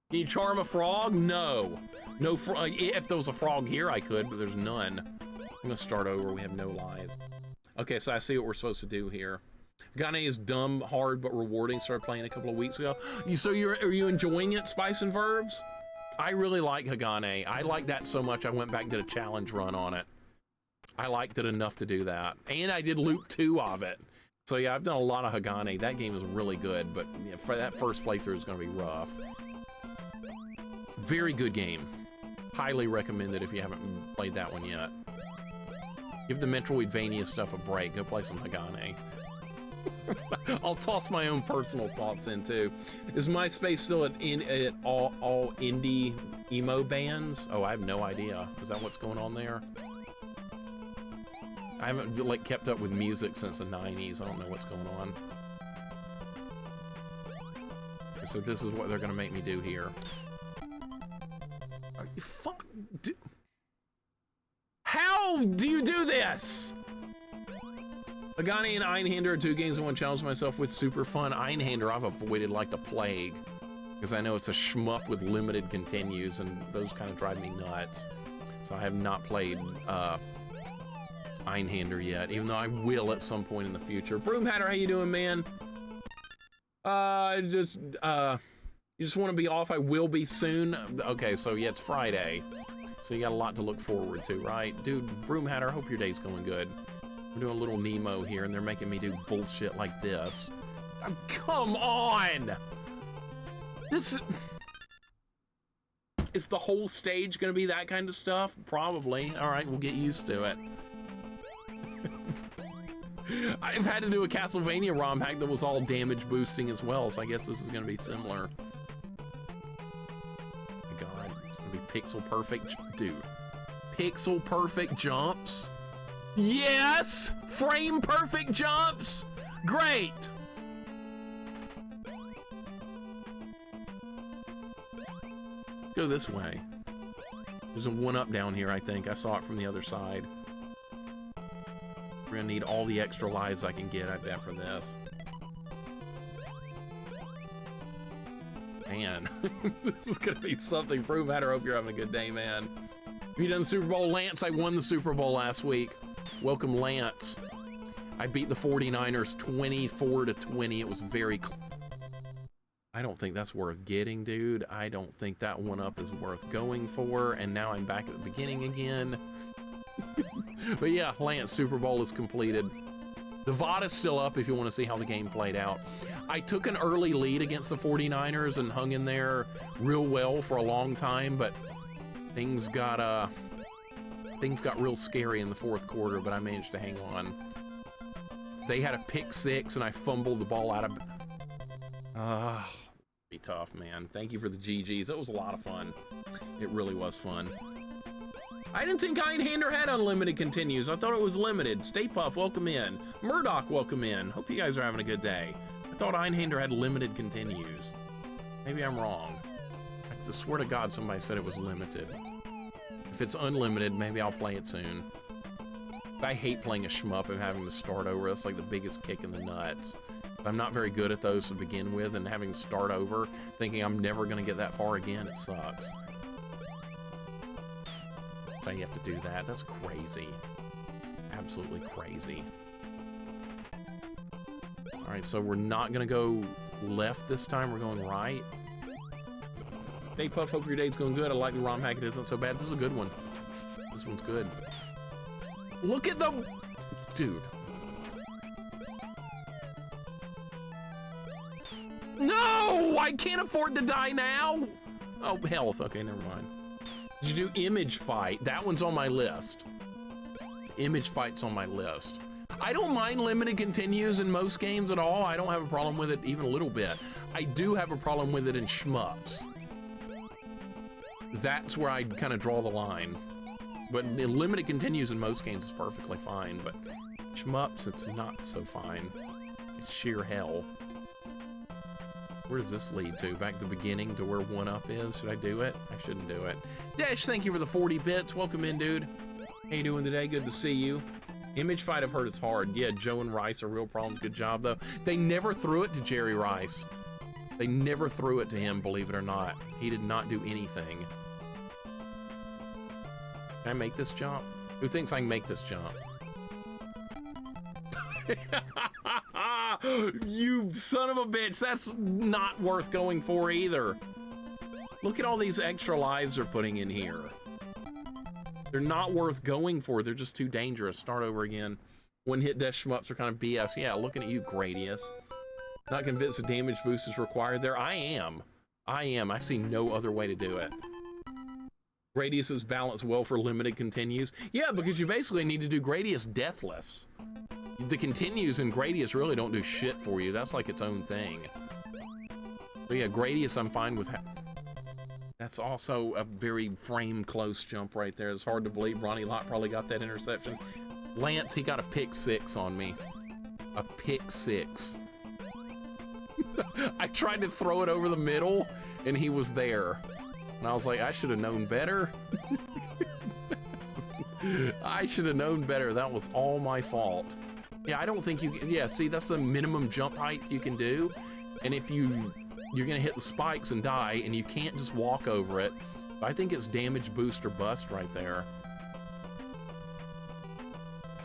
Can you charm a frog? No. No frog. If there was a frog here, I could, but there's none. I'm gonna start over. We have no lives. Okay, so I see what we're supposed to do here. Hagane is dumb, hard, but rewarding. Started playing a couple of weeks ago. Are you enjoying it, Spice and Verbs? I really like Hagane. I like that so much I went back and did a challenge run on it. I liked it enough to do that. And I did loop 2 of it. So yeah, I've done a lot of Hagane. That game is really good, but yeah, for that first playthrough is gonna be rough. Very good game. Highly recommended if you haven't played that one yet. Give the Metroidvania stuff a break. Go play some Hagane. I'll toss my own personal thoughts in too. Is MySpace still at all indie emo bands? Oh, I have no idea. Is that what's going on there? I haven't like kept up with music since the 90s. I don't know what's going on. So this is what they're gonna make me do here. Are you How do you do this? Hagane and Einhander are 2 games I want to challenge myself with. Super fun. Einhander I've avoided like the plague because I know it's a shmup with limited continues and those kind of drive me nuts. So I have not played Einhander yet, even though I will at some point in the future. Broomhatter, how you doing, man? You just want to be off? I will be soon. Okay, so yeah, it's Friday. So you got a lot to look forward to, right? Dude, Broomhatter, I hope your day's going good. We're doing a little Nemo here, and they're making me do bullshit like this. Oh, come on! Is the whole stage gonna be that kind of stuff? Probably. All right, we'll get used to it. I've had to do a Castlevania ROM hack that was all damage boosting as well, so I guess this is gonna be similar. Oh my God, it's gonna be pixel perfect, dude. Pixel perfect jumps. Yes! Frame perfect jumps! Great! Go this way. There's a 1-up down here, I think. I saw it from the other side. We're gonna need all the extra lives I can get, I bet, for this. Man, this is gonna be something. Brew Matter, hope you're having a good day, man. Have you done the Super Bowl? Lance, I won the Super Bowl last week. Welcome, Lance. I beat the 49ers 24-20. It was very close. I don't think that's worth getting, dude. I don't think that one up is worth going for. And now I'm back at the beginning again. But yeah, Lance, Super Bowl is completed. The VOD is still up if you want to see how the game played out. I took an early lead against the 49ers and hung in there real well for a long time, but things got real scary in the fourth quarter, but I managed to hang on. They had a pick six and I fumbled the ball out of... be tough, man. Thank you for the GGs. It was a lot of fun. It really was fun. I didn't think Einhander had unlimited continues. I thought it was limited. Stay Puff, welcome in. Murdoch, welcome in. Hope you guys are having a good day. I thought Einhander had limited continues. Maybe I'm wrong. I swear to God somebody said it was limited. If it's unlimited, maybe I'll play it soon. I hate playing a shmup and having to start over. That's like the biggest kick in the nuts. I'm not very good at those to begin with, and having to start over, thinking I'm never going to get that far again, it sucks. So you have to do that. That's crazy. Absolutely crazy. All right, so we're not going to go left this time. We're going right. Hey, Puff, hope your day's going good. I like the ROM hack. It isn't so bad. This is a good one. This one's good. Look at the... Dude. No! I can't afford to die now! Oh, health. Okay, never mind. Did you do image fight? That one's on my list. Image fight's on my list. I don't mind limited continues in most games at all. I don't have a problem with it even a little bit. I do have a problem with it in shmups. That's where I'd kind of draw the line. But limited continues in most games is perfectly fine, but shmups, it's not so fine. It's sheer hell. Where does this lead to? Back to the beginning to where 1-up is? Should I do it? I shouldn't do it. Dash, thank you for the 40 bits. Welcome in, dude. How you doing today? Good to see you. Image fight, I've heard it's hard. Yeah, Joe and Rice are real problems. Good job, though. They never threw it to Jerry Rice. They never threw it to him, believe it or not. He did not do anything. Can I make this jump? Who thinks I can make this jump? You son of a bitch, that's not worth going for either. Look at all these extra lives they're putting in here. They're not worth going for. They're just too dangerous. Start over again. One hit death shmups are kind of BS. Yeah, looking at you, Gradius. Not convinced the damage boost is required there. I am. I see no other way to do it. Gradius is balanced well for limited continues. Yeah, because you basically need to do Gradius deathless. The continues in Gradius really don't do shit for you. That's like its own thing. But yeah, Gradius I'm fine with. That's also a very frame close jump right there. It's hard to believe Ronnie Lott probably got that interception. Lance, he got a pick six on me. A pick six. I tried to throw it over the middle and he was there. And I was like, I should have known better. I should have known better. That was all my fault. Yeah, I don't think you can. Yeah, see, that's the minimum jump height you can do. And if you're gonna hit the spikes and die, and you can't just walk over it. I think it's damage boost or bust right there.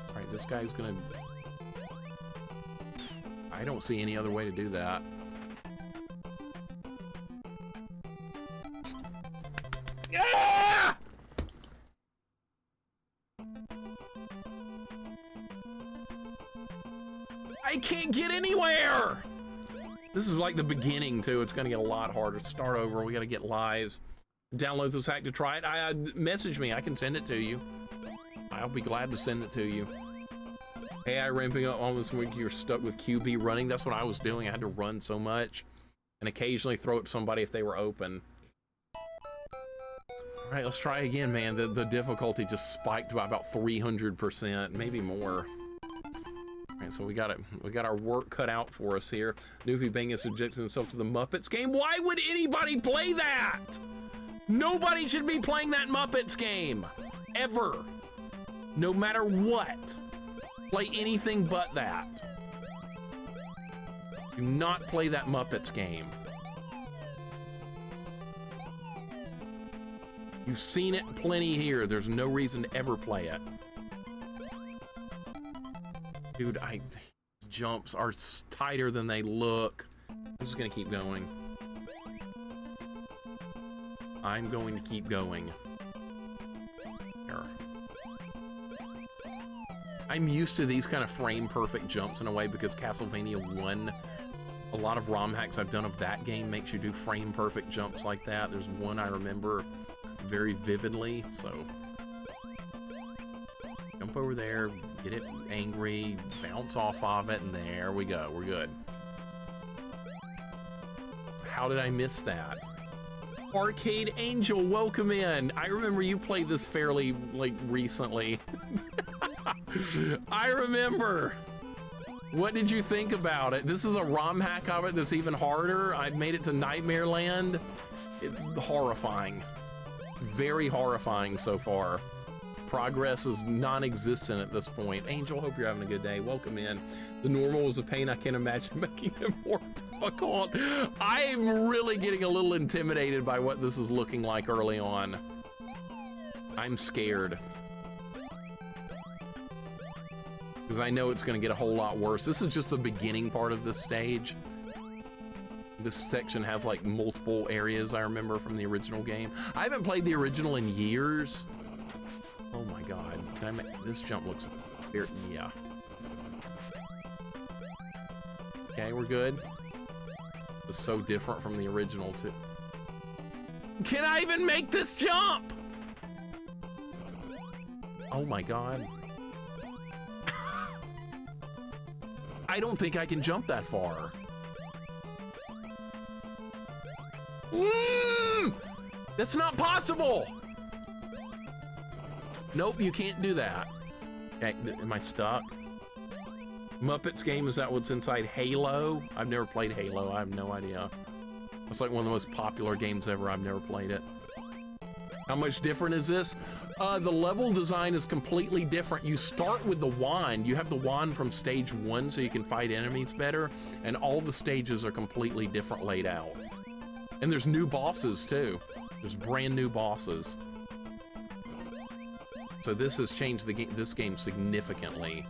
All right, this guy's gonna... I don't see any other way to do that. Ah! I can't get anywhere! This is like the beginning, too. It's gonna get a lot harder. Start over. We gotta get lives. Download this hack to try it. Message me. I can send it to you. I'll be glad to send it to you. AI ramping up on this week. You're stuck with QB running. That's what I was doing. I had to run so much. And occasionally throw it to somebody if they were open. All right, let's try again, man. The difficulty just spiked by about 300%, maybe more. All right, so we got our work cut out for us here. Newfie Bang is subjecting himself to the Muppets game. Why would anybody play that? Nobody should be playing that Muppets game, ever. No matter what. Play anything but that. Do not play that Muppets game. You've seen it plenty here. There's no reason to ever play it. Dude, jumps are tighter than they look. I'm just gonna keep going. I'm going to keep going. There. I'm used to these kind of frame-perfect jumps in a way because Castlevania 1, a lot of ROM hacks I've done of that game makes you do frame-perfect jumps like that. There's one I remember very vividly, so... Jump over there, get it angry, bounce off of it, and there we go. We're good. How did I miss that? Arcade Angel, welcome in. I remember you played this fairly, like, recently. I remember. What did you think about it? This is a ROM hack of it that's even harder. I've made it to Nightmare Land. It's horrifying. Very horrifying so far. Progress is non-existent at this point. Angel, hope you're having a good day. Welcome in. The normal is a pain. I can't imagine making it more difficult. I'm really getting a little intimidated by what this is looking like early on. I'm scared. Because I know it's going to get a whole lot worse. This is just the beginning part of this stage. This section has like multiple areas I remember from the original game. I haven't played the original in years. Oh my god. Can I make this jump looks weird? Yeah. Okay, we're good. It's so different from the original too. Can I even make this jump? Oh my god. I don't think I can jump that far. That's not possible. Nope, you can't do that. Okay, am I stuck? Muppets game, is that what's inside Halo? I've never played Halo, I have no idea. It's like one of the most popular games ever, I've never played it. How much different is this? The level design is completely different. You start with the wand. You have the wand from stage 1 so you can fight enemies better, and all the stages are completely different laid out. And there's new bosses too. There's brand new bosses. So this has changed this game significantly.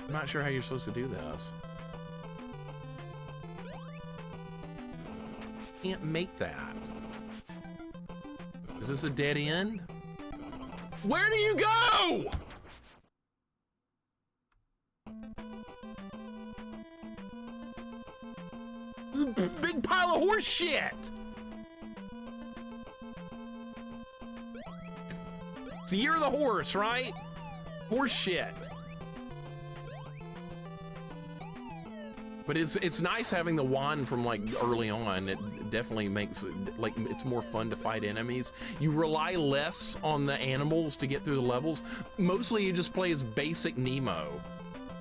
I'm not sure how you're supposed to do this. Can't make that. Is this a dead end? Where do you go? This is a big pile of horse shit. So you're the horse, right? Horse shit. But it's nice having the wand from like early on. It definitely makes it, like, it's more fun to fight enemies. You rely less on the animals to get through the levels. Mostly you just play as basic Nemo.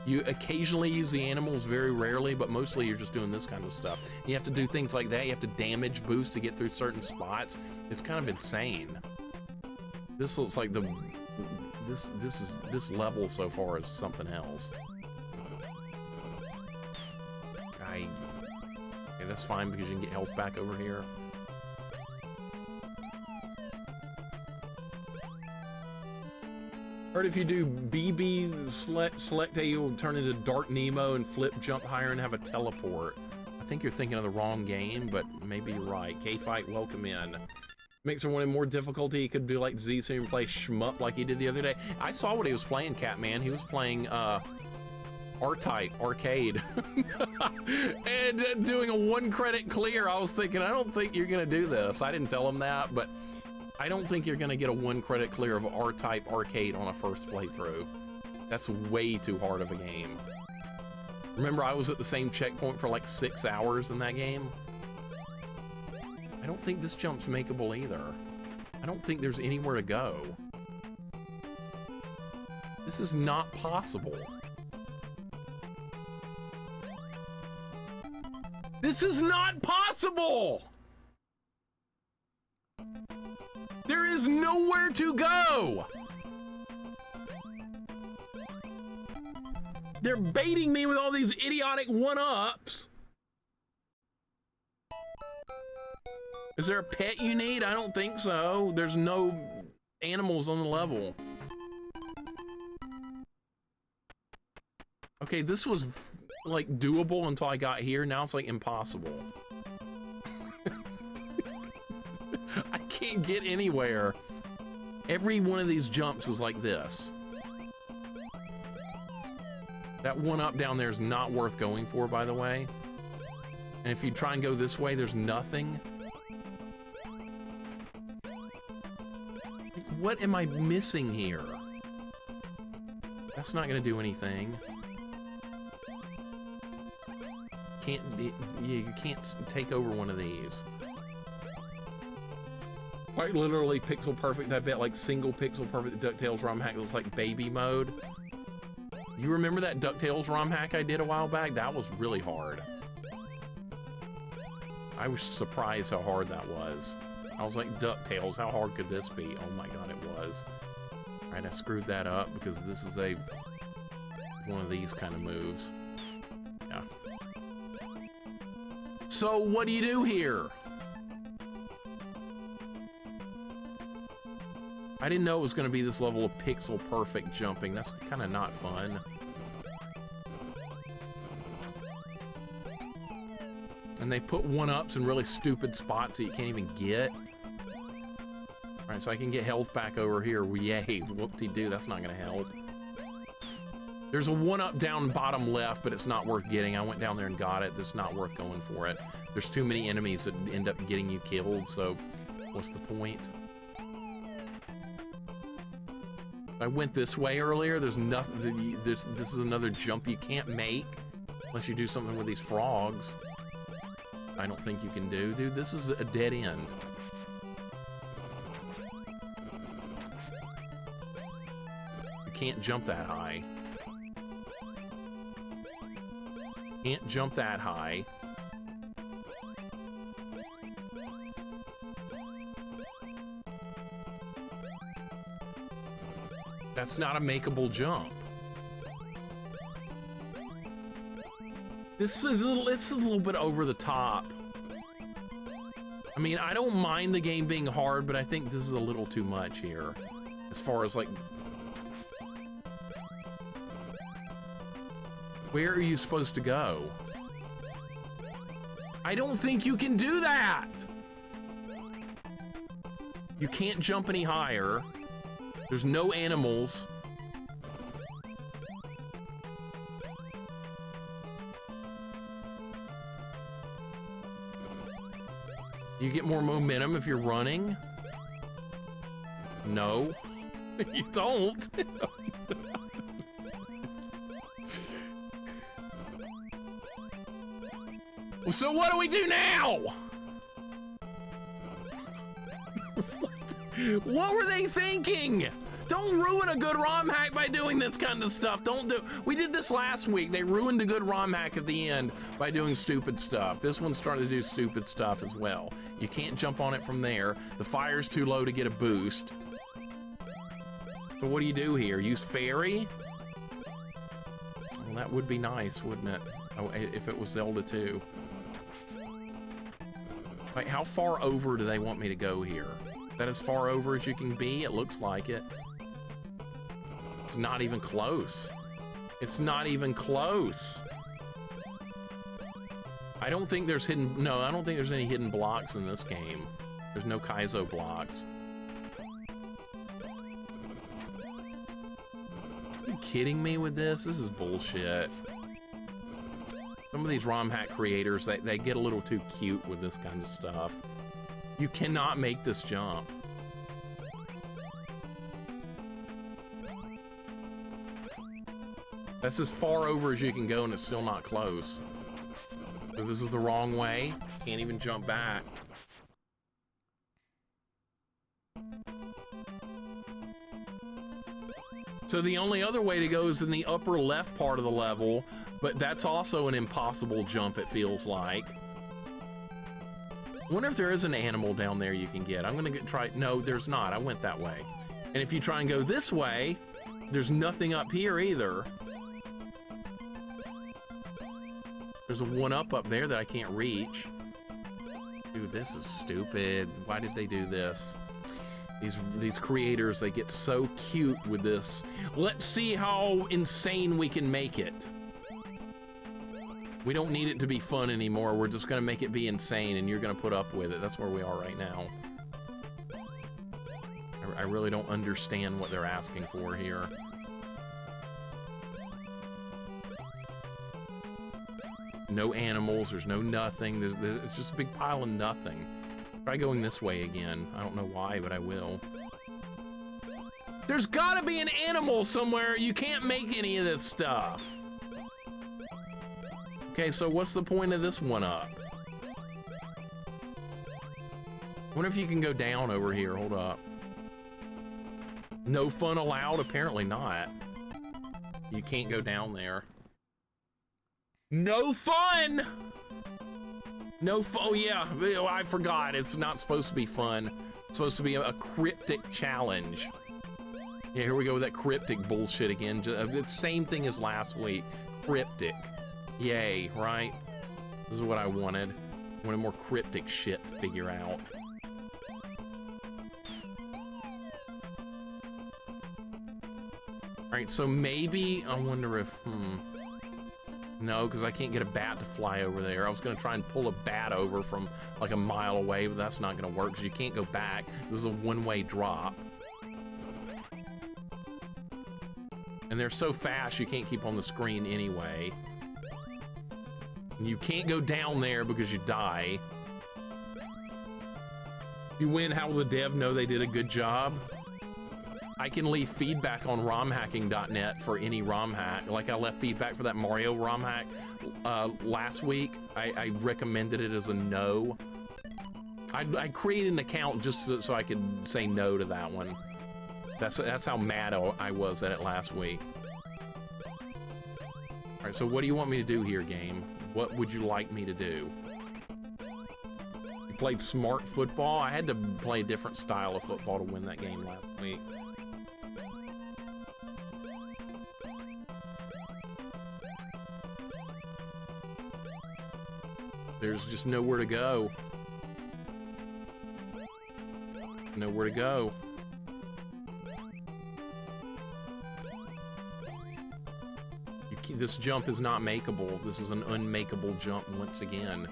You occasionally use the animals, very rarely, but mostly you're just doing this kind of stuff. You have to do things like that. You have to damage boost to get through certain spots. It's kind of insane. This looks like this level so far is something else. Okay, that's fine because you can get health back over here. Heard if you do BB select A, you'll turn into Dark Nemo and flip, jump higher, and have a teleport. I think you're thinking of the wrong game, but maybe you're right. K-Fight, welcome in. Mixer wanted more difficulty. He could do like Z so you can play shmup like he did the other day. I saw what he was playing, Catman. He was playing R-Type arcade and doing a 1-credit clear. I was thinking, I don't think you're gonna do this. I didn't tell him that, but I don't think you're gonna get a 1-credit clear of R-Type arcade on a first playthrough. That's way too hard of a game. Remember, I was at the same checkpoint for like 6 hours in that game. I don't think this jump's makeable either. I don't think there's anywhere to go. This is not possible. This is not possible! There is nowhere to go! They're baiting me with all these idiotic one-ups. Is there a pet you need? I don't think so. There's no animals on the level. Okay, this was like doable until I got here. Now it's like impossible. I can't get anywhere. Every one of these jumps is like this. That one up down there is not worth going for, by the way. And if you try and go this way, there's nothing. What am I missing here? That's not gonna do anything. You can't take over one of these. Quite literally pixel perfect, I bet, like single pixel perfect DuckTales ROM hack looks like baby mode. You remember that DuckTales ROM hack I did a while back? That was really hard. I was surprised how hard that was. I was like, DuckTales, how hard could this be? Oh my god, it was. Alright, I screwed that up because this is one of these kind of moves. Yeah. So, what do you do here? I didn't know it was going to be this level of pixel perfect jumping. That's kind of not fun. And they put one-ups in really stupid spots that you can't even get. Alright, so I can get health back over here. Yay, whoop-de-doo, that's not going to help. There's a one-up down bottom left, but it's not worth getting. I went down there and got it. It's not worth going for it. There's too many enemies that end up getting you killed, so what's the point? I went this way earlier. There's nothing. This is another jump you can't make unless you do something with these frogs. I don't think you can do. Dude, this is a dead end. You can't jump that high. Can't jump that high. That's not a makeable jump. This is it's a little bit over the top. I mean, I don't mind the game being hard, but I think this is a little too much here. As far as like... Where are you supposed to go? I don't think you can do that! You can't jump any higher. There's no animals. You get more momentum if you're running? No, you don't. So what do we do now? What were they thinking? Don't ruin a good ROM hack by doing this kind of stuff. Don't do. We did this last week. They ruined a good ROM hack at the end by doing stupid stuff. This one's starting to do stupid stuff as well. You can't jump on it from there. The fire's too low to get a boost. So what do you do here? Use fairy? Well, that would be nice, wouldn't it? Oh, if it was Zelda 2. Like, how far over do they want me to go here? Is that as far over as you can be? It looks like it. It's not even close. It's not even close. I don't think there's hidden... No, I don't think there's any hidden blocks in this game. There's no Kaizo blocks. Are you kidding me with this? This is bullshit. Some of these ROM hack creators, they get a little too cute with this kind of stuff. You cannot make this jump. That's as far over as you can go and it's still not close. So this is the wrong way. Can't even jump back. So the only other way to go is in the upper left part of the level, but that's also an impossible jump, it feels like. I wonder if there is an animal down there you can get. I'm gonna try. No, there's not. I went that way. And if you try and go this way, there's nothing up here either. There's a 1-up up there that I can't reach. Dude, this is stupid. Why did they do this? These creators, they get so cute with this. Let's see how insane we can make it. We don't need it to be fun anymore. We're just gonna make it be insane, and you're gonna put up with it. That's where we are right now. I really don't understand what they're asking for here. No animals, there's no nothing. It's just a big pile of nothing. Try going this way again. I don't know why, but I will. There's gotta be an animal somewhere. You can't make any of this stuff. Okay, so what's the point of this 1-up? Wonder if you can go down over here. Hold up. No fun allowed? Apparently not. You can't go down there. No fun! No fun. Oh, yeah. I forgot. It's not supposed to be fun. It's supposed to be a cryptic challenge. Yeah, here we go with that cryptic bullshit again. The same thing as last week. Cryptic. Yay, right? This is what I wanted. I wanted more cryptic shit to figure out. Alright, so maybe, I wonder if, no, because I can't get a bat to fly over there. I was going to try and pull a bat over from like a mile away, but that's not going to work because you can't go back. This is a one-way drop. And they're so fast you can't keep on the screen anyway. You can't go down there because you die. If you win, how will the dev know they did a good job? I can leave feedback on romhacking.net for any ROM hack. Like I left feedback for that Mario ROM hack last week. I recommended it as a no. I created an account just so I could say no to that one. That's how mad I was at it last week. All right, so what do you want me to do here, game? What would you like me to do? You played smart football? I had to play a different style of football to win that game last week. There's just nowhere to go. Nowhere to go. This jump is not makeable. This is an unmakeable jump once again.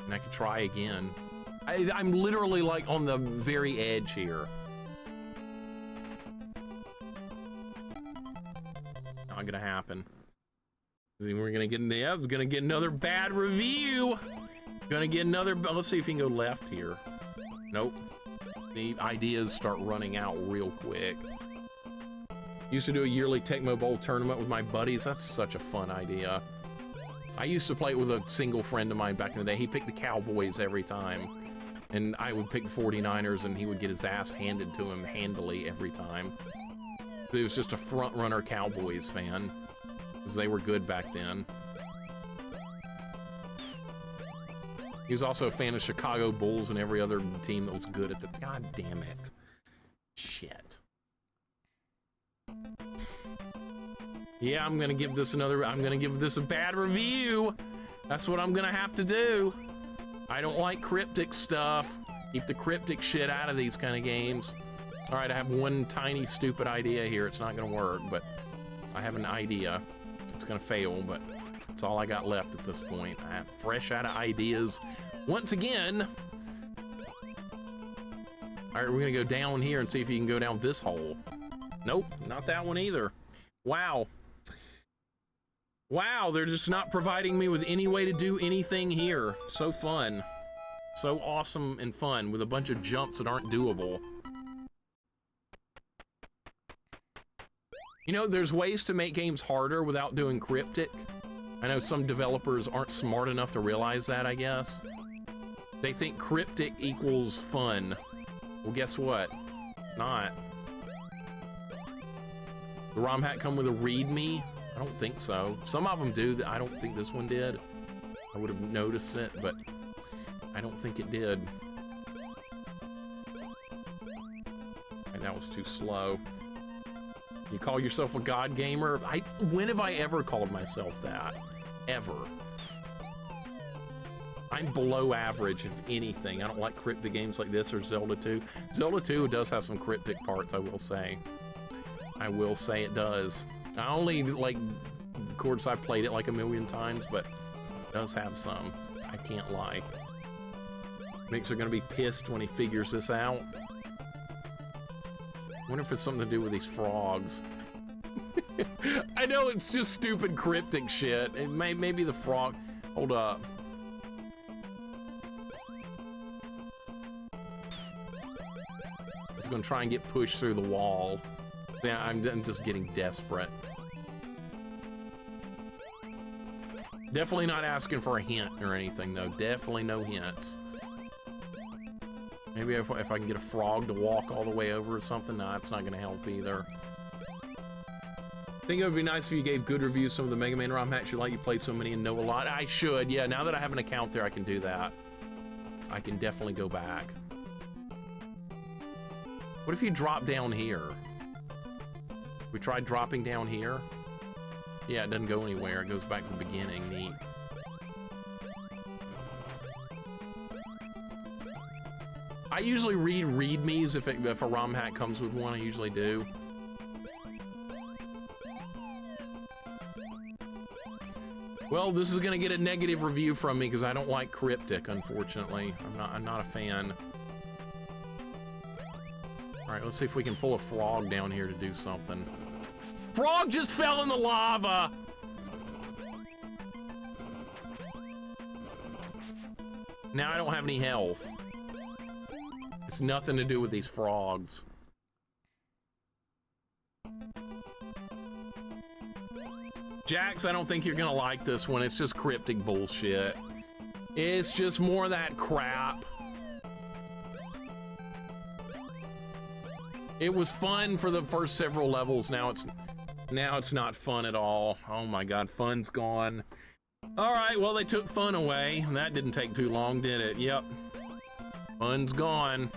And I could try again. I'm literally like on the very edge here. Not gonna happen. We're gonna get another bad review. Gonna get another. Let's see if you can go left here. Nope. The ideas start running out real quick. Used to do a yearly Tecmo Bowl tournament with my buddies. That's such a fun idea. I used to play it with a single friend of mine back in the day. He picked the Cowboys every time. And I would pick the 49ers and he would get his ass handed to him handily every time. He was just a front-runner Cowboys fan. Because they were good back then. He was also a fan of Chicago Bulls and every other team that was good at the... God damn it. Shit. Yeah, I'm gonna give this a bad review. That's what I'm gonna have to do. I don't like cryptic stuff. Keep the cryptic shit out of these kind of games. All right, I have one tiny stupid idea here. It's not gonna work, but I have an idea. It's gonna fail, but that's all I got left at this point. I'm fresh out of ideas. Once again. All right, we're gonna go down here and see if you can go down this hole. Nope, not that one either. Wow. Wow, they're just not providing me with any way to do anything here. So fun. So awesome and fun with a bunch of jumps that aren't doable. You know, there's ways to make games harder without doing cryptic. I know some developers aren't smart enough to realize that, I guess. They think cryptic equals fun. Well, guess what? Not. The ROM hack come with a README? I don't think so. Some of them do. I don't think this one did. I would have noticed it, but I don't think it did. And that was too slow. You call yourself a god gamer? When have I ever called myself that? Ever. I'm below average, if anything. I don't like cryptic games like this or Zelda 2. Zelda 2 does have some cryptic parts, I will say. I will say it does. I only, like, of course, I've played it like a million times, but it does have some. I can't lie. Mixer gonna be pissed when he figures this out. I wonder if it's something to do with these frogs. I know it's just stupid cryptic shit. It maybe the frog. Hold up. He's gonna try and get pushed through the wall. Yeah, I'm just getting desperate. Definitely not asking for a hint or anything, though. Definitely no hints. Maybe if I can get a frog to walk all the way over or something. Nah, that's not gonna help either. I think it would be nice if you gave good reviews some of the Mega Man ROM hacks you like. You played so many and know a lot. I should, yeah. Now that I have an account there, I can do that. I can definitely go back. What if you drop down here? We tried dropping down here. Yeah, it doesn't go anywhere. It goes back to the beginning. Neat. I usually read readmes if a ROM hack comes with one. I usually do. Well, this is gonna get a negative review from me because I don't like cryptic, unfortunately. I'm not a fan. All right, let's see if we can pull a frog down here to do something. Frog just fell in the lava! Now I don't have any health. It's nothing to do with these frogs. Jax, I don't think you're gonna like this one. It's just cryptic bullshit. It's just more of that crap. It was fun for the first several levels. Now it's not fun at all. Oh my god, fun's gone. All right, well, they took fun away. That didn't take too long, did it? Yep. Fun's gone.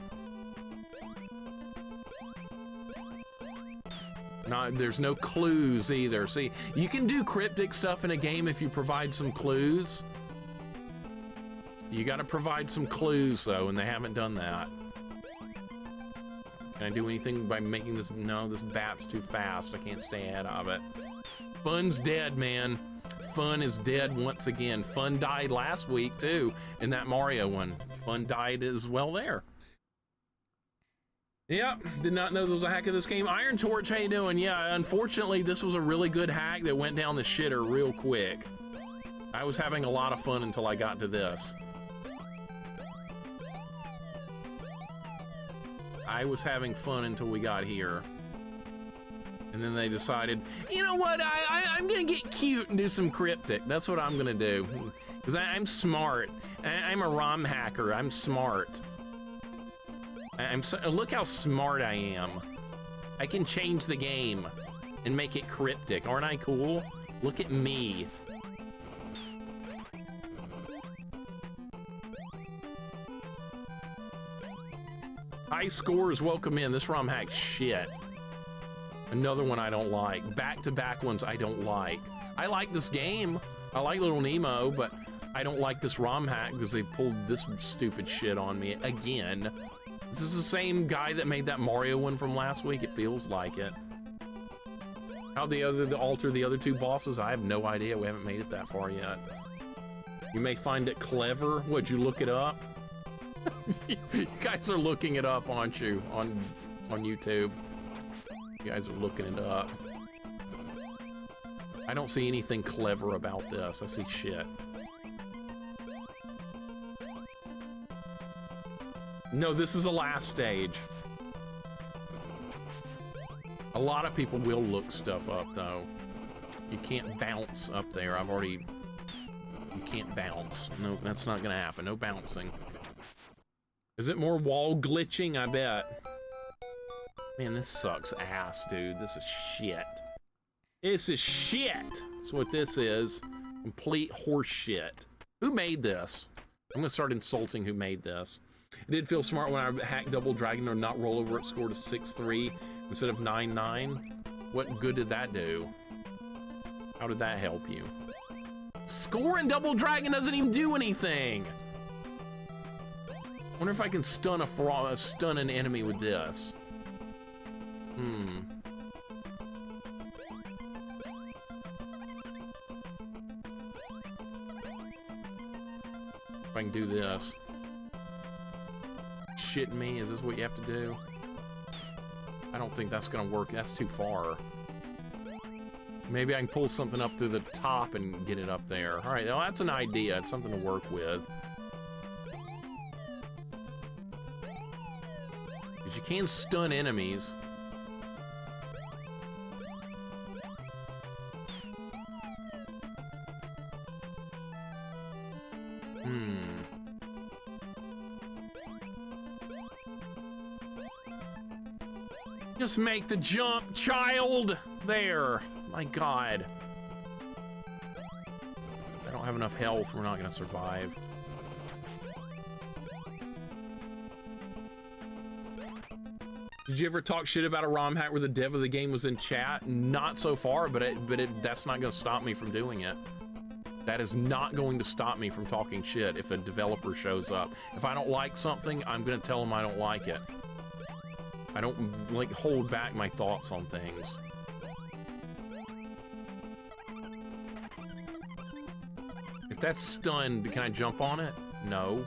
There's no clues either. See, you can do cryptic stuff in a game if you provide some clues. You gotta provide some clues, though, and they haven't done that. Can I do anything by making this? No, this bat's too fast. I can't stay ahead of it. Fun's dead, man. Fun is dead once again. Fun died last week, too, in that Mario one. Fun died as well there. Yep, did not know there was a hack of this game. Iron Torch, how you doing? Yeah, unfortunately, this was a really good hack that went down the shitter real quick. I was having a lot of fun until I got to this. I was having fun until we got here. And then they decided, you know what, I'm gonna get cute and do some cryptic. That's what I'm gonna do. Because I'm smart. I'm a ROM hacker, I'm smart. Look how smart I am. I can change the game and make it cryptic. Aren't I cool? Look at me. High scores, welcome in. This ROM hack shit. Another one I don't like. Back-to-back ones I don't like. I like this game. I like Little Nemo, but I don't like this ROM hack because they pulled this stupid shit on me again. This is the same guy that made that Mario one from last week. It feels like it. How the alter the other two bosses? I have no idea. We haven't made it that far yet. You may find it clever. Would you look it up? You guys are looking it up, aren't you? On YouTube. You guys are looking it up. I don't see anything clever about this. I see shit. No, this is the last stage. A lot of people will look stuff up, though. You can't bounce up there. You can't bounce. No, that's not gonna happen. No bouncing. Is it more wall glitching? I bet. Man, this sucks ass, dude. This is shit. This is shit! That's what this is. Complete horse shit. Who made this? I'm gonna start insulting who made this. It did feel smart when I hacked Double Dragon or not roll over it, scored a 6-3 instead of 9-9. What good did that do? How did that help you? Scoring Double Dragon doesn't even do anything. Wonder if I can stun stun an enemy with this. If I can do this. Shit me, is this what you have to do? I don't think that's gonna work. That's too far. Maybe I can pull something up through the top and get it up there. All right, well, that's an idea. It's something to work with. Because you can stun enemies. Just make the jump, child! There. My God. I don't have enough health. We're not gonna survive. Did you ever talk shit about a ROM hack where the dev of the game was in chat? Not so far, but that's not gonna stop me from doing it. That is not going to stop me from talking shit if a developer shows up. If I don't like something, I'm gonna tell them I don't like it. I don't, like, hold back my thoughts on things. If that's stunned, can I jump on it? No.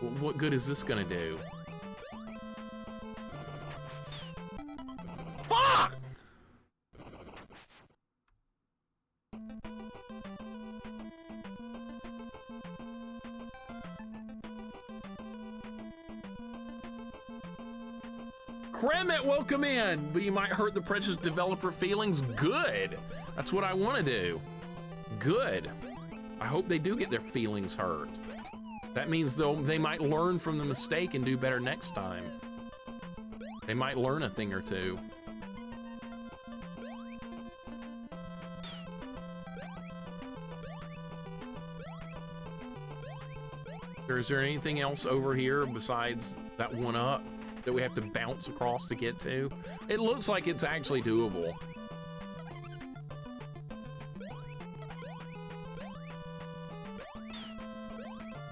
Well, what good is this gonna do? Fuck! Kremet, welcome in, but you might hurt the precious developer feelings. Good. That's what I want to do. Good. I hope they do get their feelings hurt. That means they might learn from the mistake and do better next time. They might learn a thing or two. Is there anything else over here besides that one up that we have to bounce across to get to? It looks like it's actually doable.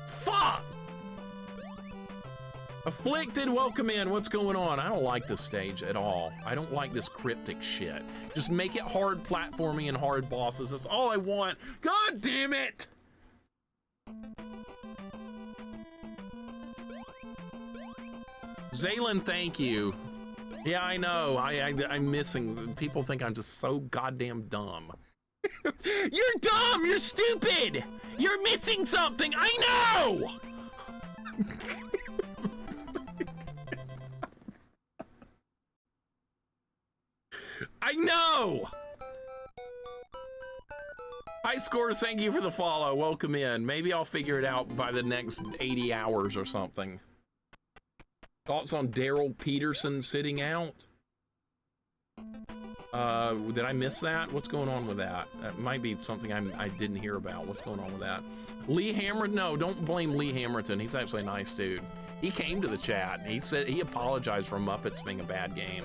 Fuck! Afflicted, welcome in. What's going on? I don't like this stage at all. I don't like this cryptic shit. Just make it hard platforming and hard bosses. That's all I want. God damn it! Zaylin, thank you. Yeah, I know. I'm missing. People think I'm just so goddamn dumb. You're dumb! You're stupid! You're missing something! I know! I know! Hi, Scores, thank you for the follow. Welcome in. Maybe I'll figure it out by the next 80 hours or something. Thoughts on Daryl Peterson sitting out? Did I miss that? What's going on with that? That might be something I didn't hear about. What's going on with that? Lee Hamilton? No, don't blame Lee Hamilton. He's actually a nice dude. He came to the chat. He said he apologized for Muppets being a bad game.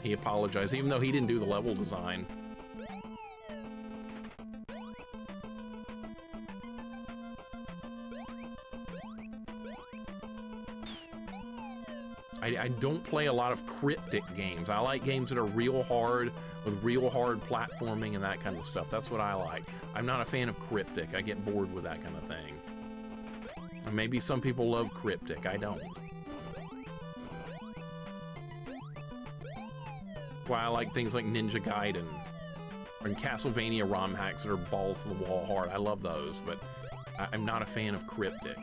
He apologized, even though he didn't do the level design. I don't play a lot of cryptic games. I like games that are real hard, with real hard platforming and that kind of stuff. That's what I like. I'm not a fan of cryptic. I get bored with that kind of thing. And maybe some people love cryptic. I don't. Why I like things like Ninja Gaiden and Castlevania ROM hacks that are balls to the wall hard. I love those, but I'm not a fan of cryptic.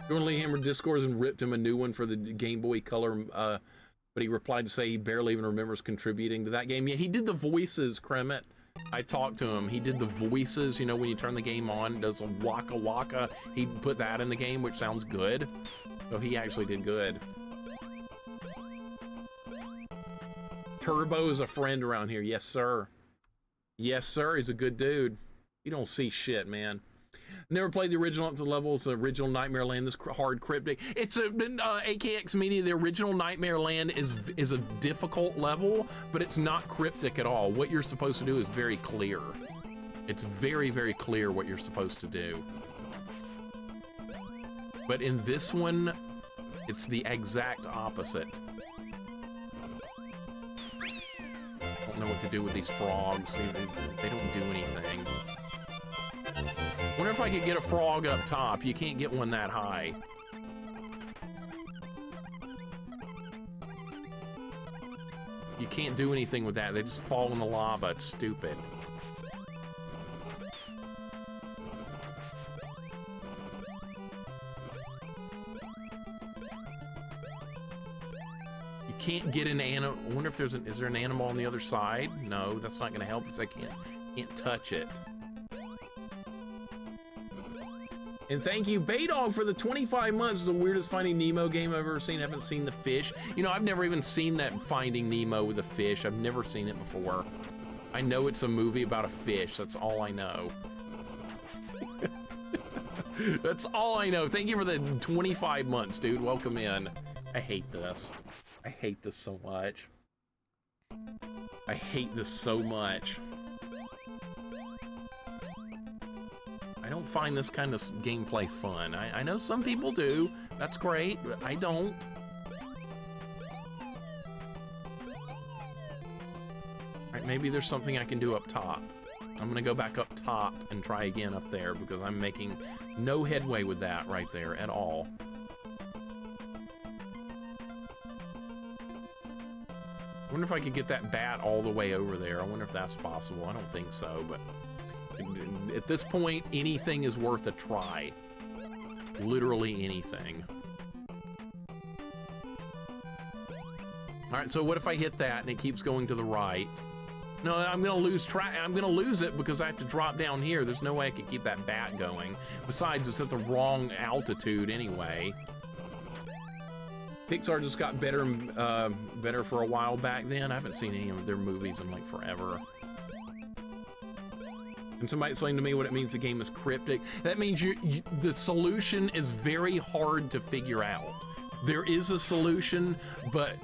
Jordan Lee Hammer Discords and ripped him a new one for the Game Boy Color, but he replied to say he barely even remembers contributing to that game. Yeah, he did the voices, Kremet. I talked to him. He did the voices, you know, when you turn the game on, it does a waka waka. He put that in the game, which sounds good. So he actually did good. Turbo is a friend around here. Yes, sir. Yes, sir. He's a good dude. You don't see shit, man. Never played the original up to the levels, the original Nightmare Land, this hard cryptic. It's a, AKX Media, the original Nightmare Land is a difficult level, but it's not cryptic at all. What you're supposed to do is very clear. It's very, very clear what you're supposed to do. But in this one, it's the exact opposite. I don't know what to do with these frogs. They don't do anything. Wonder if I could get a frog up top. You can't get one that high. You can't do anything with that. They just fall in the lava. It's stupid. Can't get an animal. I wonder if there's is there an animal on the other side? No, that's not going to help because I can't touch it. And thank you, Baydog, for the 25 months. It's the weirdest Finding Nemo game I've ever seen. I haven't seen the fish. You know, I've never even seen that Finding Nemo with a fish. I've never seen it before. I know it's a movie about a fish. That's all I know. That's all I know. Thank you for the 25 months, dude. Welcome in. I hate this. I hate this so much. I hate this so much. I don't find this kind of gameplay fun. I know some people do. That's great, but I don't. Alright, maybe there's something I can do up top. I'm gonna go back up top and try again up there because I'm making no headway with that right there at all. I wonder if I could get that bat all the way over there. I wonder if that's possible. I don't think so, but at this point, anything is worth a try. Literally anything. All right, so what if I hit that and it keeps going to the right? No, I'm gonna lose track. I'm gonna lose it because I have to drop down here. There's no way I could keep that bat going. Besides, it's at the wrong altitude anyway. Pixar just got better better for a while back then. I haven't seen any of their movies in like forever. And somebody explained to me what it means the game is cryptic. That means the solution is very hard to figure out. There is a solution, but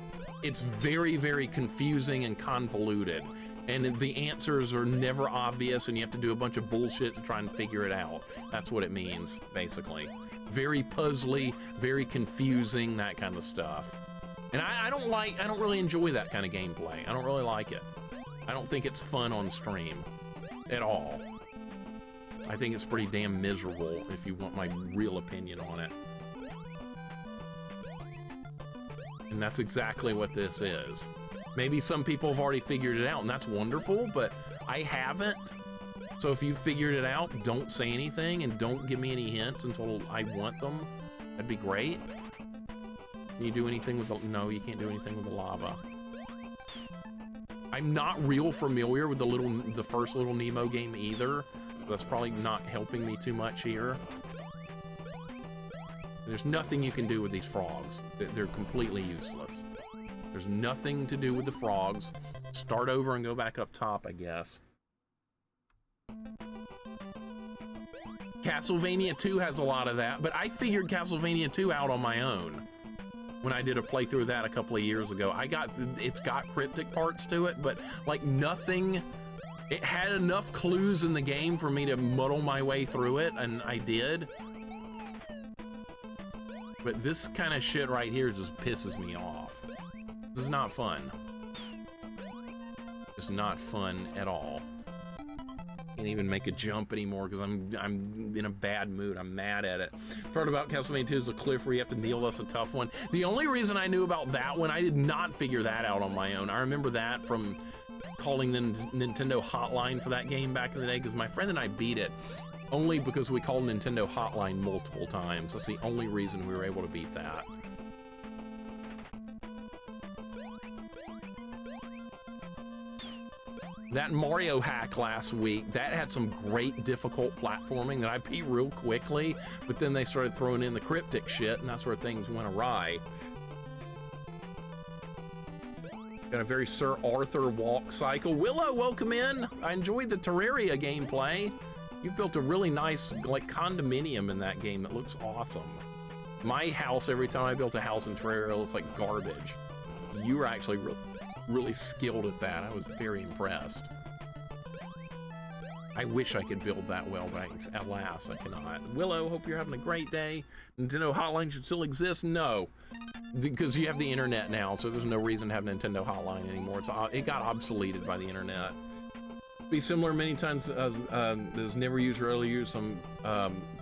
it's very, very confusing and convoluted. And the answers are never obvious, and you have to do a bunch of bullshit to try and figure it out. That's what it means, basically. Very puzzly, very confusing, that kind of stuff. And I don't really enjoy that kind of gameplay. I don't really like it. I don't think it's fun on stream at all. I think it's pretty damn miserable if you want my real opinion on it. And that's exactly what this is. Maybe some people have already figured it out, and that's wonderful, but I haven't. So if you figured it out, don't say anything and don't give me any hints until I want them. That'd be great. Can you do anything with the... No, you can't do anything with the lava. I'm not real familiar with the first Little Nemo game either. That's probably not helping me too much here. There's nothing you can do with these frogs. They're completely useless. There's nothing to do with the frogs. Start over and go back up top, I guess. Castlevania 2 has a lot of that, but I figured Castlevania 2 out on my own when I did a playthrough of that a couple of years ago. It's got cryptic parts to it, but like nothing. It had enough clues in the game for me to muddle my way through it, and I did. But this kind of shit right here just pisses me off. This is not fun. It's not fun at all. Can't even make a jump anymore because I'm in a bad mood. I'm mad at it. Part about Castlevania 2 is a cliff where you have to kneel. That's a tough one. The only reason I knew about that one, I did not figure that out on my own. I remember that from calling the Nintendo hotline for that game back in the day because my friend and I beat it only because we called Nintendo hotline multiple times. That's the only reason we were able to beat that. That Mario hack last week, that had some great difficult platforming that I beat real quickly, but then they started throwing in the cryptic shit, and that's where things went awry. Got a very Sir Arthur walk cycle. Willow, welcome in. I enjoyed the Terraria gameplay. You've built a really nice, like, condominium in that game that looks awesome. My house, every time I built a house in Terraria, looks like garbage. You were actually really skilled at that. I was very impressed. I wish I could build that well, but alas, I cannot. Willow, hope you're having a great day. Nintendo Hotline should still exist? No, because you have the internet now, so there's no reason to have Nintendo Hotline anymore. It got obsoleted by the internet. Be similar many times. There's never used or rarely used some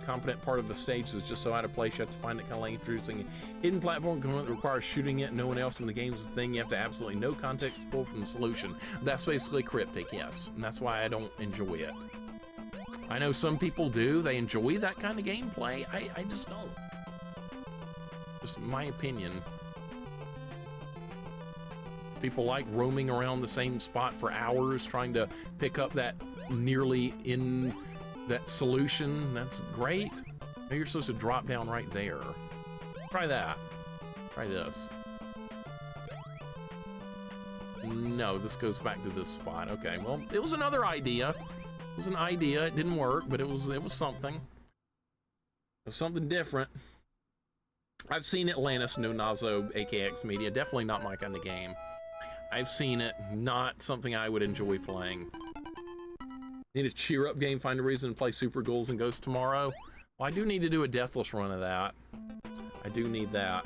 competent part of the stage that's just so out of place. You have to find it kind of like introducing a hidden platform component that requires shooting it. No one else in the game is the thing. You have to absolutely no context to pull from the solution. That's basically cryptic, yes, and that's why I don't enjoy it. I know some people do. They enjoy that kind of gameplay. I just don't. Just my opinion. People like roaming around the same spot for hours trying to pick up that nearly in that solution. That's great. Maybe you're supposed to drop down right there. Try that. Try this. No, this goes back to this spot. Okay, well, it was another idea. It was an idea. It didn't work, but it was something. It was something different. I've seen Atlantis No Nazo AKX Media. Definitely not my kind of game. I've seen it, not something I would enjoy playing. Need a cheer up game, find a reason to play Super Ghouls and Ghosts tomorrow. Well, I do need to do a Deathless run of that. I do need that.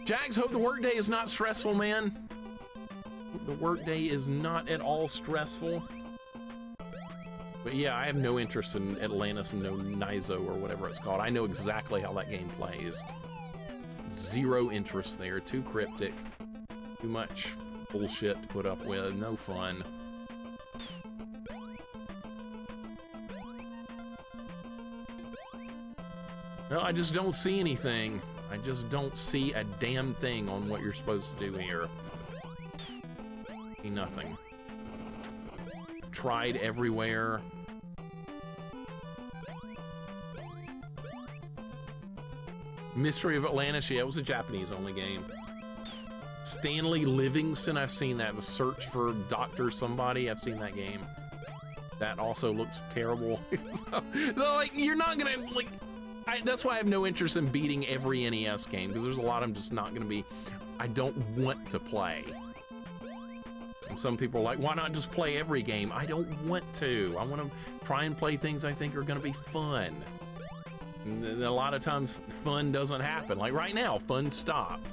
Jags, hope the workday is not stressful, man. Hope the workday is not at all stressful. But yeah, I have no interest in Atlantis No Nizo or whatever it's called. I know exactly how that game plays. Zero interest there, too cryptic. Too much bullshit to put up with, no fun. No, I just don't see anything. I just don't see a damn thing on what you're supposed to do here. See nothing. Tried everywhere. Mystery of Atlantis, yeah, it was a Japanese-only game. Stanley Livingston, I've seen that. The Search for Dr. Somebody, I've seen that game. That also looks terrible. So, like, you're not gonna, like, that's why I have no interest in beating every NES game, because there's a lot I'm just not gonna be, I don't want to play. And some people are like, why not just play every game? I don't want to. I want to try and play things I think are gonna be fun. And a lot of times, fun doesn't happen. Like right now, fun stopped.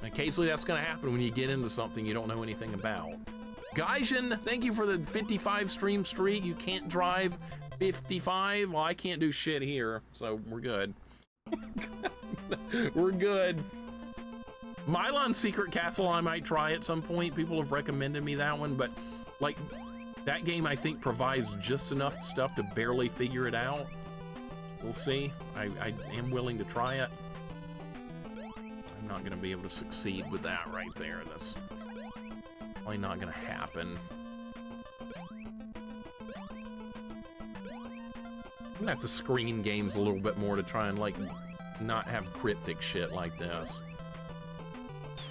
Occasionally that's gonna happen when you get into something you don't know anything about. Gaijin, thank you for the 55 stream streak. You can't drive 55. Well, I can't do shit here, so we're good. We're good. Mylon Secret Castle, I might try at some point. People have recommended me that one, but like that game I think provides just enough stuff to barely figure it out. We'll see. I am willing to try it. I'm not going to be able to succeed with that right there. That's probably not going to happen. I'm going to have to screen games a little bit more to try and, like, not have cryptic shit like this.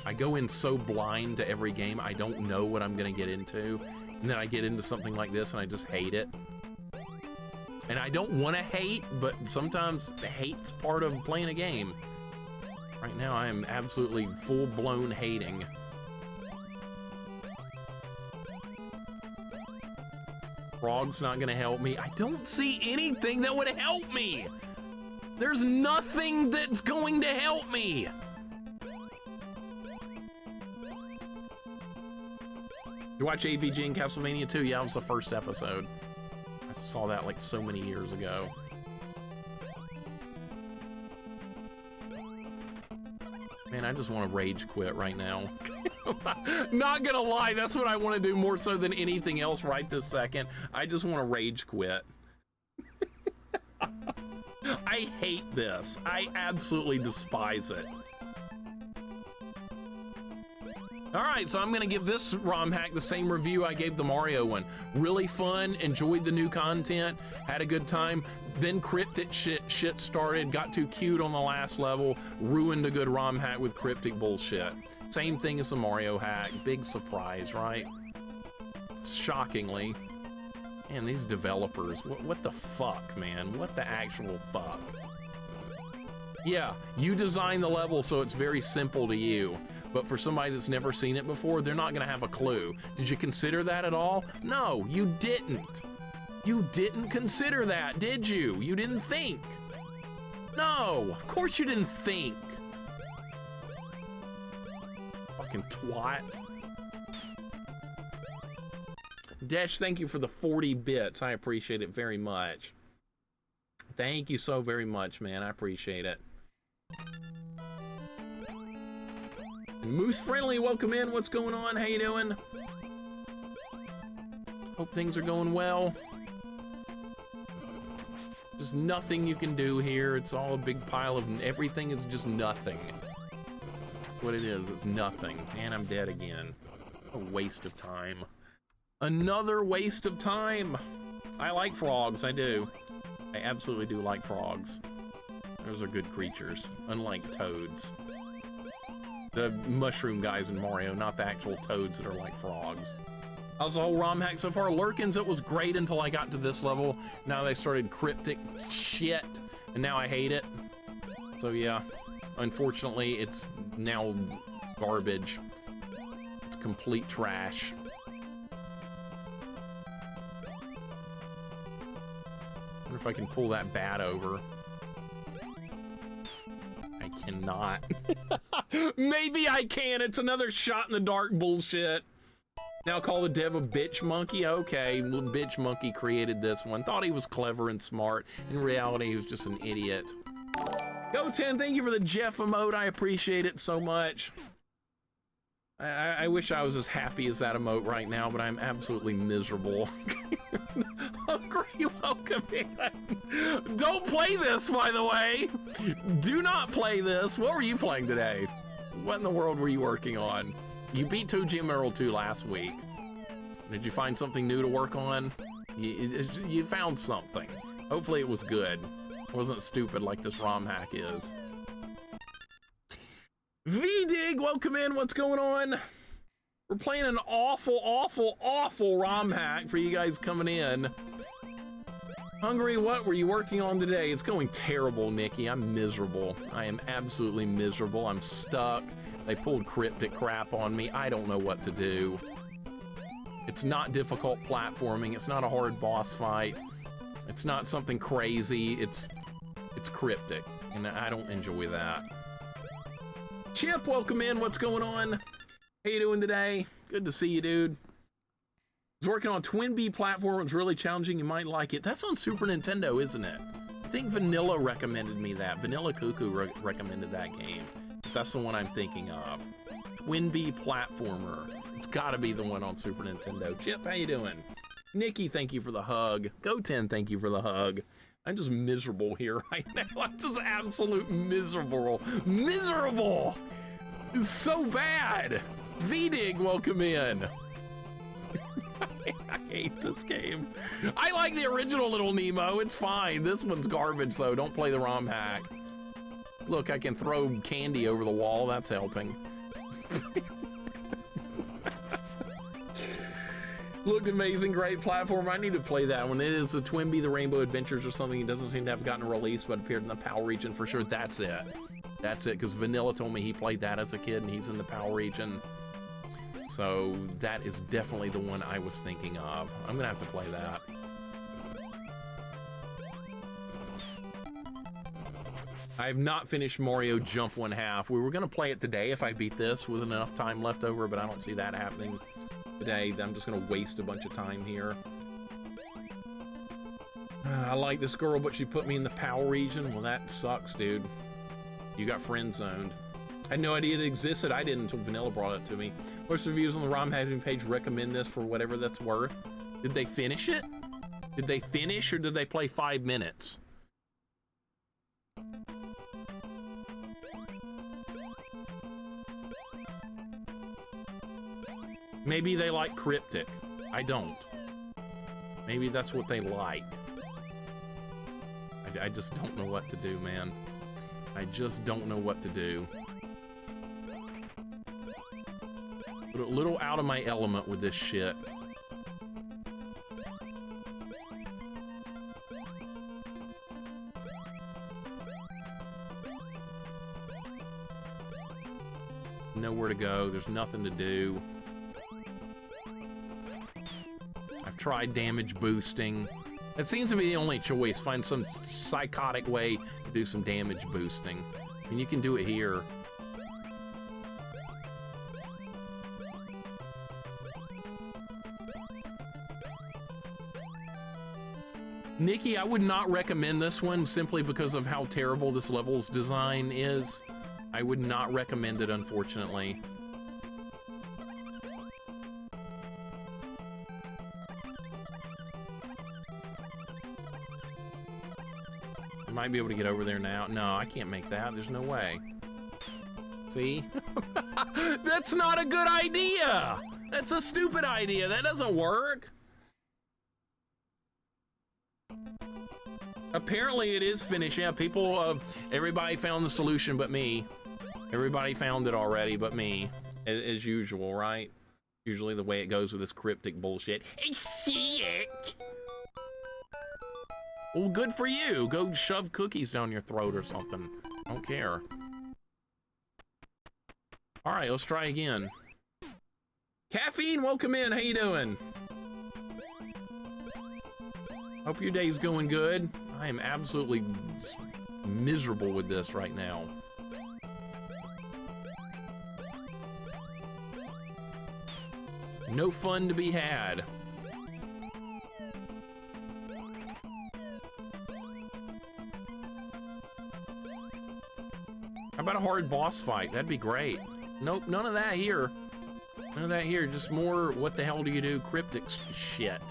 I go in so blind to every game, I don't know what I'm going to get into. And then I get into something like this and I just hate it. And I don't want to hate, but sometimes hate's part of playing a game. Right now, I am absolutely full-blown hating. Frog's not gonna help me. I don't see anything that would help me. There's nothing that's going to help me. You watch AVG in Castlevania 2? Yeah, it was the first episode. I saw that like so many years ago. Man, I just want to rage quit right now. Not gonna lie, that's what I want to do more so than anything else right this second. I just want to rage quit. I hate this. I absolutely despise it. Alright, so I'm gonna give this ROM hack the same review I gave the Mario one. Really fun, enjoyed the new content, had a good time, then cryptic shit started, got too cute on the last level, ruined a good ROM hack with cryptic bullshit. Same thing as the Mario hack, big surprise, right? Shockingly. Man, these developers, what the fuck, man? What the actual fuck? Yeah, you design the level so it's very simple to you, but for somebody that's never seen it before, they're not gonna have a clue. Did you consider that at all? No, you didn't. You didn't consider that, did you? You didn't think. No, of course you didn't think. Fucking twat. Desh, thank you for the 40 bits. I appreciate it very much. Thank you so very much, man. I appreciate it. And Moose Friendly, welcome in. What's going on? How you doing? Hope things are going well. There's nothing you can do here. It's all a big pile of everything is just nothing. What it is, it's nothing. And I'm dead again. A waste of time. Another waste of time. I like frogs, I do. I absolutely do like frogs. Those are good creatures, unlike toads. The mushroom guys in Mario, not the actual toads that are like frogs. How's the whole ROM hack so far? Lurkins, it was great until I got to this level. Now they started cryptic shit, and now I hate it. So yeah, unfortunately, it's now garbage. It's complete trash. I wonder if I can pull that bat over. I cannot. Maybe I can. It's another shot in the dark bullshit. Now call the dev a bitch monkey? Okay, bitch monkey created this one. Thought he was clever and smart. In reality, he was just an idiot. Go 10, thank you for the Jeff emote. I appreciate it so much. I wish I was as happy as that emote right now, but I'm absolutely miserable. Hungry, welcome in. Don't play this, by the way. Do not play this. What were you playing today? What in the world were you working on? You beat 2G Emerald 2 last week. Did you find something new to work on? You found something. Hopefully it was good. It wasn't stupid like this ROM hack is. V-Dig, welcome in. What's going on? We're playing an awful, awful, awful ROM hack for you guys coming in. Hungry, what were you working on today? It's going terrible, Nikki. I'm miserable. I am absolutely miserable. I'm stuck. They pulled cryptic crap on me. I don't know what to do. It's not difficult platforming. It's not a hard boss fight. It's not something crazy. It's cryptic, and I don't enjoy that. Chip, welcome in. What's going on? How you doing today? Good to see you, dude. I was working on Twin Bee platform. It's really challenging. You might like it. That's on Super Nintendo, isn't it? I think Vanilla recommended me that. Vanilla Cuckoo recommended that game. That's the one I'm thinking of. Twin Bee platformer. It's got to be the one on Super Nintendo. Chip, how you doing? Nikki, thank you for the hug. Go10, thank you for the hug. I'm just miserable here right now. I'm just absolute miserable. Miserable! It's so bad. V-Dig, welcome in. I hate this game. I like the original Little Nemo. It's fine. This one's garbage, though. Don't play the ROM hack. Look, I can throw candy over the wall. That's helping. Looked amazing, great platform. I need to play that one. It is a Twin Bee, The Rainbow Adventures or something. It doesn't seem to have gotten a release, but appeared in the PAL region for sure. That's it. That's it, because Vanilla told me he played that as a kid, and he's in the PAL region. So that is definitely the one I was thinking of. I'm gonna have to play that. I have not finished Mario Jump 1/2. We were gonna play it today if I beat this with enough time left over, but I don't see that happening today. I'm just gonna waste a bunch of time here. I like this girl, but she put me in the PAL region. Well, that sucks, dude. You got friend zoned. I had no idea it existed. I didn't until Vanilla brought it to me. Most reviews on the ROM hacking page recommend this for whatever that's worth. Did they finish it? Did they finish, or did they play 5 minutes? Maybe they like cryptic. I don't. Maybe that's what they like. I just don't know what to do, man. I just don't know what to do. A little out of my element with this shit. nowhere to go. There's nothing to do. I've tried damage boosting. It seems to be the only choice. Find some psychotic way to do some damage boosting. And you can do it here. Nikki, I would not recommend this one simply because of how terrible this level's design is. I would not recommend it, unfortunately. I might be able to get over there now. No, I can't make that. There's no way. See? That's not a good idea! That's a stupid idea. That doesn't work. Apparently it is finished. Yeah, people, everybody found the solution but me. Everybody found it already but me. As usual, right? Usually the way it goes with this cryptic bullshit. I see it! Well, good for you. Go shove cookies down your throat or something. I don't care. All right, let's try again. Caffeine, welcome in. How you doing? Hope your day's going good. I am absolutely miserable with this right now. No fun to be had. How about a hard boss fight? That'd be great. Nope, none of that here. None of that here. Just more, what the hell do you do? Cryptic shit.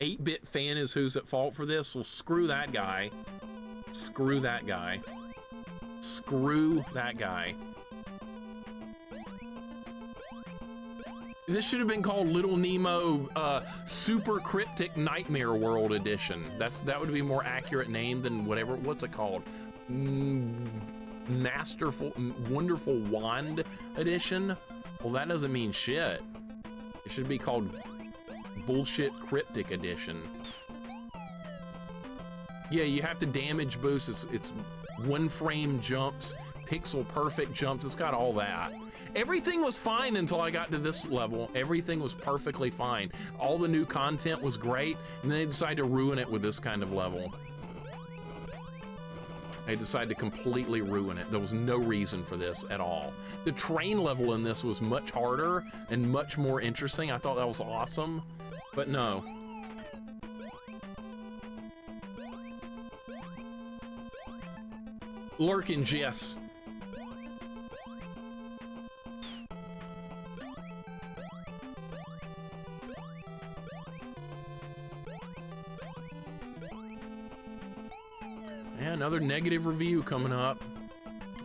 Eight-bit fan is who's at fault for this? Well, screw that guy. Screw that guy. Screw that guy. This should have been called Little Nemo Super Cryptic Nightmare World Edition. That would be a more accurate name than whatever. What's it called? Masterful, Wonderful Wand Edition? Well, that doesn't mean shit. It should be called Bullshit Cryptic Edition. Yeah, you have to damage boost. It's one frame jumps, pixel perfect jumps. It's got all that. Everything was fine until I got to this level. Everything was perfectly fine. All the new content was great, and then they decided to ruin it with this kind of level. They decided to completely ruin it. There was no reason for this at all. The train level in this was much harder and much more interesting. I thought that was awesome, but no. Lurkins, yes. Yeah, another negative review coming up.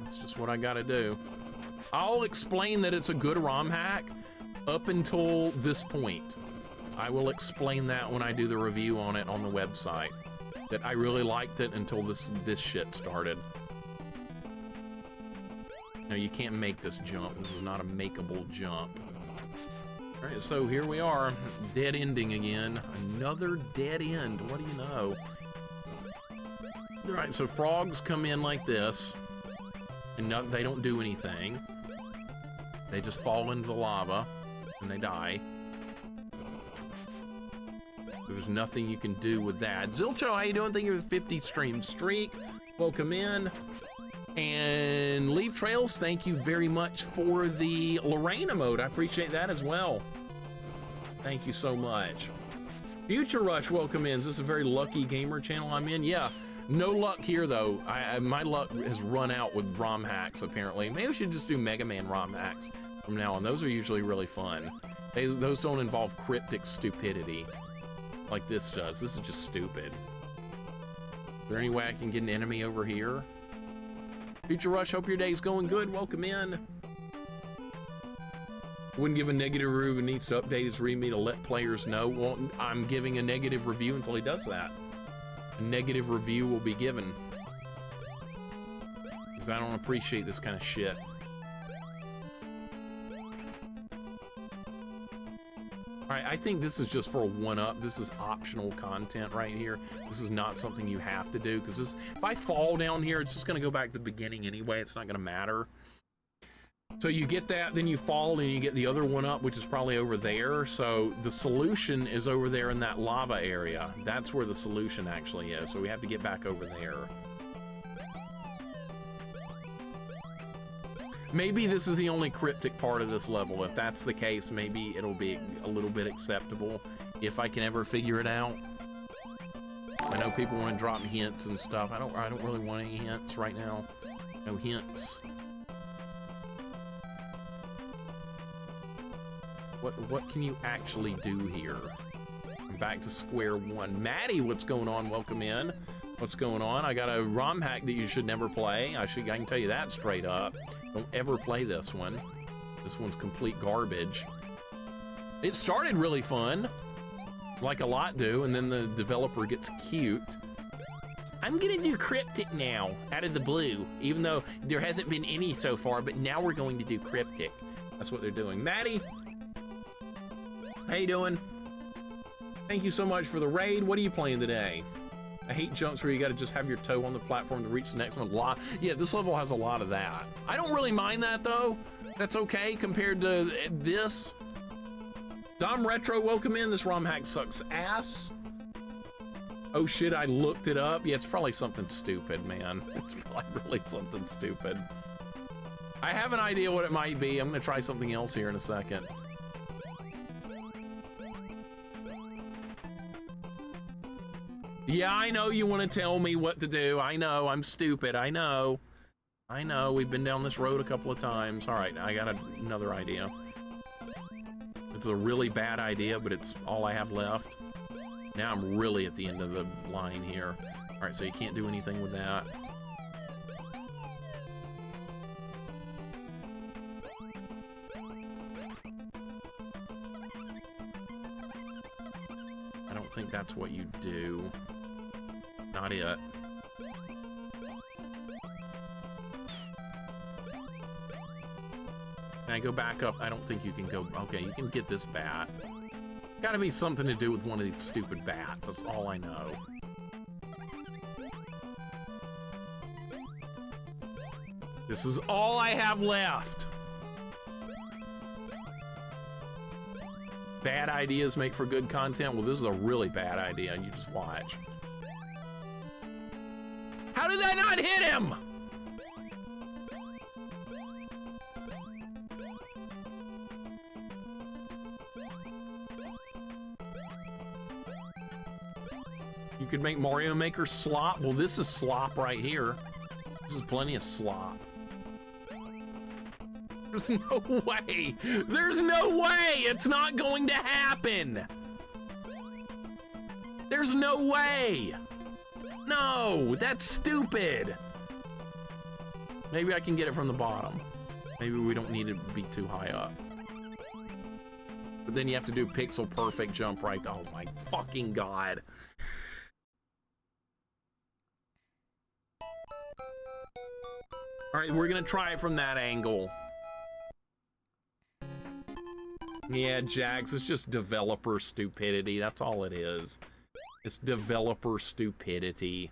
That's just what I gotta do. I'll explain that it's a good ROM hack up until this point. I will explain that when I do the review on it on the website. That I really liked it until this shit started. No, you can't make this jump. This is not a makeable jump. All right, so here we are. Dead ending again. Another dead end. What do you know? All right, so frogs come in like this, and no, they don't do anything. They just fall into the lava, and they die. There's nothing you can do with that. Zilcho, how you doing? Thank you for the 50 stream streak. Welcome in. And Leave Trails, thank you very much for the Lorena mode. I appreciate that as well. Thank you so much. Future Rush, welcome in. Is this a very lucky gamer channel I'm in? Yeah, no luck here though. My luck has run out with ROM hacks apparently. Maybe we should just do Mega Man ROM hacks from now on. Those are usually really fun. Those don't involve cryptic stupidity like this does. This is just stupid. Is there any way I can get an enemy over here? Future Rush, hope your day's going good. Welcome in. Wouldn't give a negative review, but needs to update his README to let players know. Well, I'm giving a negative review until he does that. A negative review will be given. Because I don't appreciate this kind of shit. All right, I think this is just for a one-up. This is optional content right here. This is not something you have to do, because if I fall down here, it's just gonna go back to the beginning anyway. It's not gonna matter. So you get that, then you fall and you get the other one up, which is probably over there. So the solution is over there in that lava area. That's where the solution actually is. So we have to get back over there. Maybe this is the only cryptic part of this level. If that's the case, maybe it'll be a little bit acceptable if I can ever figure it out. I know people want to drop hints and stuff. I don't really want any hints right now. No hints. What can you actually do here? I'm back to square one. Maddie, what's going on? Welcome in. What's going on? I got a ROM hack that you should never play. I can tell you that straight up. Don't ever play this one. This one's complete garbage. It started really fun, like a lot do, and then the developer gets cute. I'm gonna do cryptic now, out of the blue, even though there hasn't been any so far, but now we're going to do cryptic. That's what they're doing. Maddie, how you doing? Thank you so much for the raid. What are you playing today? I hate jumps where you gotta just have your toe on the platform to reach the next one. Yeah, this level has a lot of that. I don't really mind that though. That's okay compared to this. Dom Retro, welcome in. This ROM hack sucks ass. Oh shit, I looked it up. Yeah, it's probably something stupid, man. It's probably really something stupid. I have an idea what it might be. I'm gonna try something else here in a second. Yeah, I know you want to tell me what to do. I know, I'm stupid. I know. We've been down this road a couple of times. All right, I got another idea. It's a really bad idea, but it's all I have left. Now I'm really at the end of the line here. All right, so you can't do anything with that. I don't think that's what you do. Not it. Can I go back up? I don't think you can go. Okay, you can get this bat. Gotta be something to do with one of these stupid bats. That's all I know. This is all I have left. Bad ideas make for good content. Well, this is a really bad idea, and you just watch. How did that not hit him? You could make Mario Maker slop. Well, this is slop right here. This is plenty of slop. There's no way. There's no way. It's not going to happen. There's no way. No, that's stupid. Maybe I can get it from the bottom. Maybe we don't need it to be too high up. But then you have to do pixel perfect jump right. Oh my fucking God. All right, we're gonna try it from that angle. Yeah, Jags, it's just developer stupidity. That's all it is. It's developer stupidity.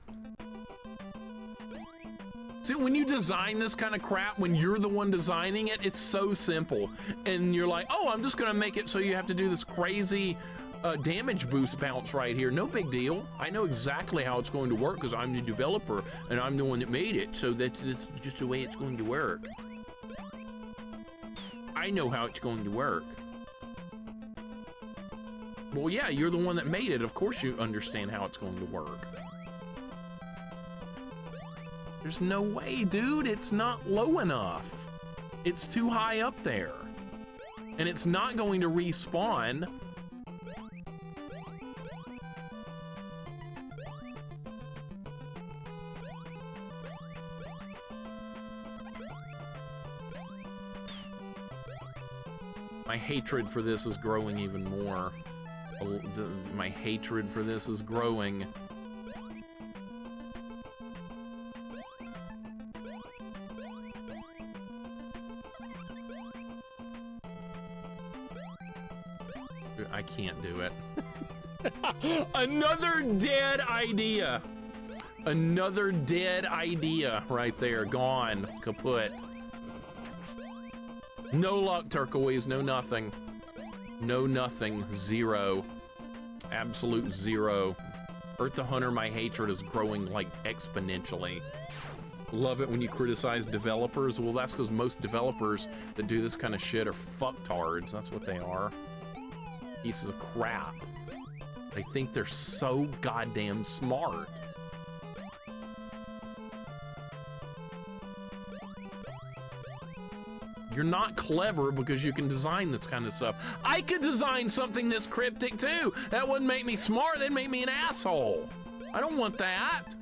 See, when you design this kind of crap, when you're the one designing it, it's so simple. And you're like, oh, I'm just gonna make it so you have to do this crazy damage boost bounce right here. No big deal. I know exactly how it's going to work because I'm the developer and I'm the one that made it. So that's just the way it's going to work. I know how it's going to work. Well, yeah, you're the one that made it. Of course you understand how it's going to work. There's no way, dude. It's not low enough. It's too high up there. And it's not going to respawn. My hatred for this is growing even more. My hatred for this is growing. I can't do it. Another dead idea. Another dead idea right there. Gone. Kaput. No luck, turquoise. No nothing. No nothing. Zero. Absolute zero. Earth the Hunter, my hatred is growing like exponentially. Love it when you criticize developers. Well, that's because most developers that do this kind of shit are fucktards. That's what they are. Pieces of crap. They think they're so goddamn smart. You're not clever because you can design this kind of stuff. I could design something this cryptic too. That wouldn't make me smart, that'd make me an asshole. I don't want that.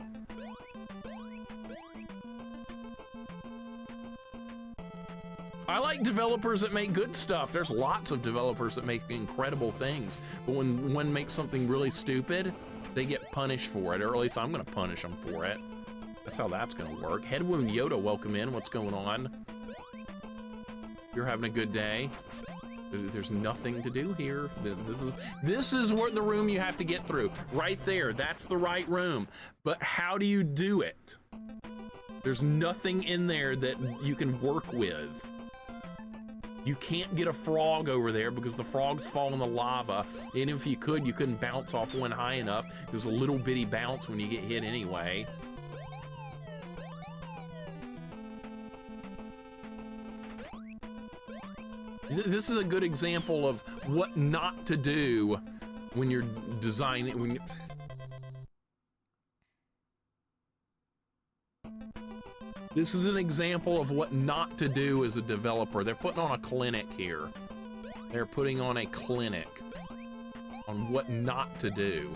I like developers that make good stuff. There's lots of developers that make incredible things. But when one makes something really stupid, they get punished for it, or at least I'm gonna punish them for it. That's how that's gonna work. Headwound Yoda, welcome in. What's going on? You're having a good day. There's nothing to do here. This is what the room you have to get through. Right there, that's the right room. But how do you do it? There's nothing in there that you can work with. You can't get a frog over there because the frogs fall in the lava. And if you could, you couldn't bounce off one high enough. There's a little bitty bounce when you get hit anyway. This is a good example of what not to do when you're designing. This is an example of what not to do as a developer. They're putting on a clinic here. They're putting on a clinic on what not to do.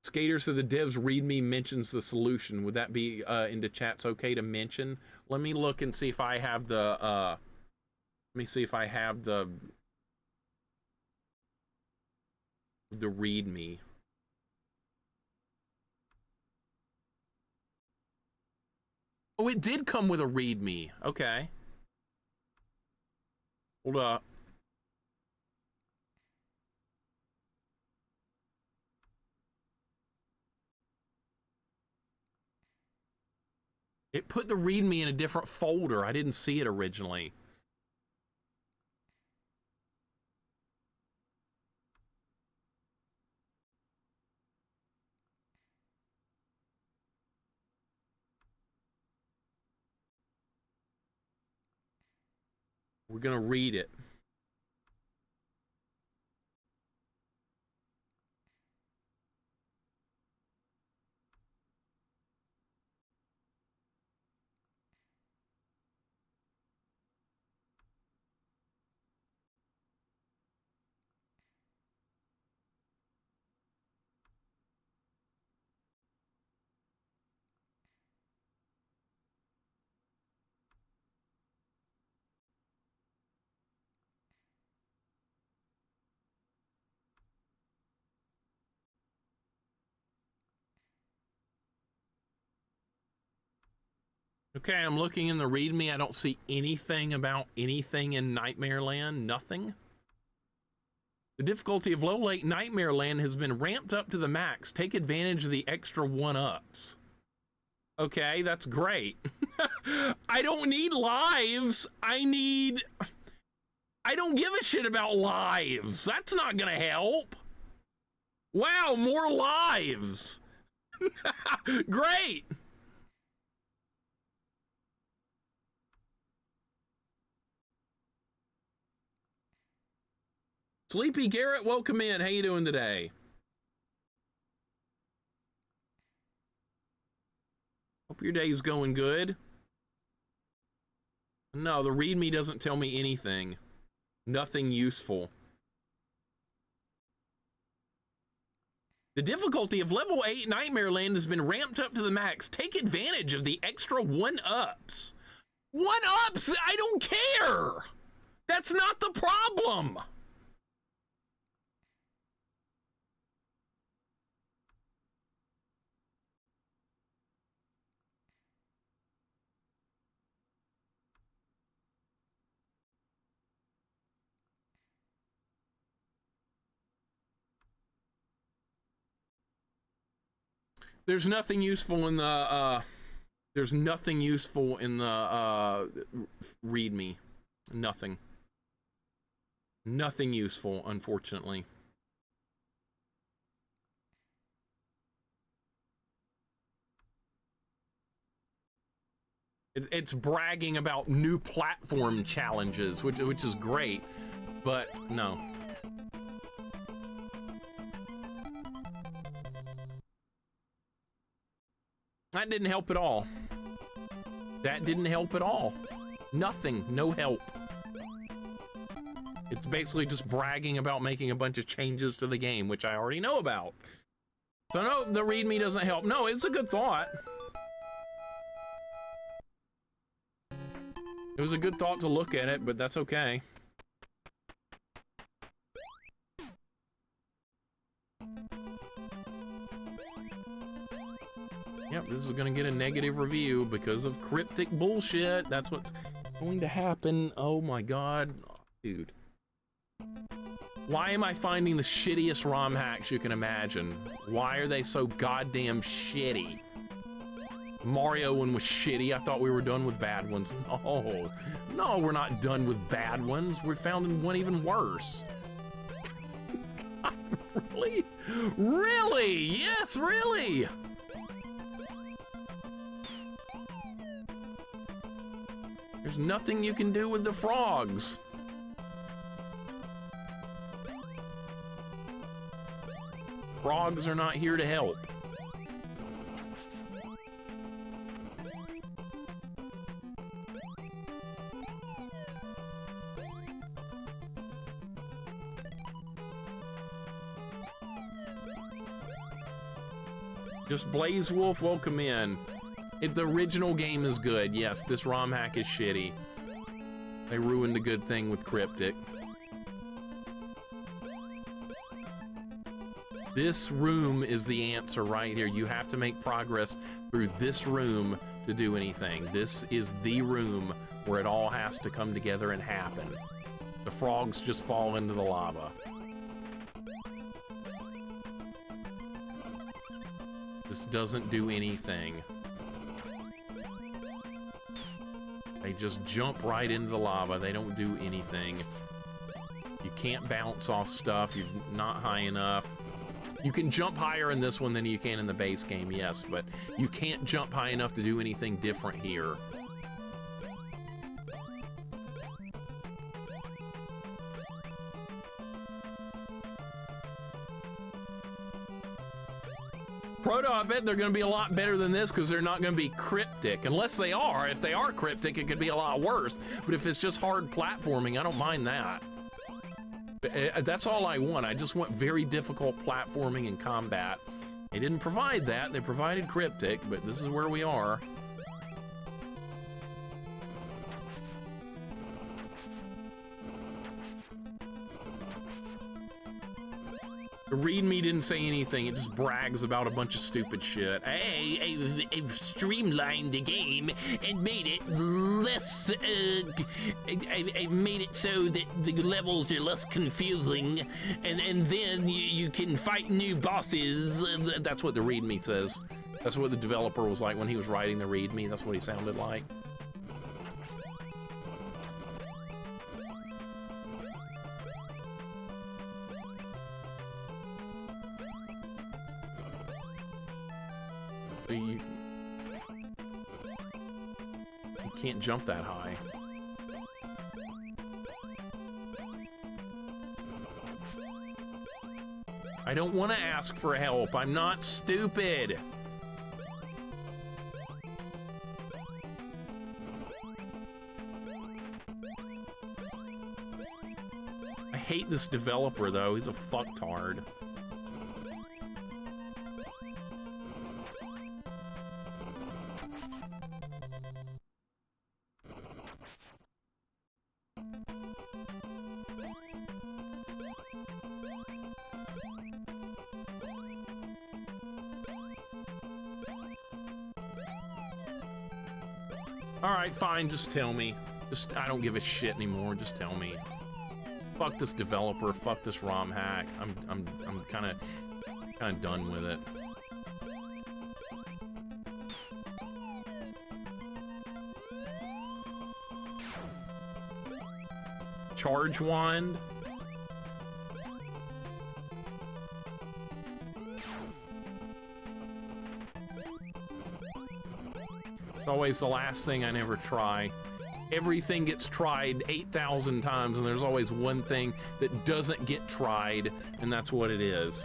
Skaters of the devs readme mentions the solution. Would that be into chat's okay to mention? Let me look and see if I have the let me see if I have the readme. Oh, it did come with a readme. Okay. Hold up. It put the readme in a different folder. I didn't see it originally. We're gonna read it. Okay, I'm looking in the readme. I don't see anything about anything in Nightmare Land. Nothing. The difficulty of Low Lake Nightmare Land has been ramped up to the max. Take advantage of the extra one-ups. Okay, that's great. I don't need lives. I don't give a shit about lives. That's not gonna help. Wow, more lives. Great. Sleepy Garrett, welcome in. How you doing today? Hope your day's going good. No, the readme doesn't tell me anything. Nothing useful. The difficulty of level 8 Nightmare Land has been ramped up to the max. Take advantage of the extra one-ups. One-ups? I don't care! That's not the problem! There's nothing useful in the there's nothing useful in the README. Nothing. Nothing useful, unfortunately. It's bragging about new platform challenges, which is great, but no. That didn't help at all. That didn't help at all. Nothing, no help. It's basically just bragging about making a bunch of changes to the game, which I already know about. So no, the README doesn't help. No, it's a good thought. It was a good thought to look at it, but that's okay. Yep, this is gonna get a negative review because of cryptic bullshit. That's what's going to happen. Oh my god. Dude. Why am I finding the shittiest ROM hacks you can imagine? Why are they so goddamn shitty? Mario one was shitty. I thought we were done with bad ones. Oh, no, we're not done with bad ones. We found one even worse. Really? Really? Yes, really? There's nothing you can do with the frogs. Frogs are not here to help. Just Blaze Wolf, welcome in. The original game is good. Yes, this ROM hack is shitty. They ruined the good thing with Cryptic. This room is the answer right here. You have to make progress through this room to do anything. This is the room where it all has to come together and happen. The frogs just fall into the lava. This doesn't do anything. They just jump right into the lava. They don't do anything. You can't bounce off stuff. You're not high enough. You can jump higher in this one than you can in the base game, yes, but you can't jump high enough to do anything different here. Proto, I bet they're going to be a lot better than this because they're not going to be cryptic. Unless they are. If they are cryptic, it could be a lot worse. But if it's just hard platforming, I don't mind that. That's all I want. I just want very difficult platforming and combat. They didn't provide that. They provided cryptic, but this is where we are. The README didn't say anything. It just brags about a bunch of stupid shit. Hey, I've streamlined the game and made it less, I've made it so that the levels are less confusing, and then you can fight new bosses. That's what the README says. That's what the developer was like when he was writing the README. That's what he sounded like. You can't jump that high. I don't want to ask for help. I'm not stupid. I hate this developer, though. He's a fucktard. Alright, fine, just tell me. I don't give a shit anymore, just tell me. Fuck this developer, fuck this ROM hack. I'm kinda done with it. charge wand. It's always the last thing I never try. Everything gets tried 8,000 times, and there's always one thing that doesn't get tried, and that's what it is.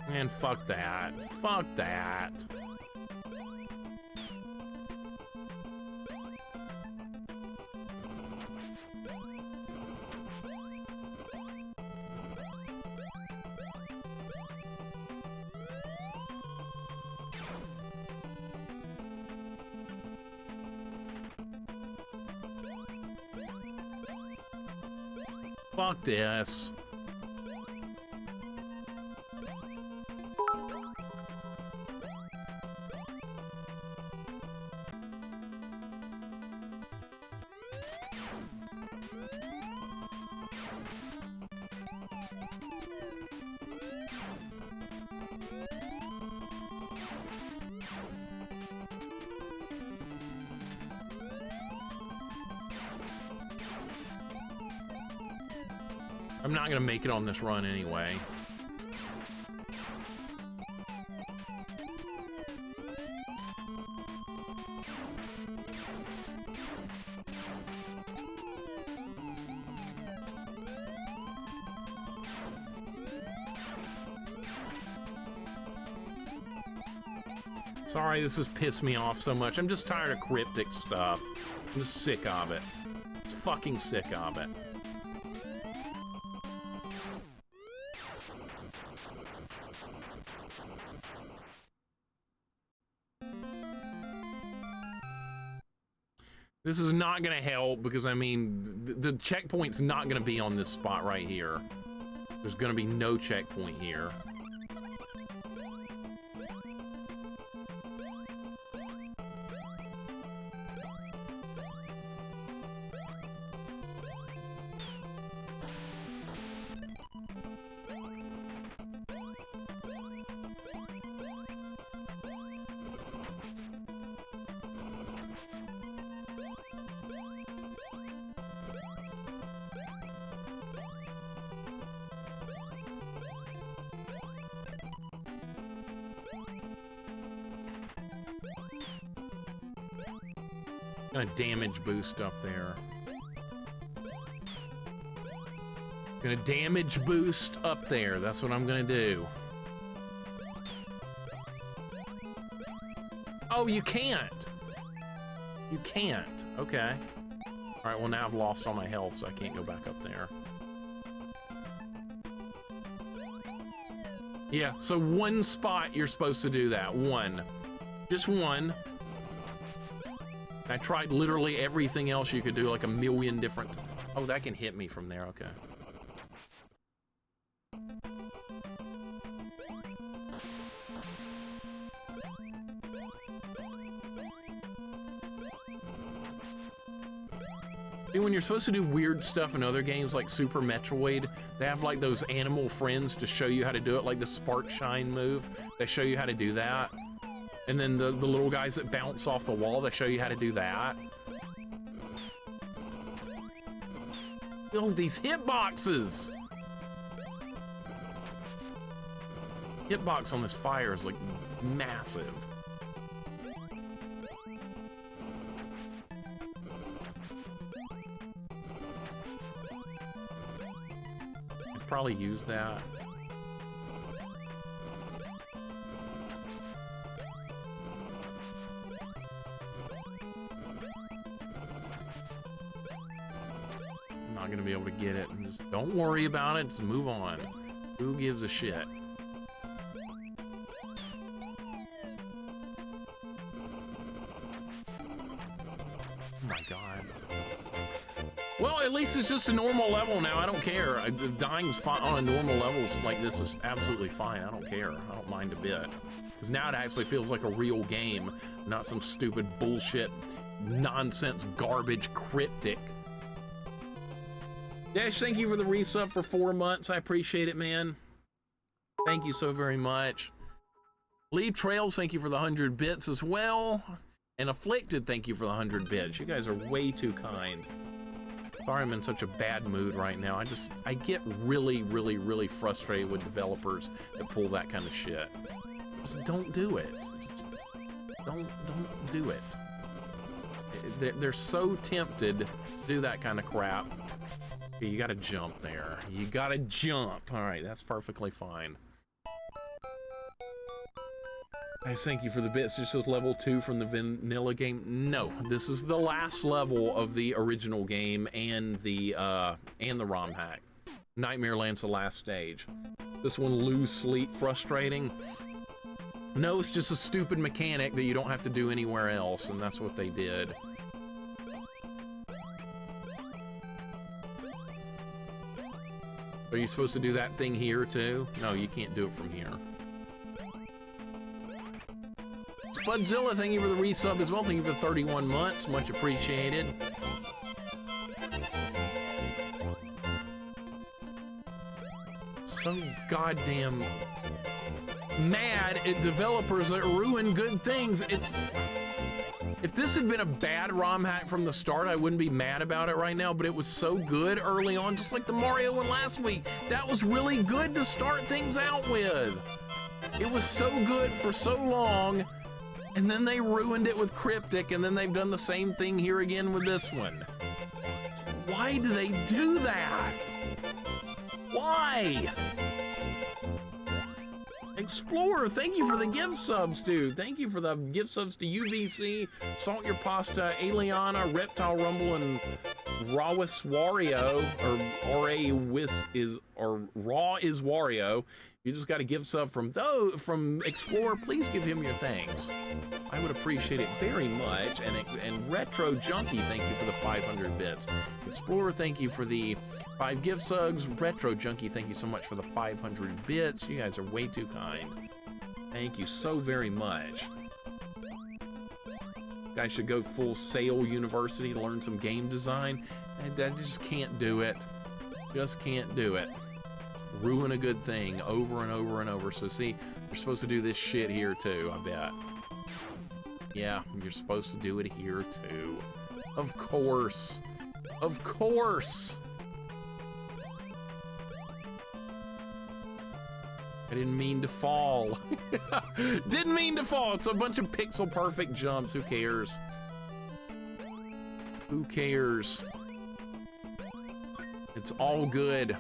Man, fuck that. Fuck that. Fuck this. I'm not gonna make it on this run anyway. Sorry, this has pissed me off so much. I'm just tired of cryptic stuff. I'm just sick of it. Just fucking sick of it. This is not gonna help because, I mean, the checkpoint's not gonna be on this spot right here. There's gonna be no checkpoint here. Gonna damage boost up there. Gonna damage boost up there. That's what I'm gonna do. Oh, you can't. You can't. Okay. All right, well, now I've lost all my health, so I can't go back up there. Yeah, so one spot you're supposed to do that. One. Just one. I tried literally everything else you could do, like a million different... Oh, that can hit me from there, okay. See, when you're supposed to do weird stuff in other games like Super Metroid, they have like those animal friends to show you how to do it, like the Spark Shine move. They show you how to do that. And then the little guys that bounce off the wall, they show you how to do that. Oh, these hitboxes! Hitbox on this fire is like massive. I'd probably use that. Not gonna be able to get it, and just don't worry about it, just move on. Who gives a shit? Oh my god. Well, at least it's just a normal level now. I don't care. Dying's fine on a normal level like this is absolutely fine. I don't care. I don't mind a bit. Because now it actually feels like a real game, not some stupid bullshit, nonsense, garbage, cryptic. Dash, thank you for the resub for 4 months. I appreciate it, man. Thank you so very much. Leave Trails, thank you for the 100 bits as well. And Afflicted, thank you for the 100 bits. You guys are way too kind. Sorry I'm in such a bad mood right now. I get really, really, really frustrated with developers that pull that kind of shit. Just don't do it. Just don't do it. They're so tempted to do that kind of crap. Okay, you gotta jump there. You gotta jump. All right, that's perfectly fine. Guys, thank you for the bits. This is level 2 from the vanilla game. No, this is the last level of the original game and the ROM hack. Nightmare Land's the last stage. This one, lose sleep, frustrating. No, it's just a stupid mechanic that you don't have to do anywhere else, and that's what they did. Are you supposed to do that thing here too? No, you can't do it from here. Spudzilla, thank you for the resub as well. Thank you for 31 months. Much appreciated. So goddamn mad at developers that ruin good things. If this had been a bad ROM hack from the start, I wouldn't be mad about it right now, but it was so good early on, just like the Mario one last week. That was really good to start things out with. It was so good for so long, and then they ruined it with Cryptic, and then they've done the same thing here again with this one. Why do they do that? Why? Explorer, thank you for the gift subs, dude. Thank you for the gift subs to UVC, Salt Your Pasta, Aliana, Reptile Rumble, and Rawis Wario, or Raw is Wario. You just got a gift sub from Explorer. Please give him your thanks. I would appreciate it very much. And Retro Junkie, thank you for the 500 bits. Explorer, thank you for the 5 gift subs. Retro Junkie, thank you so much for the 500 bits. You guys are way too kind. Thank you so very much. Guys should go full Sail University to learn some game design. I just can't do it. Just can't do it. Ruin a good thing over and over and over. So see, you're supposed to do this shit here too, I bet. Yeah, you're supposed to do it here too. Of course. Of course. I didn't mean to fall. Didn't mean to fall. It's a bunch of pixel perfect jumps. Who cares? Who cares? It's all good.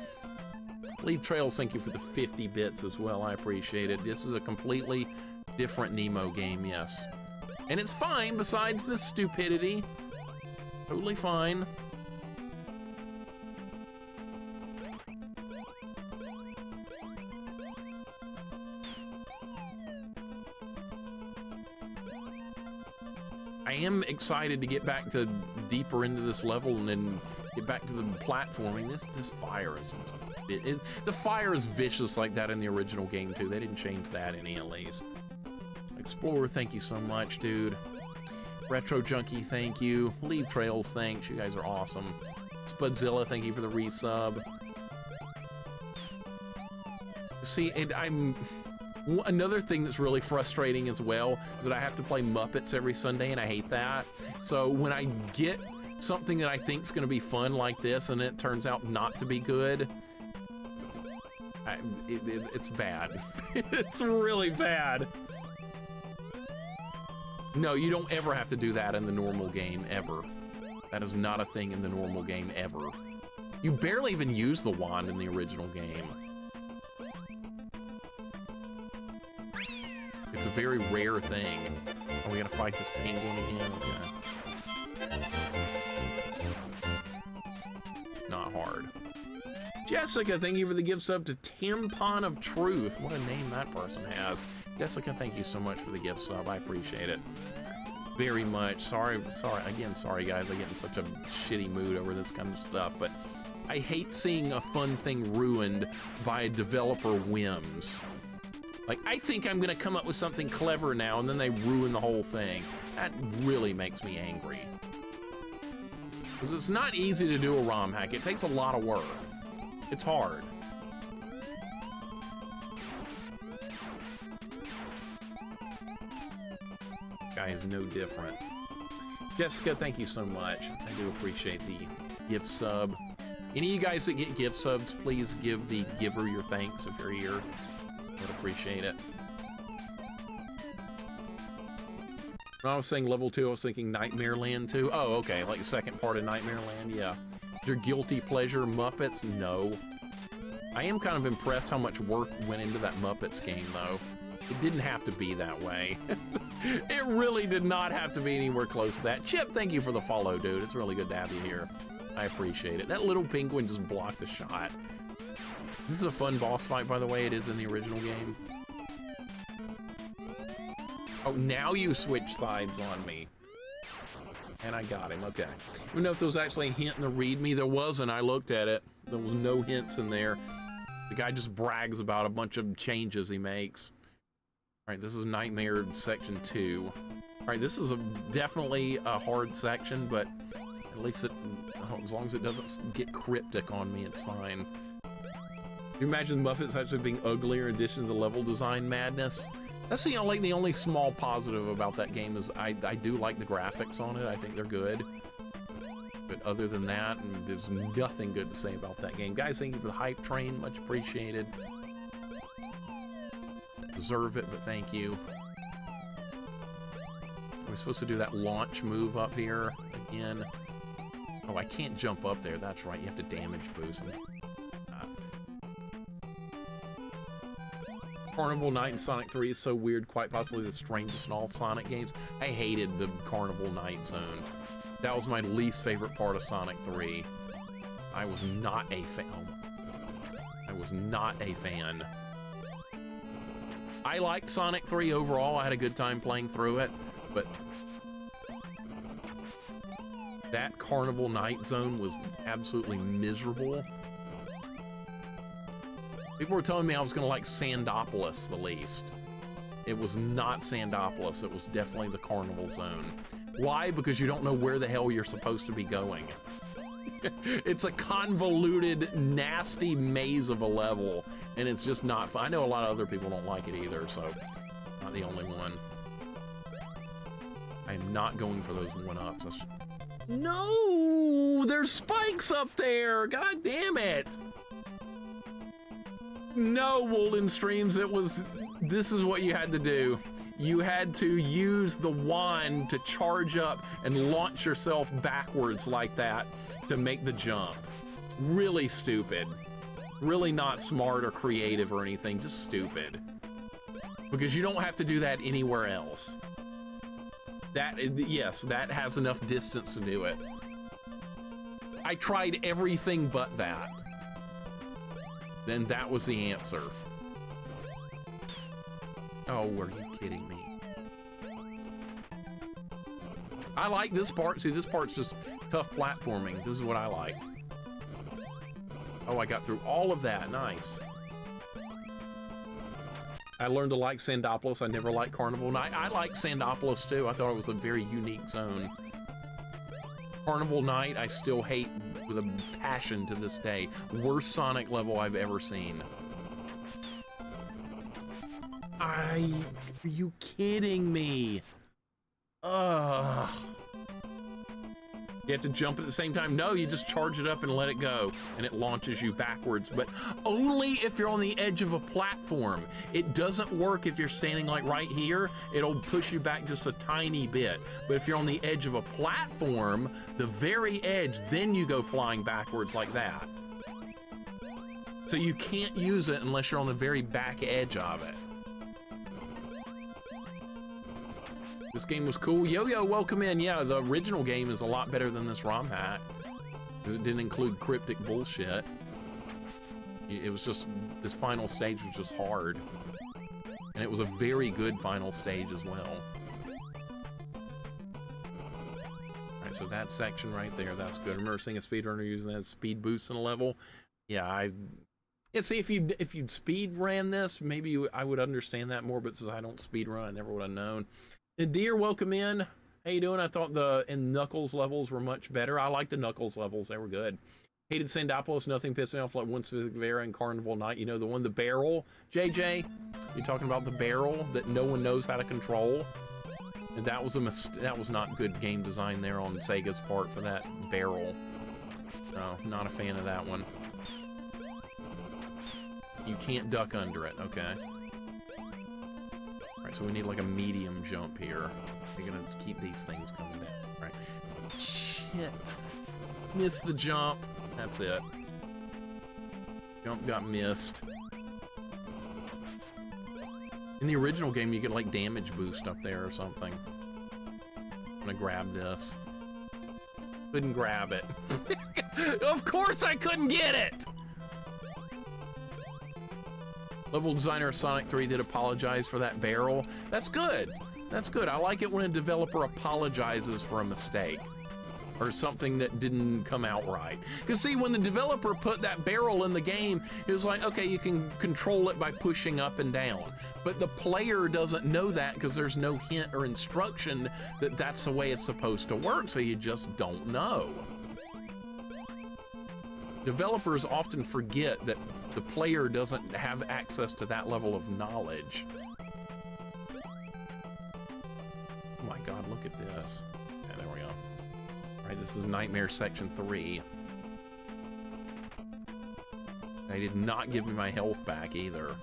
Leave Trails, thank you for the 50 bits as well. I appreciate it. This is a completely different Nemo game, yes. And it's fine besides this stupidity. Totally fine. I am excited to get back to deeper into this level and then get back to the platforming. This fire is the fire is vicious like that in the original game too. They didn't change that any at least. Explorer, thank you so much, dude. Retro Junkie, thank you. Leave Trails, thanks. You guys are awesome. Spudzilla, thank you for the resub. See, and another thing that's really frustrating as well is that I have to play Muppets every Sunday, and I hate that. So when I get something that I think is going to be fun like this, and it turns out not to be good, it's bad. It's really bad. No, you don't ever have to do that in the normal game, ever. That is not a thing in the normal game, ever. You barely even use the wand in the original game. It's a very rare thing. Oh, we gotta fight this penguin again? Okay. Not hard. Jessica, thank you for the gift sub to Tampon of Truth. What a name that person has. Jessica, thank you so much for the gift sub. I appreciate it very much. Sorry guys, I get in such a shitty mood over this kind of stuff, but I hate seeing a fun thing ruined by developer whims. Like, I think I'm gonna come up with something clever now, and then they ruin the whole thing. That really makes me angry. Because it's not easy to do a ROM hack. It takes a lot of work. It's hard. guy is no different. Jessica, thank you so much. I do appreciate the gift sub. Any of you guys that get gift subs, please give the giver your thanks if you're here. I'd appreciate it. When I was saying level 2, I was thinking Nightmare Land 2. Oh, okay, like the second part of Nightmare Land, yeah. Your guilty pleasure, Muppets? No. I am kind of impressed how much work went into that Muppets game, though. It didn't have to be that way. It really did not have to be anywhere close to that. Chip, thank you for the follow, dude. It's really good to have you here. I appreciate it. That little penguin just blocked the shot. This is a fun boss fight, by the way. It is in the original game. Oh, now you switch sides on me. And I got him, okay. I don't know if there was actually a hint in the README. There wasn't, I looked at it. There was no hints in there. The guy just brags about a bunch of changes he makes. All right, this is Nightmare Section 2. All right, this is definitely a hard section, but at least as long as it doesn't get cryptic on me, it's fine. Can you imagine Muppets actually being uglier in addition to the level design madness? That's the only small positive about that game is I do like the graphics on it. I think they're good. But other than that, there's nothing good to say about that game. Guys, thank you for the hype train. Much appreciated. Deserve it, but thank you. We're supposed to do that launch move up here again. Oh, I can't jump up there. That's right. You have to damage boost. Carnival Night in Sonic 3 is so weird, quite possibly the strangest in all Sonic games. I hated the Carnival Night Zone. That was my least favorite part of Sonic 3. I was not a fan. I was not a fan. I liked Sonic 3 overall. I had a good time playing through it, but that Carnival Night Zone was absolutely miserable. People were telling me I was going to like Sandopolis the least. It was not Sandopolis. It was definitely the Carnival Zone. Why? Because you don't know where the hell you're supposed to be going. It's a convoluted, nasty maze of a level, and it's just not fun. I know a lot of other people don't like it either, so not the only one. I am not going for those one-ups. No! There's spikes up there! God damn it! No, Wolden Streams, this is what you had to do. You had to use the wand to charge up and launch yourself backwards like that to make the jump. Really stupid. Really not smart or creative or anything, just stupid. Because you don't have to do that anywhere else. Yes, that has enough distance to do it. I tried everything but that. Then that was the answer. Oh, are you kidding me? I like this part. See, this part's just tough platforming. This is what I like. Oh, I got through all of that. Nice. I learned to like Sandopolis. I never liked Carnival Night. I like Sandopolis too. I thought it was a very unique zone. Carnival Night, I still hate with a passion to this day. Worst Sonic level I've ever seen. Are you kidding me? Ugh. You have to jump at the same time? No, you just charge it up and let it go, and it launches you backwards, but only if you're on the edge of a platform. It doesn't work if you're standing like right here. It'll push you back just a tiny bit, but if you're on the edge of a platform, the very edge, then you go flying backwards like that. So you can't use it unless you're on the very back edge of it. This game was cool. Yo-Yo, welcome in. Yeah, the original game is a lot better than this ROM hack, because it didn't include cryptic bullshit. It was just, this final stage was just hard. And it was a very good final stage as well. Alright, so that section right there, that's good. I remember seeing a speedrunner using that speed boost in a level. Yeah, see, if you'd speed ran this, maybe I would understand that more, but since I don't speed run, I never would have known. Dear, welcome in. How you doing? I thought the Knuckles levels were much better. I like the Knuckles levels. They were good. Hated Sandopolis. Nothing pissed me off like one specific Vera and Carnival Night. You know, the one, the barrel. JJ, you talking about the barrel that no one knows how to control? That was that was not good game design there on Sega's part for that barrel. No, not a fan of that one. You can't duck under it, okay. Alright, so we need like a medium jump here. We're gonna keep these things coming down. Alright. Shit. Missed the jump. That's it. Jump got missed. In the original game, you get like damage boost up there or something. I'm gonna grab this. Couldn't grab it. Of course I couldn't get it! Level designer of Sonic 3 did apologize for that barrel. That's good. That's good. I like it when a developer apologizes for a mistake or something that didn't come out right. Because see, when the developer put that barrel in the game, it was like, okay, you can control it by pushing up and down. But the player doesn't know that because there's no hint or instruction that that's the way it's supposed to work, so you just don't know. Developers often forget that the player doesn't have access to that level of knowledge. Oh my god, look at this. Yeah, there we go. Alright, this is Nightmare Section 3. They did not give me my health back either.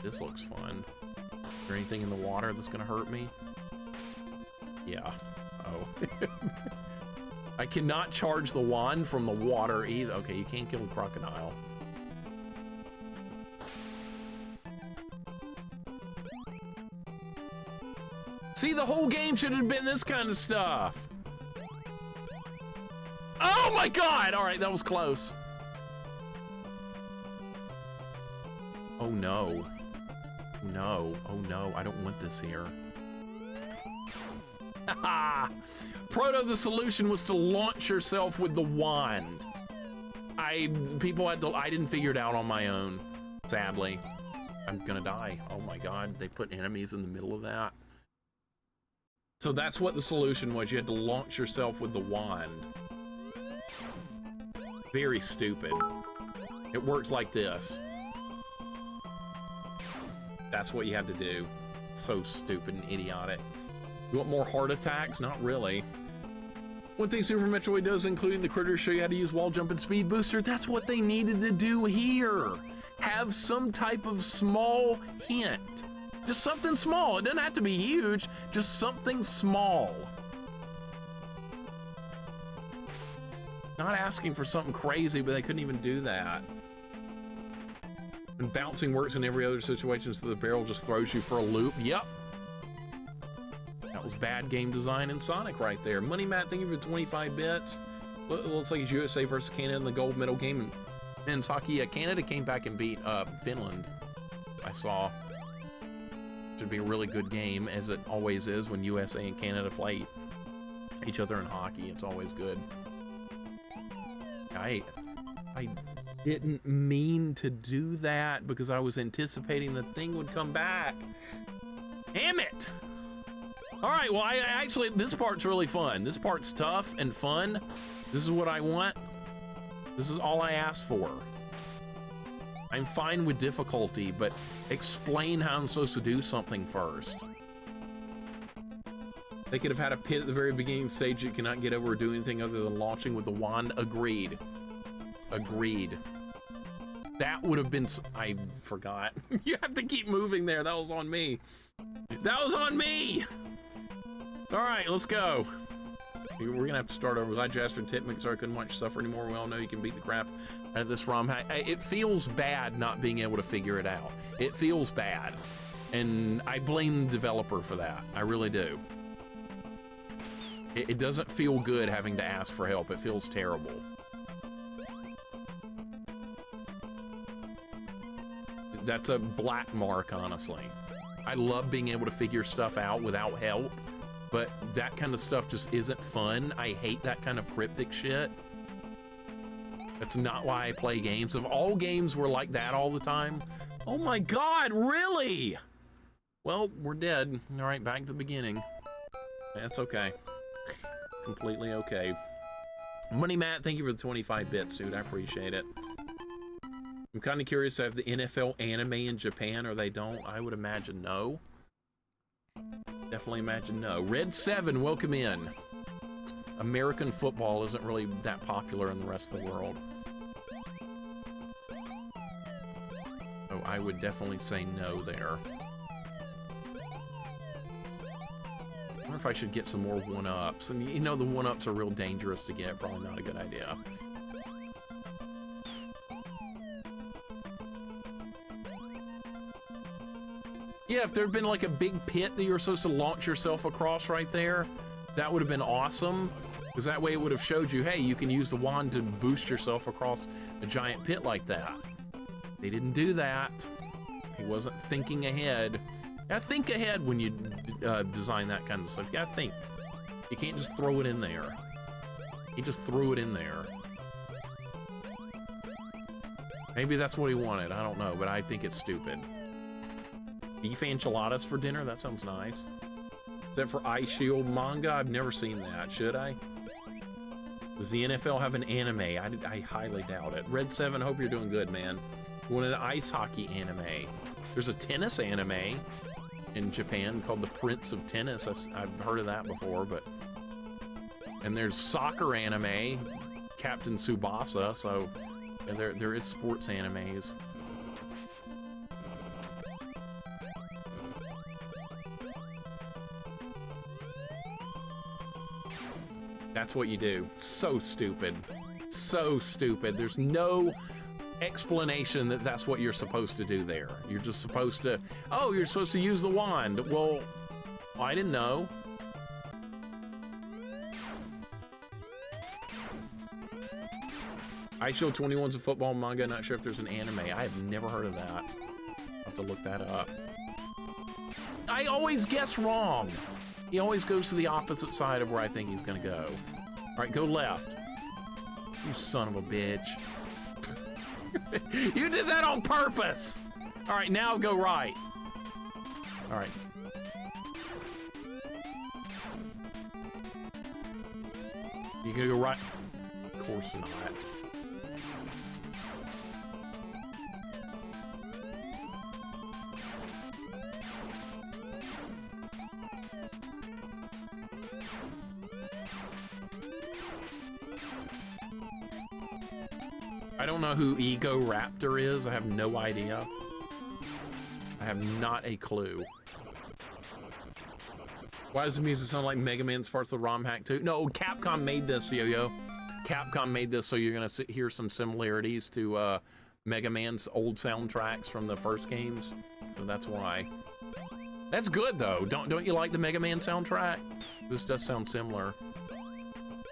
This looks fun. Is there anything in the water that's gonna hurt me? Yeah. Oh. I cannot charge the wand from the water either. Okay, you can't kill a crocodile. See, the whole game should have been this kind of stuff. Oh my god! Alright, that was close. Oh no. No. Oh no, I don't want this here. Haha! Proto, the solution was to launch yourself with the wand. I didn't figure it out on my own, sadly. I'm gonna die. Oh my god, they put enemies in the middle of that. So that's what the solution was. You had to launch yourself with the wand. Very stupid. It works like this. That's what you have to do. So stupid and idiotic. You want more heart attacks? Not really. One thing Super Metroid does, including the critters, show you how to use wall jump and speed booster. That's what they needed to do here. Have some type of small hint. Just something small. It doesn't have to be huge. Just something small. Not asking for something crazy, but they couldn't even do that. And bouncing works in every other situation, so the barrel just throws you for a loop. Yep. That was bad game design in Sonic right there. Money Matt, thank you for 25 bits. Looks like it's USA versus Canada in the gold medal game in men's hockey. Canada came back and beat Finland. I saw. Should be a really good game, as it always is when USA and Canada play each other in hockey. It's always good. I didn't mean to do that because I was anticipating the thing would come back. Damn it! All right, well, I actually, this part's really fun. This part's tough and fun. This is what I want. This is all I asked for. I'm fine with difficulty, but explain how I'm supposed to do something first. They could have had a pit at the very beginning stage you cannot get over or do anything other than launching with the wand. Agreed. Agreed. That would have been... I forgot. You have to keep moving there. That was on me. That was on me! All right, let's go. We're gonna have to start over. Glad you asked for LittleMIXER. I couldn't watch stuff anymore. We all know you can beat the crap out of this ROM hack. It feels bad not being able to figure it out. It feels bad. And I blame the developer for that. I really do. It doesn't feel good having to ask for help. It feels terrible. That's a black mark, honestly. I love being able to figure stuff out without help, but that kind of stuff just isn't fun. I hate that kind of cryptic shit. That's not why I play games. If all games were like that all the time, oh my god, really? Well, we're dead. All right, back to the beginning. That's okay. Completely okay. Money Matt, thank you for the 25 bits, dude. I appreciate it. I'm kind of curious if the NFL anime in Japan, or they don't. I would imagine no. Definitely imagine no. Red 7, welcome in. American football isn't really that popular in the rest of the world. Oh, I would definitely say no there. I wonder if I should get some more 1-ups. And you know the 1-ups are real dangerous to get. Probably not a good idea. Yeah, if there'd been like a big pit that you were supposed to launch yourself across right there, that would have been awesome. Because that way it would have showed you, hey, you can use the wand to boost yourself across a giant pit like that. They didn't do that. He wasn't thinking ahead. You gotta think ahead when you design that kind of stuff. You gotta think. You can't just throw it in there. He just threw it in there. Maybe that's what he wanted. I don't know, but I think it's stupid. Beef enchiladas for dinner? That sounds nice. Is that for Ice Shield manga? I've never seen that. Should I? Does the NFL have an anime? I highly doubt it. Red 7, hope you're doing good, man. You want an ice hockey anime? There's a tennis anime in Japan called The Prince of Tennis. I've heard of that before, but... And there's soccer anime, Captain Tsubasa, so yeah, there is sports animes. That's what you do. So stupid. So stupid. There's no explanation that that's what you're supposed to do there. You're just supposed to, oh, you're supposed to use the wand. Well, I didn't know. Ice Shield 21's a football manga. Not sure if there's an anime. I have never heard of that. I'll have to look that up. I always guess wrong. He always goes to the opposite side of where I think he's gonna go. All right, go left. You son of a bitch. You did that on purpose. All right, now go right. All right. You gonna go right? Of course not. I don't know who Ego Raptor is. I have no idea. I have not a clue. Why does the music sound like Mega Man's parts of the ROM hack too? No, Capcom made this, Yo-Yo. Capcom made this, so you're gonna hear some similarities to Mega Man's old soundtracks from the first games. So that's why. That's good though. Don't you like the Mega Man soundtrack? This does sound similar.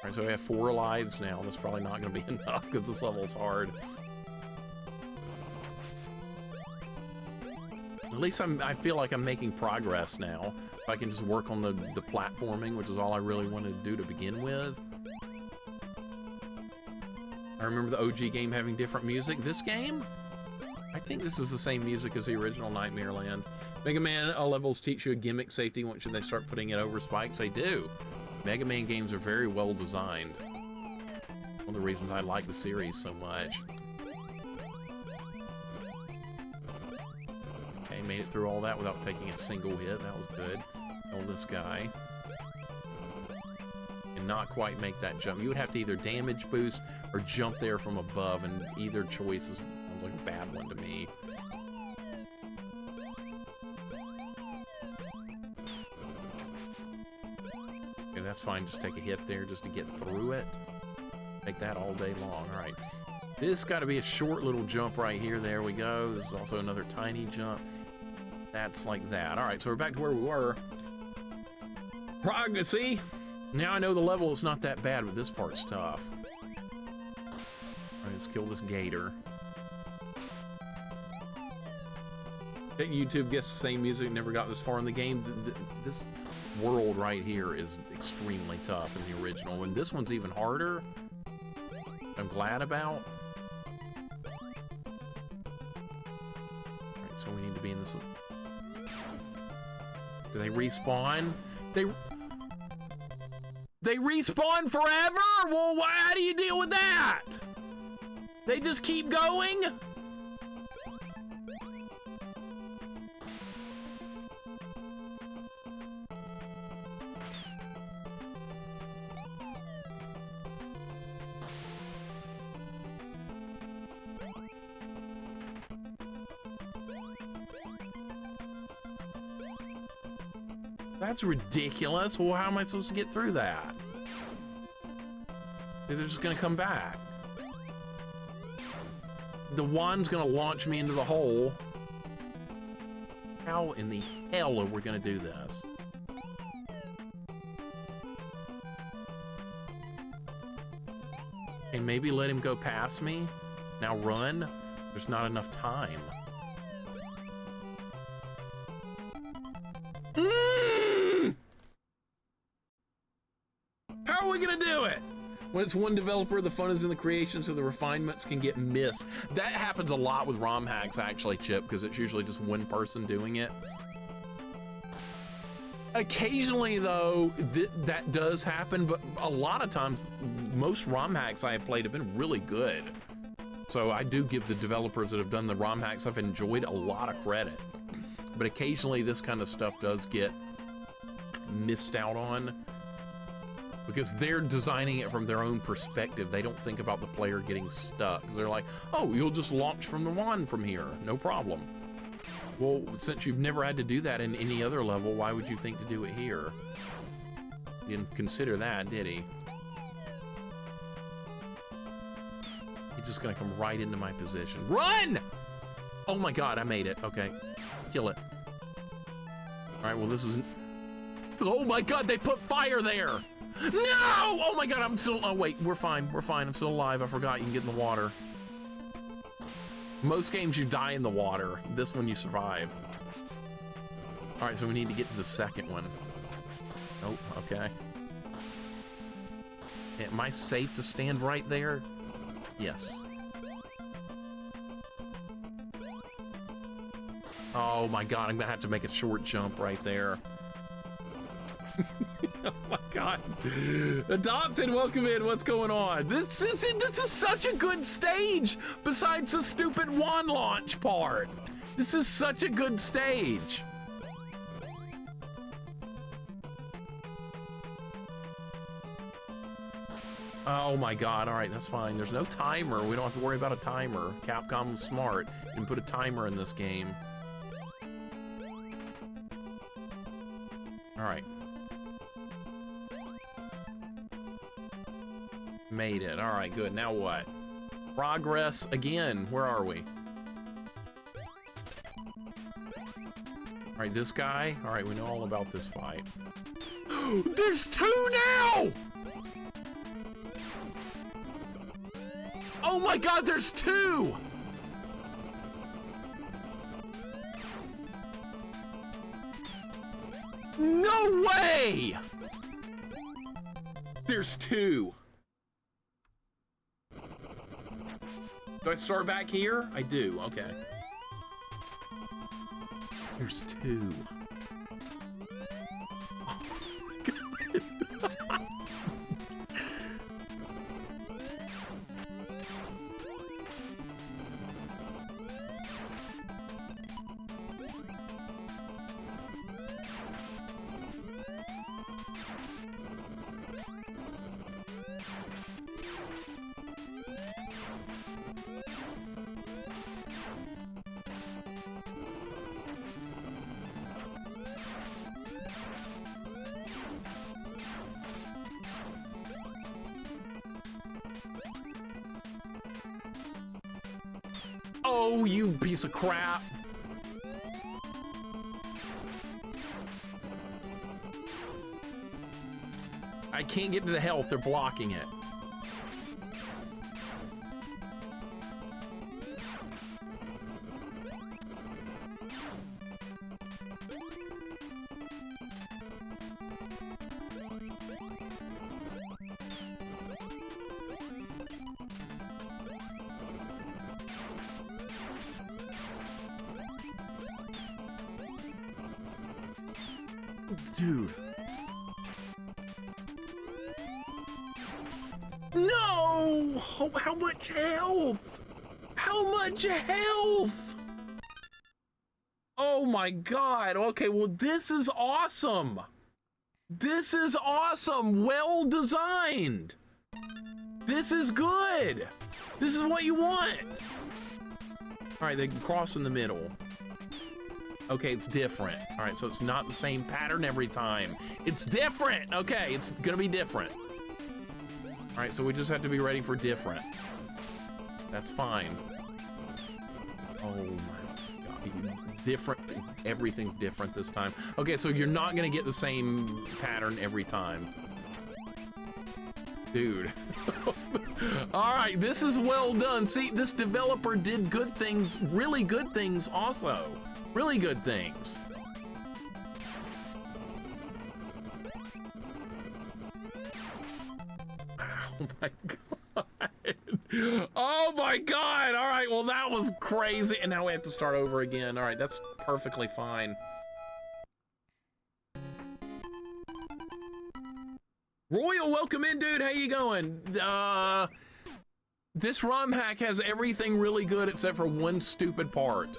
All right, so we have 4 lives now. That's probably not going to be enough because this level's hard. At least I feel like I'm making progress now. If I can just work on the platforming, which is all I really wanted to do to begin with. I remember the OG game having different music. This game? I think this is the same music as the original Nightmare Land. Mega Man levels teach you a gimmick safety once they start putting it over spikes. They do. Mega Man games are very well designed. One of the reasons I like the series so much. Okay, made it through all that without taking a single hit. That was good. Kill this guy. And not quite make that jump. You would have to either damage boost or jump there from above, and either choice sounds like a bad one to me. That's fine, just take a hit there just to get through it. Take that all day long. All right, this got to be a short little jump right here. There we go. This is also another tiny jump. That's like that. All right, so we're back to where we were. Progress. See, now I know the level is not that bad, but this part's tough. All right, let's kill this gator. YouTube gets the same music, never got this far in the game. This world right here is extremely tough in the original, and this one's even harder. I'm glad about. Alright, so we need to be in this. Do they respawn? They respawn forever? Well, how do you deal with that? They just keep going? That's ridiculous. Well, how am I supposed to get through that? They're just gonna come back. The wand's gonna launch me into the hole. How in the hell are we gonna do this? Okay, maybe let him go past me. Now run. There's not enough time. How are we gonna do it? When it's one developer, the fun is in the creation, so the refinements can get missed. That happens a lot with ROM hacks, actually, Chip, because it's usually just one person doing it. Occasionally, though, that does happen, but a lot of times, most ROM hacks I have played have been really good. So I do give the developers that have done the ROM hacks, I've enjoyed a lot of credit. But occasionally, this kind of stuff does get missed out on, because they're designing it from their own perspective. They don't think about the player getting stuck. They're like, oh, you'll just launch from the wand from here, no problem. Well, since you've never had to do that in any other level, why would you think to do it here? He didn't consider that, did he? He's just gonna come right into my position. Run! Oh my God, I made it. Okay, kill it. All right, well, this is... Oh my God, they put fire there! No! Oh my God, I'm still... Oh wait, we're fine, I'm still alive. I forgot you can get in the water. Most games you die in the water. This one you survive. All right, so we need to get to the second one. Oh, okay. Am I safe to stand right there? Yes. Oh my God, I'm gonna have to make a short jump right there. Oh my God. Adopted, welcome in. What's going on? This is such a good stage, besides the stupid wand launch part. This is such a good stage. Oh my God, all right, that's fine. There's no timer. We don't have to worry about a timer. Capcom was smart and put a timer in this game. All right. Made it. All right, good. Now what? Progress again. Where are we? All right, this guy. All right, we know all about this fight. There's two now! Oh my God, there's two! No way! There's two. Do I start back here? I do, okay. There's two. Oh my God. Oh, you piece of crap. I can't get to the health, they're blocking it. Dude. No! Oh, how much health? How much health? Oh my God. Okay, well, this is awesome. This is awesome. Well designed. This is good. This is what you want. All right, they can cross in the middle. Okay, it's different. All right, so it's not the same pattern every time. It's different. Okay, it's gonna be different. All right, so we just have to be ready for different. That's fine. Oh my God, different. Everything's different this time. Okay, so you're not gonna get the same pattern every time. Dude. All right, this is well done. See, this developer did good things, really good things also. Really good things. Oh my God. Oh my God. All right, well, that was crazy. And now we have to start over again. All right, that's perfectly fine. Royal, welcome in, dude. How you going? This ROM hack has everything really good except for one stupid part.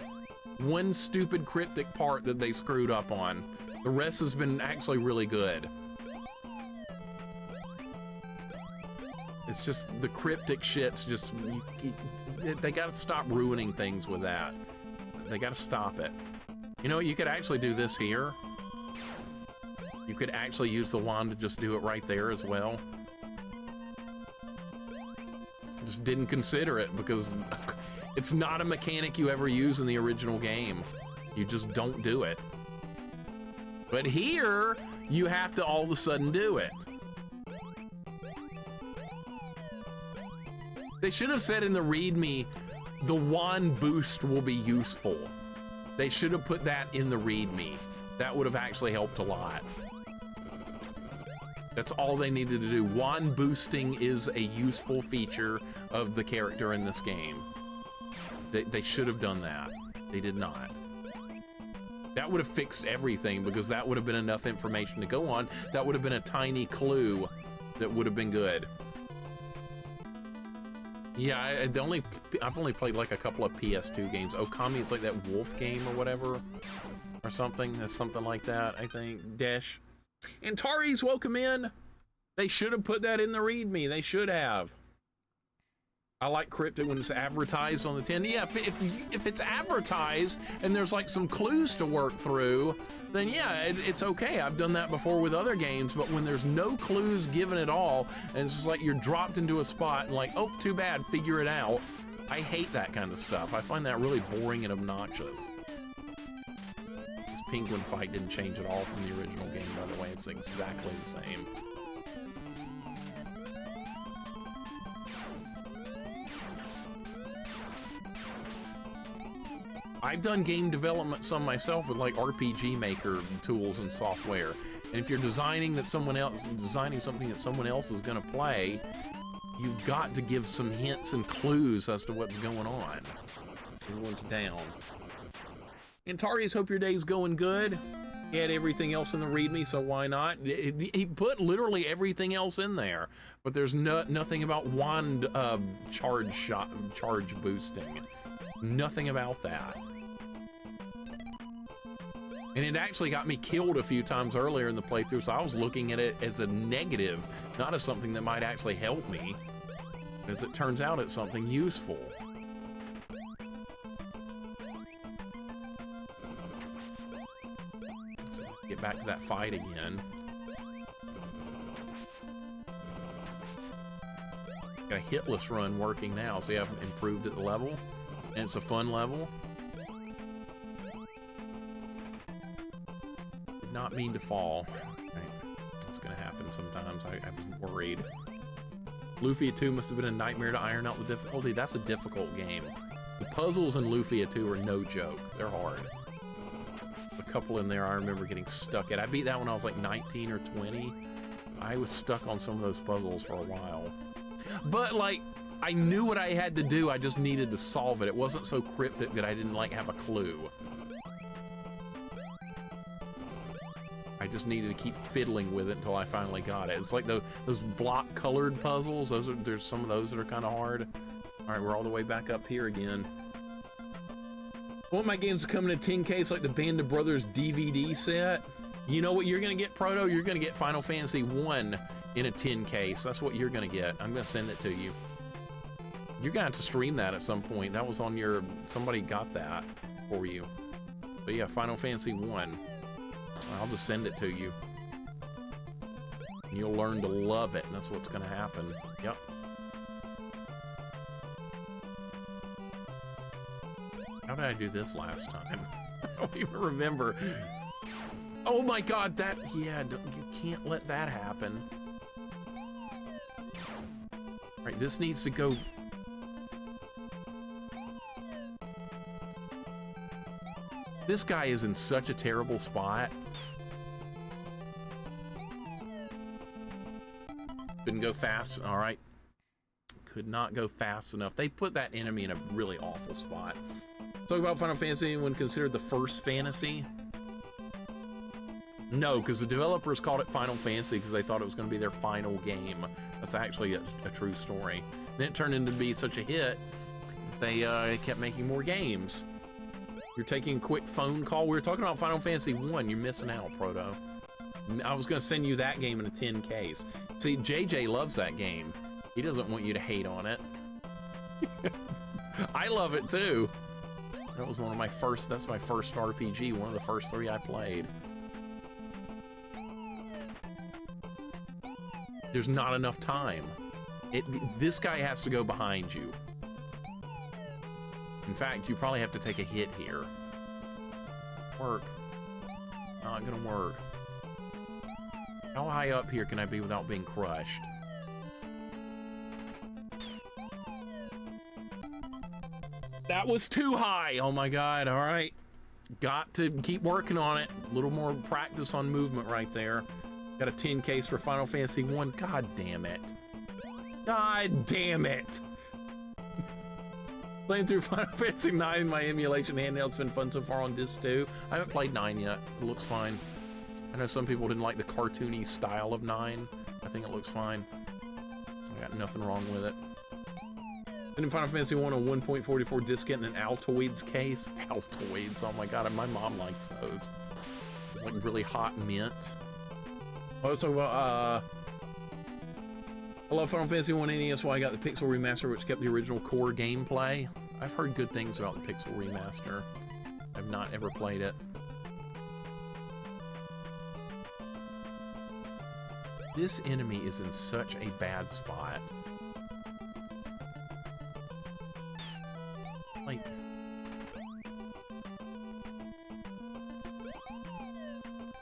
One stupid cryptic part that they screwed up on. The rest has been actually really good. It's just the cryptic shit's just, they gotta stop ruining things with that. They gotta stop it. You know, you could actually do this here. You could actually use the wand to just do it right there as well. Just didn't consider it because it's not a mechanic you ever use in the original game. You just don't do it. But here, you have to all of a sudden do it. They should have said in the README, the wand boost will be useful. They should have put that in the README. That would have actually helped a lot. That's all they needed to do. Wand boosting is a useful feature of the character in this game. They should have done that. They did not. That would have fixed everything because that would have been enough information to go on. That would have been a tiny clue that would have been good. Yeah, I've only played like a couple of PS2 games. Okami is like that wolf game or whatever, or something. That's something like that, I think. Dash. Antares, welcome in. They should have put that in the README. They should have. I like cryptic when it's advertised on the tin. Yeah, if it's advertised and there's like some clues to work through, then yeah, it's okay. I've done that before with other games, but when there's no clues given at all, and it's just like you're dropped into a spot and like, oh, too bad, figure it out. I hate that kind of stuff. I find that really boring and obnoxious. This penguin fight didn't change at all from the original game, by the way. It's exactly the same. I've done game development some myself with like RPG Maker tools and software. And if you're designing something that someone else is going to play, you've got to give some hints and clues as to what's going on. Everyone's down. Antares, hope your day's going good. He had everything else in the README, so why not? He put literally everything else in there, but there's nothing about wand charge boosting. Nothing about that. And it actually got me killed a few times earlier in the playthrough, so I was looking at it as a negative, not as something that might actually help me. As it turns out, it's something useful. So get back to that fight again. Got a hitless run working now, so I've improved at the level, and it's a fun level. Not mean to fall. Right. It's gonna happen sometimes. I'm worried. Lufia 2 must have been a nightmare to iron out the difficulty. That's a difficult game. The puzzles in Lufia 2 are no joke. They're hard. A couple in there I remember getting stuck at. I beat that when I was like 19 or 20. I was stuck on some of those puzzles for a while. But like, I knew what I had to do. I just needed to solve it. It wasn't so cryptic that I didn't like have a clue. I just needed to keep fiddling with it until I finally got it. It's like those block colored puzzles. There's some of those that are kind of hard. All right, we're all the way back up here again. One of my games are coming in a 10 case like the Band of Brothers DVD set. You know what you're gonna get, Proto? You're gonna get Final Fantasy 1 in a 10 case. That's what you're gonna get. I'm gonna send it to you. You're gonna have to stream that at some point. That was on your, somebody got that for you. But yeah, Final Fantasy 1. I'll just send it to you. And you'll learn to love it, and that's what's gonna happen. Yep. How did I do this last time? I don't even remember. Oh my god, that, yeah, you can't let that happen. Right, this needs to go. This guy is in such a terrible spot. Couldn't go fast, all right. Could not go fast enough. They put that enemy in a really awful spot. Talk about Final Fantasy when considered the first fantasy. No, because the developers called it Final Fantasy because they thought it was going to be their final game. That's actually a true story. Then it turned into be such a hit, they kept making more games. You're taking a quick phone call. We were talking about Final Fantasy 1. You're missing out, Proto. I was going to send you that game in a 10 case. See, JJ loves that game. He doesn't want you to hate on it. I love it too. That was one of my first, that's my first RPG, one of the first 3 I played. There's not enough time. This guy has to go behind you. In fact, you probably have to take a hit here. Work. Not gonna work. How high up here can I be without being crushed? That was too high. Oh my god, all right. Got to keep working on it. A little more practice on movement right there. Got a 10 case for Final Fantasy 1. God damn it. God damn it. Playing through Final Fantasy 9, my emulation handheld's been fun so far on disc 2. I haven't played 9 yet. It looks fine. I know some people didn't like the cartoony style of 9. I think it looks fine. I got nothing wrong with it. And in Final Fantasy 1 on 1.44 diskette and an Altoids case. Altoids, oh my god, my mom likes those. It's like really hot mint. I was talking about, I love Final Fantasy 1 NES while I got the Pixel Remaster, which kept the original core gameplay. I've heard good things about the Pixel Remaster. I've not ever played it. This enemy is in such a bad spot. Like...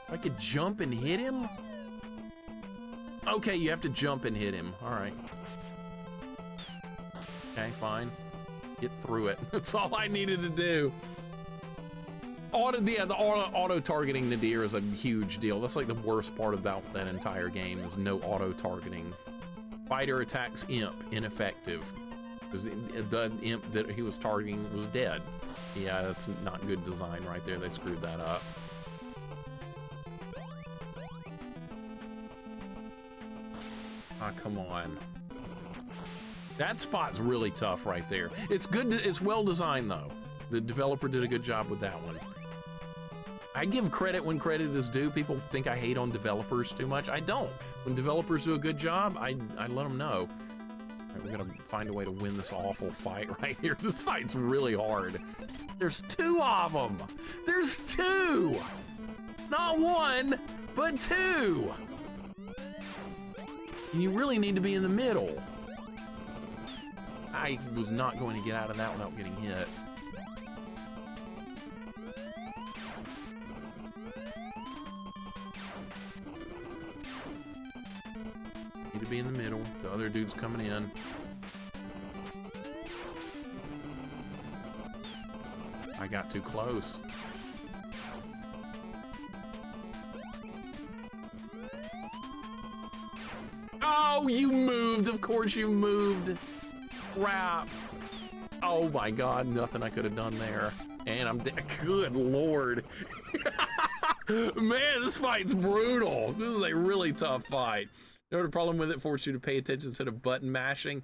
if I could jump and hit him? Okay, you have to jump and hit him. Alright. Okay, fine. Get through it. That's all I needed to do. The auto-targeting Nadir is a huge deal. That's like the worst part about that entire game is no auto-targeting. Fighter attacks Imp, ineffective. Because the Imp that he was targeting was dead. Yeah, that's not good design right there. They screwed that up. Ah, come on. That spot's really tough right there. It's good, it's well designed though. The developer did a good job with that one. I give credit when credit is due. People think I hate on developers too much. I don't. When developers do a good job, I let them know. Right, we're gonna find a way to win this awful fight right here. This fight's really hard. There's 2 of them. There's 2. Not 1, but 2. And you really need to be in the middle. I was not going to get out of that without getting hit. Need to be in the middle. The other dude's coming in. I got too close. Oh, you moved. Of course you moved. Crap. Oh my god, nothing I could have done there. And I'm dead. Good lord. Man, this fight's brutal. This is a really tough fight. You know the problem with it? Forced you to pay attention instead of button mashing.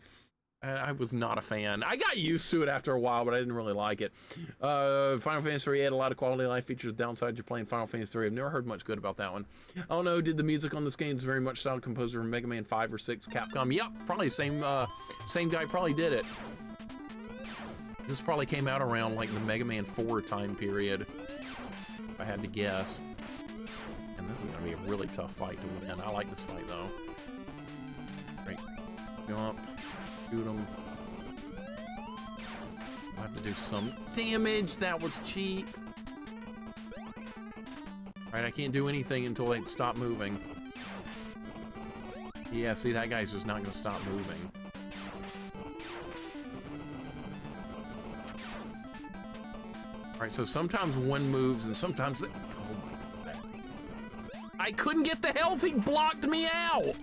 I was not a fan. I got used to it after a while, but I didn't really like it. Final Fantasy 3 had a lot of quality of life features. Downside, you're playing Final Fantasy 3. I've never heard much good about that one. Oh no, did the music on this game is very much style composer from Mega Man 5 or 6, Capcom. Yep, probably same guy probably did it. This probably came out around like the Mega Man 4 time period. if I had to guess. And this is gonna be a really tough fight to win. I like this fight though. Great. Jump. Shoot him. I'll have to do some damage. That was cheap. Alright, I can't do anything until they stop moving. Yeah, see, that guy's just not gonna stop moving. Alright, so sometimes one moves and sometimes they... Oh my God. I couldn't get the health, he blocked me out!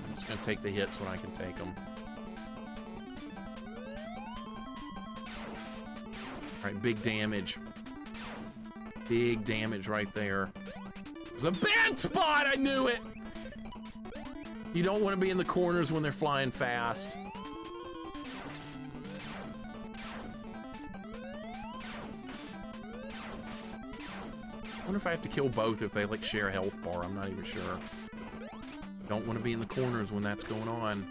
I'm just gonna take the hits when I can take them. Alright, big damage. Big damage right there. It was a bad spot, I knew it! You don't want to be in the corners when they're flying fast. I wonder if I have to kill both if they like share a health bar. I'm not even sure. Don't want to be in the corners when that's going on.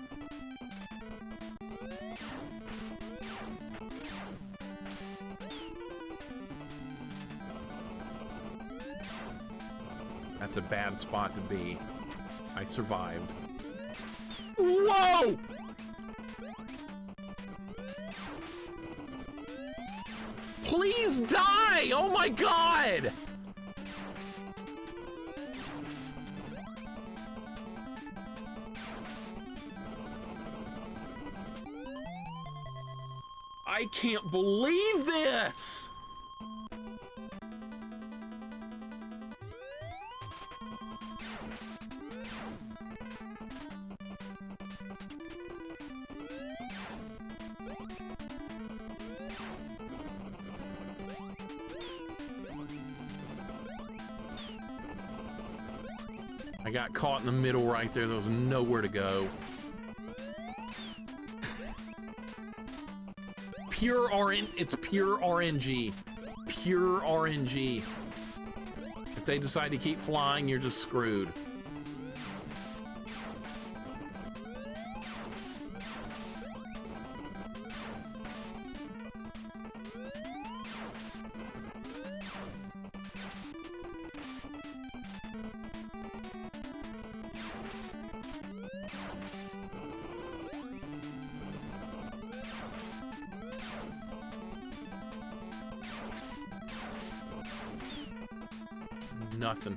That's a bad spot to be. I survived. Whoa! Please die! Oh my God! I can't believe this! I got caught in the middle right there. There was nowhere to go. It's pure RNG. Pure RNG. If they decide to keep flying, you're just screwed. Nothing.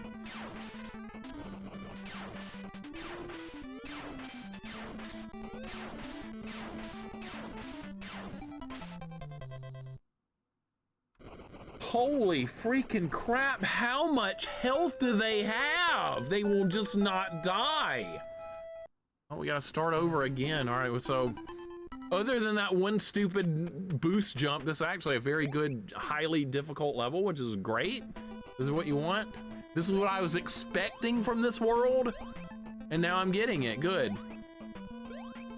Holy freaking crap, how much health do they have? They will just not die. Oh, we gotta start over again. All right, so other than that one stupid boost jump, this is actually a very good, highly difficult level, which is great. This is what you want. This is what I was expecting from this world, and now I'm getting it. Good.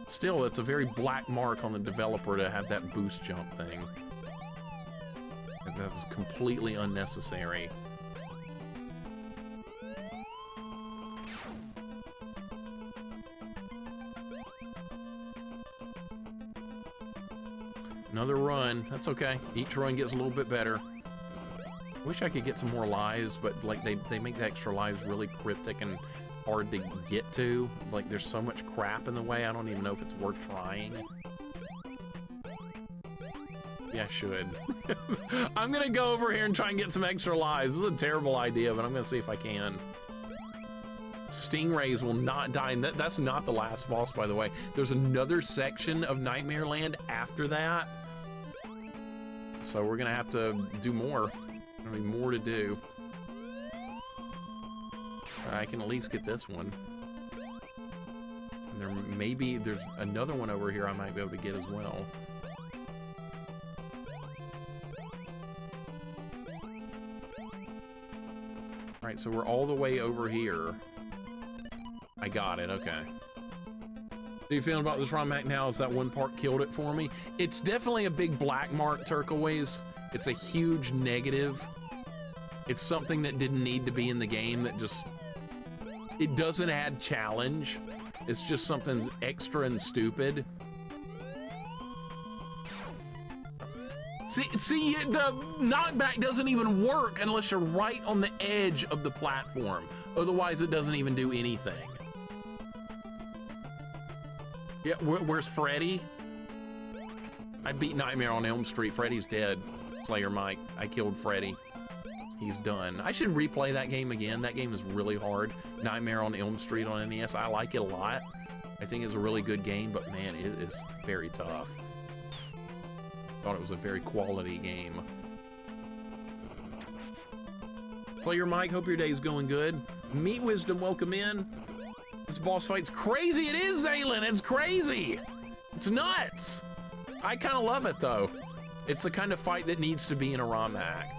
Still, it's a very black mark on the developer to have that boost jump thing. That was completely unnecessary. Another run. That's okay. Each run gets a little bit better. Wish I could get some more lives, but like they make the extra lives really cryptic and hard to get to. Like there's so much crap in the way, I don't even know if it's worth trying. Yeah, I should. I'm gonna go over here and try and get some extra lives. This is a terrible idea, but I'm gonna see if I can. Stingrays will not die, and that's not the last boss, by the way. There's another section of Nightmare Land after that. So we're gonna have to do more. There'll be more to do. I can at least get this one. And there's another one over here I might be able to get as well. Alright, so we're all the way over here. I got it, okay. How you feeling about this ROM hack now? Is that one part killed it for me? It's definitely a big black mark, Turquoise. It's a huge negative. It's something that didn't need to be in the game that just... It doesn't add challenge. It's just something extra and stupid. See, the knockback doesn't even work unless you're right on the edge of the platform. Otherwise, it doesn't even do anything. Yeah, where's Freddy? I beat Nightmare on Elm Street. Freddy's dead. Slayer Mike. I killed Freddy. He's done. I should replay that game again. That game is really hard. Nightmare on Elm Street on NES. I like it a lot. I think it's a really good game, but man, it is very tough. Thought it was a very quality game. Player Mike, hope your day's going good. Meat Wisdom, welcome in. This boss fight's crazy. It is, Zaylin. It's crazy. It's nuts. I kind of love it, though. It's the kind of fight that needs to be in a ROM hack.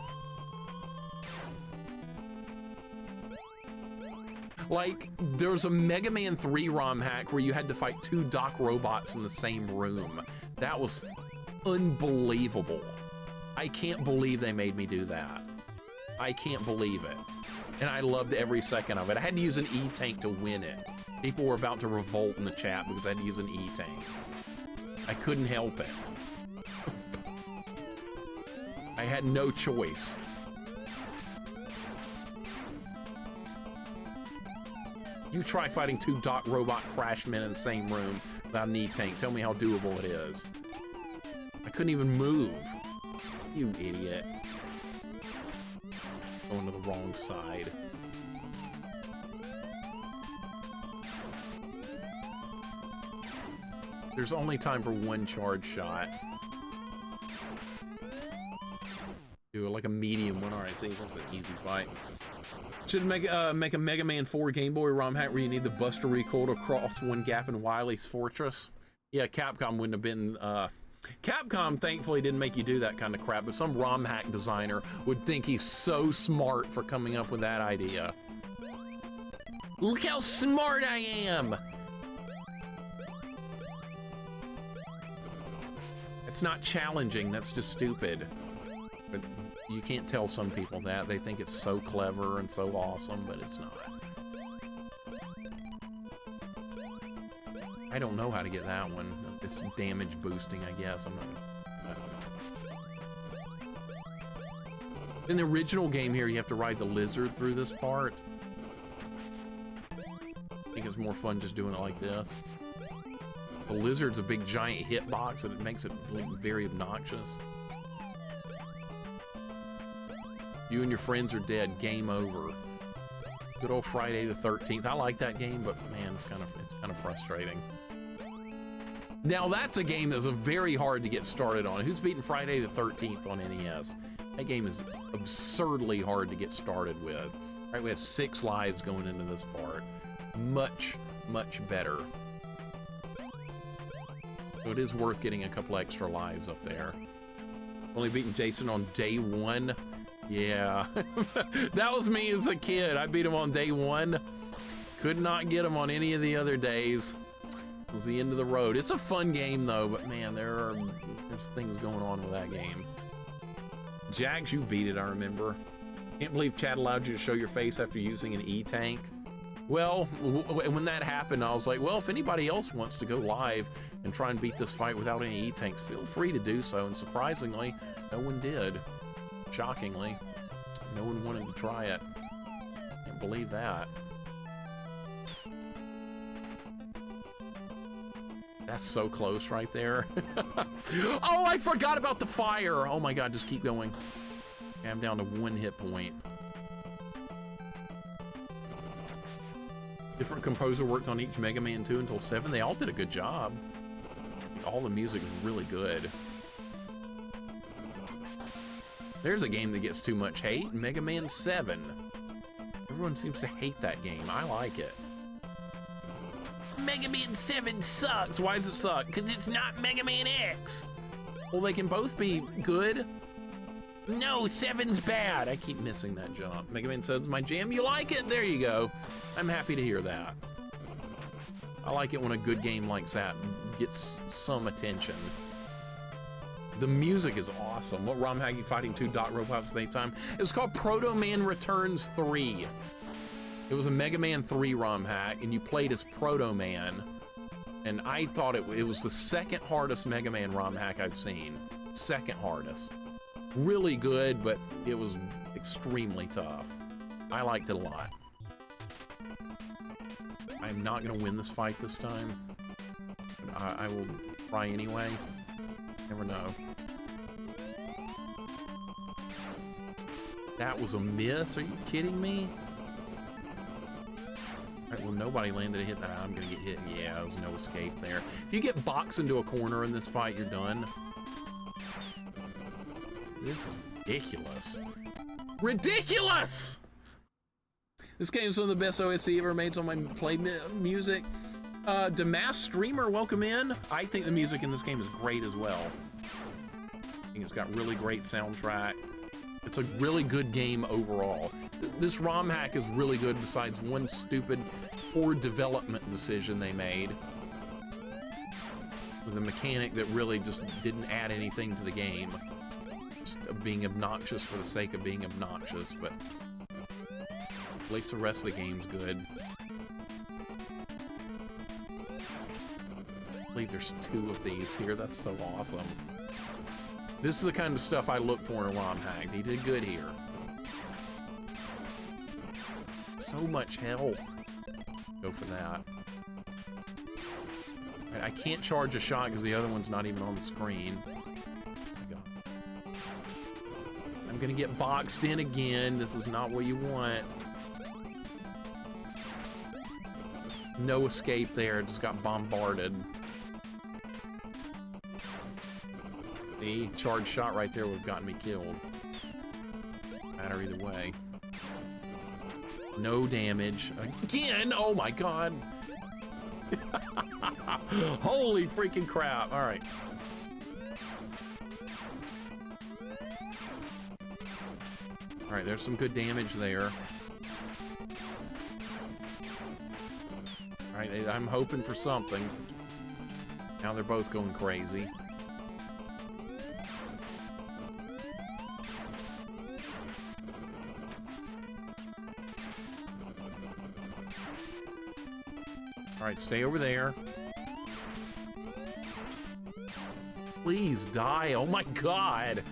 Like, there was a Mega Man 3 ROM hack where you had to fight 2 Doc robots in the same room. That was unbelievable. I can't believe they made me do that. I can't believe it. And I loved every second of it. I had to use an E-tank to win it. People were about to revolt in the chat because I had to use an E-tank. I couldn't help it. I had no choice. You try fighting 2 Doc robot crash men in the same room without an E-tank. Tell me how doable it is. I couldn't even move. You idiot. Going to the wrong side. There's only time for 1 charge shot. Do like a medium one. Alright, see, that's an easy fight. Should make a Mega Man 4 Game Boy ROM hack where you need the Buster recoil to cross one gap in Wily's Fortress. Yeah, Capcom wouldn't have been... Capcom thankfully didn't make you do that kind of crap, but some ROM hack designer would think he's so smart for coming up with that idea. Look how smart I am! It's not challenging, that's just stupid. But you can't tell some people that. They think it's so clever and so awesome, but it's not. I don't know how to get that one. It's damage boosting, I guess. I don't know. In the original game here, you have to ride the lizard through this part. I think it's more fun just doing it like this. The lizard's a big giant hitbox and it makes it very obnoxious. You and your friends are dead. Game over. Good old Friday the 13th. I like that game, but man, it's kind of frustrating. Now that's a game that's very hard to get started on. Who's beaten Friday the 13th on NES? That game is absurdly hard to get started with. All right, we have 6 lives going into this part. Much, much better. So it is worth getting a couple extra lives up there. Only beaten Jason on day 1. Yeah, that was me as a kid. I beat him on day 1. Could not get him on any of the other days. It was the end of the road. It's a fun game though, but man, there's things going on with that game. Jags, you beat it, I remember. Can't believe chat allowed you to show your face after using an E-tank. Well, when that happened, I was like, well, if anybody else wants to go live and try and beat this fight without any E-tanks, feel free to do so. And surprisingly, no one did. Shockingly, no one wanted to try it. Can't believe that. That's so close right there. Oh, I forgot about the fire. Oh my God, just keep going. Okay, I'm down to 1 hit point. Different composer worked on each Mega Man 2 until 7. They all did a good job. All the music is really good. There's a game that gets too much hate, Mega Man 7. Everyone seems to hate that game. I like it. Mega Man 7 sucks. Why does it suck? Because it's not Mega Man X. Well, they can both be good. No, 7's bad. I keep missing that jump. Mega Man 7's my jam. You like it? There you go. I'm happy to hear that. I like it when a good game like that gets some attention. The music is awesome. What ROM hack you fighting 2 Doc robots at the same time? It's called Proto Man Returns 3. It was a Mega Man 3 ROM hack, and you played as Proto Man. And I thought it was the second hardest Mega Man ROM hack I've seen. Second hardest. Really good, but it was extremely tough. I liked it a lot. I'm not gonna win this fight this time. I will try anyway. Never know. That was a miss? Are you kidding me? Alright, well, nobody landed a hit. I'm gonna get hit. Yeah, there was no escape there. If you get boxed into a corner in this fight, you're done. This is ridiculous. Ridiculous! This game's one of the best OST ever made on my play music. Damas Streamer, welcome in. I think the music in this game is great as well. I think it's got really great soundtrack. It's a really good game overall. This ROM hack is really good besides one stupid poor development decision they made. With a mechanic that really just didn't add anything to the game. Just being obnoxious for the sake of being obnoxious, but at least the rest of the game's good. I believe there's 2 of these here. That's so awesome. This is the kind of stuff I look for in a ROM hack. He did good here. So much health. Go for that. Right, I can't charge a shot because the other one's not even on the screen. Oh my God. I'm gonna get boxed in again. This is not what you want. No escape there. Just got bombarded. The charged shot right there would have gotten me killed. Matter either way. No damage. Again! Oh my God! Holy freaking crap! Alright. Alright, there's some good damage there. Alright, I'm hoping for something. Now they're both going crazy. Alright, stay over there. Please die. Oh my God.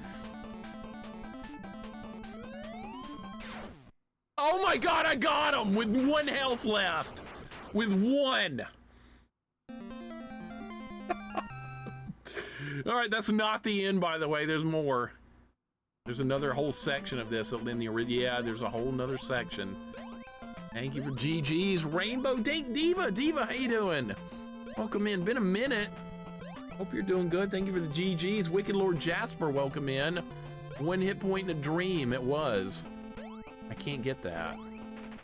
Oh my God, I got him with 1 health left. With 1. Alright, that's not the end, by the way. There's more. There's another whole section of this in the original. Yeah, there's a whole nother section. Thank you for GG's. Rainbow Date Diva. Diva, how you doing? Welcome in. Been a minute. Hope you're doing good. Thank you for the GG's. Wicked Lord Jasper, welcome in. 1 hit point in a dream. It was. I can't get that.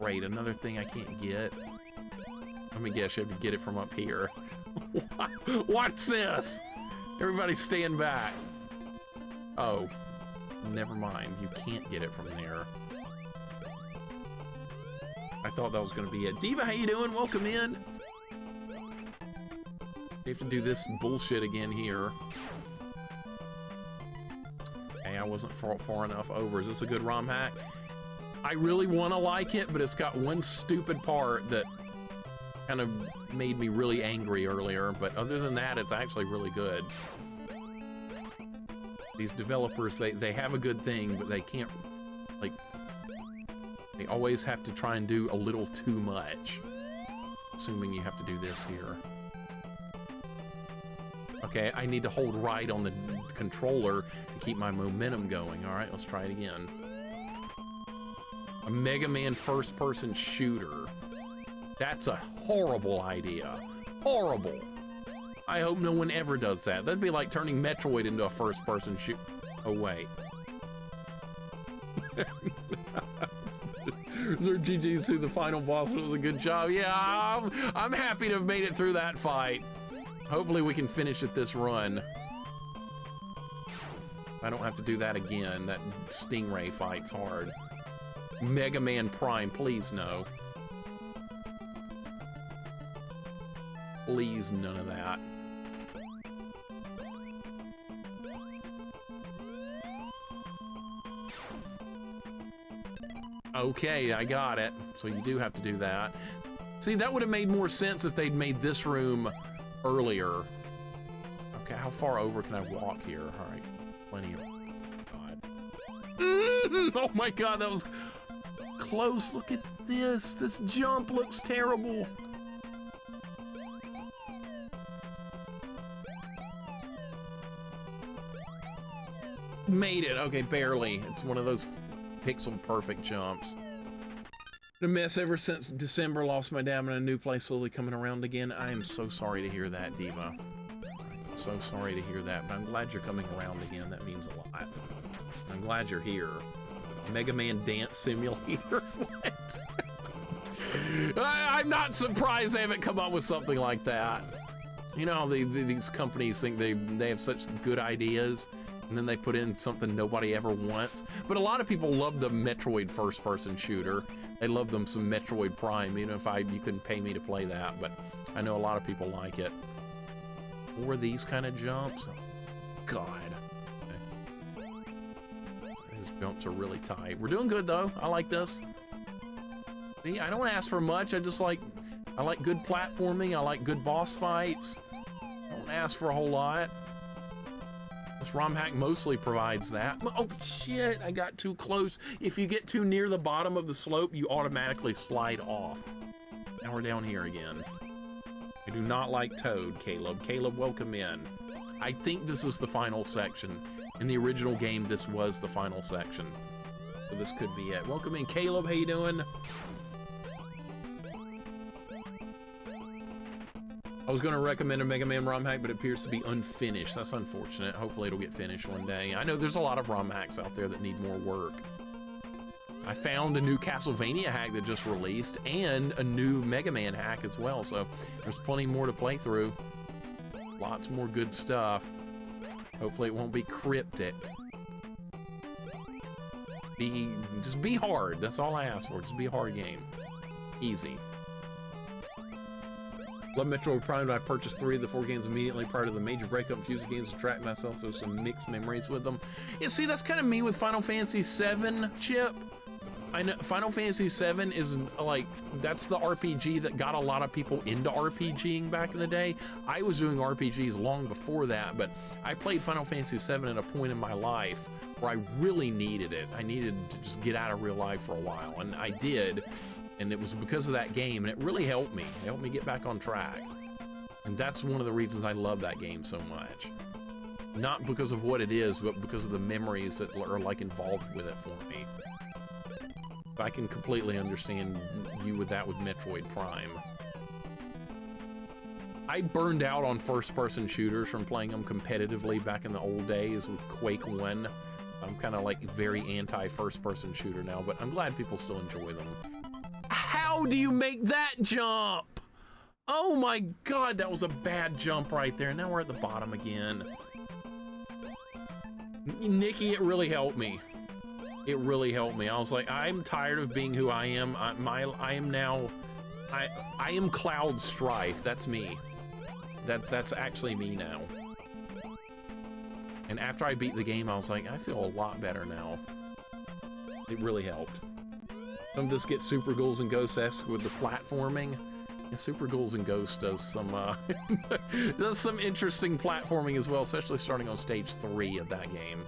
Great. Another thing I can't get. Let me guess. You have to get it from up here. What's this? Everybody stand back. Oh. Never mind. You can't get it from there. I thought that was going to be it. Diva, how you doing? Welcome in. You have to do this bullshit again here. Hey, I wasn't far enough over. Is this a good ROM hack? I really want to like it, but it's got one stupid part that kind of made me really angry earlier. But other than that, it's actually really good. These developers, they have a good thing, but they can't, like... They always have to try and do a little too much. Assuming you have to do this here. Okay, I need to hold right on the controller to keep my momentum going. Alright, let's try it again. A Mega Man first-person shooter. That's a horrible idea. Horrible. I hope no one ever does that. That'd be like turning Metroid into a first-person shoot. Oh, wait. Sir GG's through the final boss. It was a good job. Yeah, I'm happy to have made it through that fight. Hopefully we can finish it this run. I don't have to do that again. That Stingray fight's hard. Mega Man Prime, please no. Please none of that. Okay, I got it. So you do have to do that. See, that would have made more sense if they'd made this room earlier. Okay, how far over can I walk here? All right, plenty of... God. Oh my God, that was close. Look at this. This jump looks terrible. Made it. Okay, barely. It's one of those pixel perfect jumps. Been a mess ever since December. Lost my dad in a new place, slowly coming around again. I am so sorry to hear that, Diva. I'm so sorry to hear that, but I'm glad you're coming around again. That means a lot. I'm glad you're here. Mega Man Dance Simulator? What? I'm not surprised they haven't come up with something like that. You know, these companies think they have such good ideas, and then they put in something nobody ever wants. But a lot of people love the Metroid first-person shooter. They love them some Metroid Prime, even if you couldn't pay me to play that. But I know a lot of people like it. Or these kind of jumps. God. Okay. These jumps are really tight. We're doing good though. I like this. See, I don't ask for much. I like good platforming. I like good boss fights. I don't ask for a whole lot. This ROM hack mostly provides that. Oh shit, I got too close. If you get too near the bottom of the slope, you automatically slide off. Now we're down here again. I do not like Toad, Caleb. Caleb, welcome in. I think this is the final section. In the original game, this was the final section. So this could be it. Welcome in, Caleb. How you doing? I was going to recommend a Mega Man ROM hack, but it appears to be unfinished. That's unfortunate. Hopefully it'll get finished one day. I know there's a lot of ROM hacks out there that need more work. I found a new Castlevania hack that just released and a new Mega Man hack as well, so there's plenty more to play through. Lots more good stuff. Hopefully it won't be cryptic. Just be hard. That's all I ask for. Just be a hard game. Easy. Love Metroid Prime, I purchased 3 of the 4 games immediately prior to the major breakup. Using games to track myself, so some mixed memories with them. Yeah, see, that's kind of me with Final Fantasy VII, Chip. I know Final Fantasy VII is like, that's the RPG that got a lot of people into RPGing back in the day. I was doing RPGs long before that, but I played Final Fantasy VII at a point in my life where I really needed it. I needed to just get out of real life for a while, and I did. And it was because of that game, and it really helped me. It helped me get back on track. And that's one of the reasons I love that game so much. Not because of what it is, but because of the memories that are like involved with it for me. I can completely understand you with that with Metroid Prime. I burned out on first-person shooters from playing them competitively back in the old days with Quake 1. I'm kind of like very anti-first-person shooter now, but I'm glad people still enjoy them. How do you make that jump? Oh my God, that was a bad jump right there. Now we're at the bottom again. Nikki, it really helped me. It really helped me. I was like, I'm tired of being who I am. I am Cloud Strife. That's me. That's actually me now. And after I beat the game, I was like, I feel a lot better now. It really helped. Some just get Super Ghouls and Ghosts-esque with the platforming. Yeah, Super Ghouls and Ghosts does some does some interesting platforming as well, especially starting on stage 3 of that game.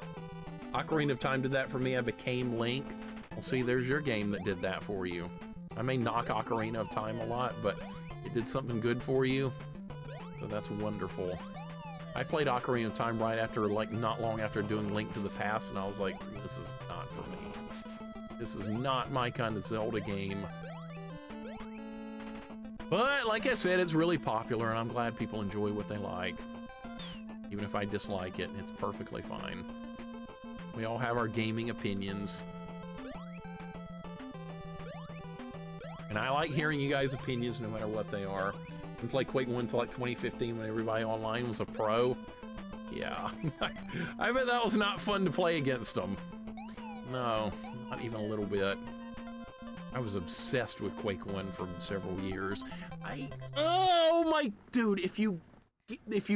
Ocarina of Time did that for me. I became Link. Well, see, there's your game that did that for you. I may knock Ocarina of Time a lot, but it did something good for you. So that's wonderful. I played Ocarina of Time right after, like, not long after doing Link to the Past, and I was like, this is not for me. This is not my kind of Zelda game. But, like I said, it's really popular, and I'm glad people enjoy what they like. Even if I dislike it, it's perfectly fine. We all have our gaming opinions. And I like hearing you guys' opinions no matter what they are. I played Quake 1 until like 2015 when everybody online was a pro. Yeah. I bet that was not fun to play against them. No. Not even a little bit. I was obsessed with Quake 1 for several years. Oh my, dude, if you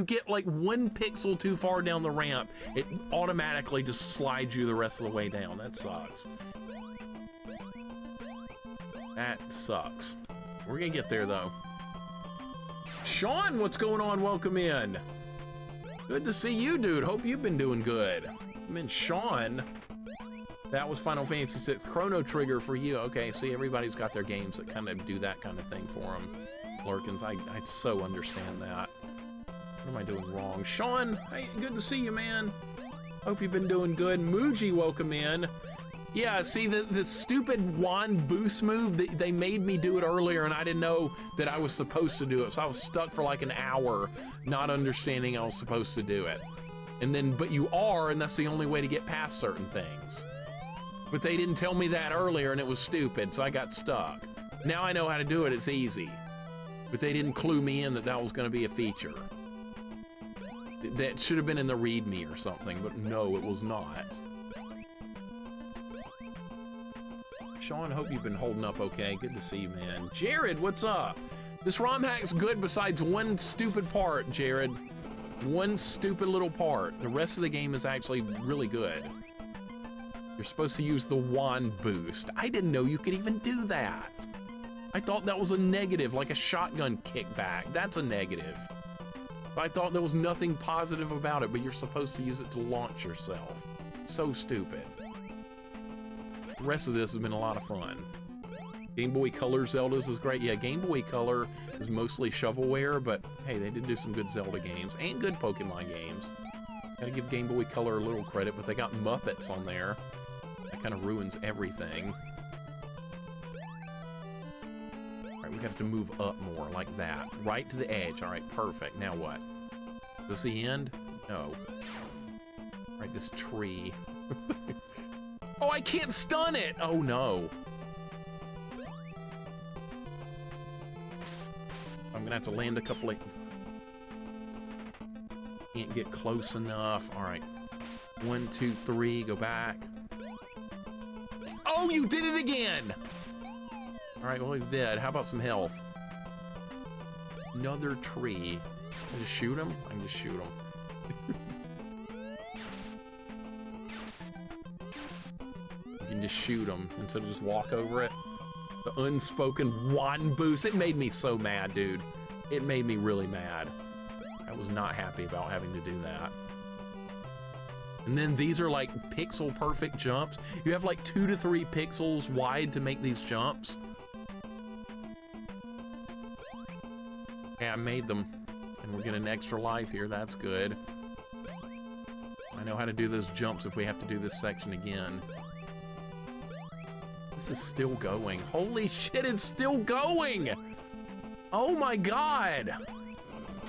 get like 1 pixel too far down the ramp, it automatically just slides you the rest of the way down. That sucks. That sucks. We're gonna get there, though. Sean, what's going on? Welcome in. Good to see you, dude. Hope you've been doing good. I mean, Sean, that was Final Fantasy VI Chrono Trigger for you. Okay, see, everybody's got their games that kind of do that kind of thing for them. Lurkins, I so understand that. What am I doing wrong? Sean, hey, good to see you, man. Hope you've been doing good. Muji, welcome in. Yeah, see, the stupid wand boost move, they made me do it earlier, and I didn't know that I was supposed to do it, so I was stuck for like an hour not understanding I was supposed to do it. And then, but you are, and that's the only way to get past certain things. But they didn't tell me that earlier, and it was stupid, so I got stuck. Now I know how to do it, it's easy. But they didn't clue me in that that was going to be a feature. That should have been in the README or something, but no, it was not. Sean, hope you've been holding up okay. Good to see you, man. Jared, what's up? This ROM hack's good besides one stupid part, Jared. One stupid little part. The rest of the game is actually really good. You're supposed to use the wand boost. I didn't know you could even do that. I thought that was a negative, like a shotgun kickback. That's a negative. I thought there was nothing positive about it, but you're supposed to use it to launch yourself. So stupid. The rest of this has been a lot of fun. Game Boy Color Zeldas is great. Yeah, Game Boy Color is mostly shovelware, but hey, they did do some good Zelda games and good Pokemon games. Gotta give Game Boy Color a little credit, but they got Muppets on there. That kind of ruins everything. All right, we got to move up more, like that. Right to the edge. All right, perfect. Now what? Is this the end? No. All right, this tree. Oh, I can't stun it! Oh, no. I'm gonna have to land a couple of... Can't get close enough. All right. 1, 2, 3, go back. Oh, you did it again! All right, well, he's dead. How about some health? Another tree. Can I just shoot him? I can just shoot him. You can just shoot him instead of just walk over it. The unspoken wand boost. It made me so mad, dude. It made me really mad. I was not happy about having to do that. And then these are like pixel perfect jumps. You have like 2 to 3 pixels wide to make these jumps. Yeah, I made them. And we're getting an extra life here. That's good. I know how to do those jumps if we have to do this section again. This is still going. Holy shit, it's still going! Oh my god!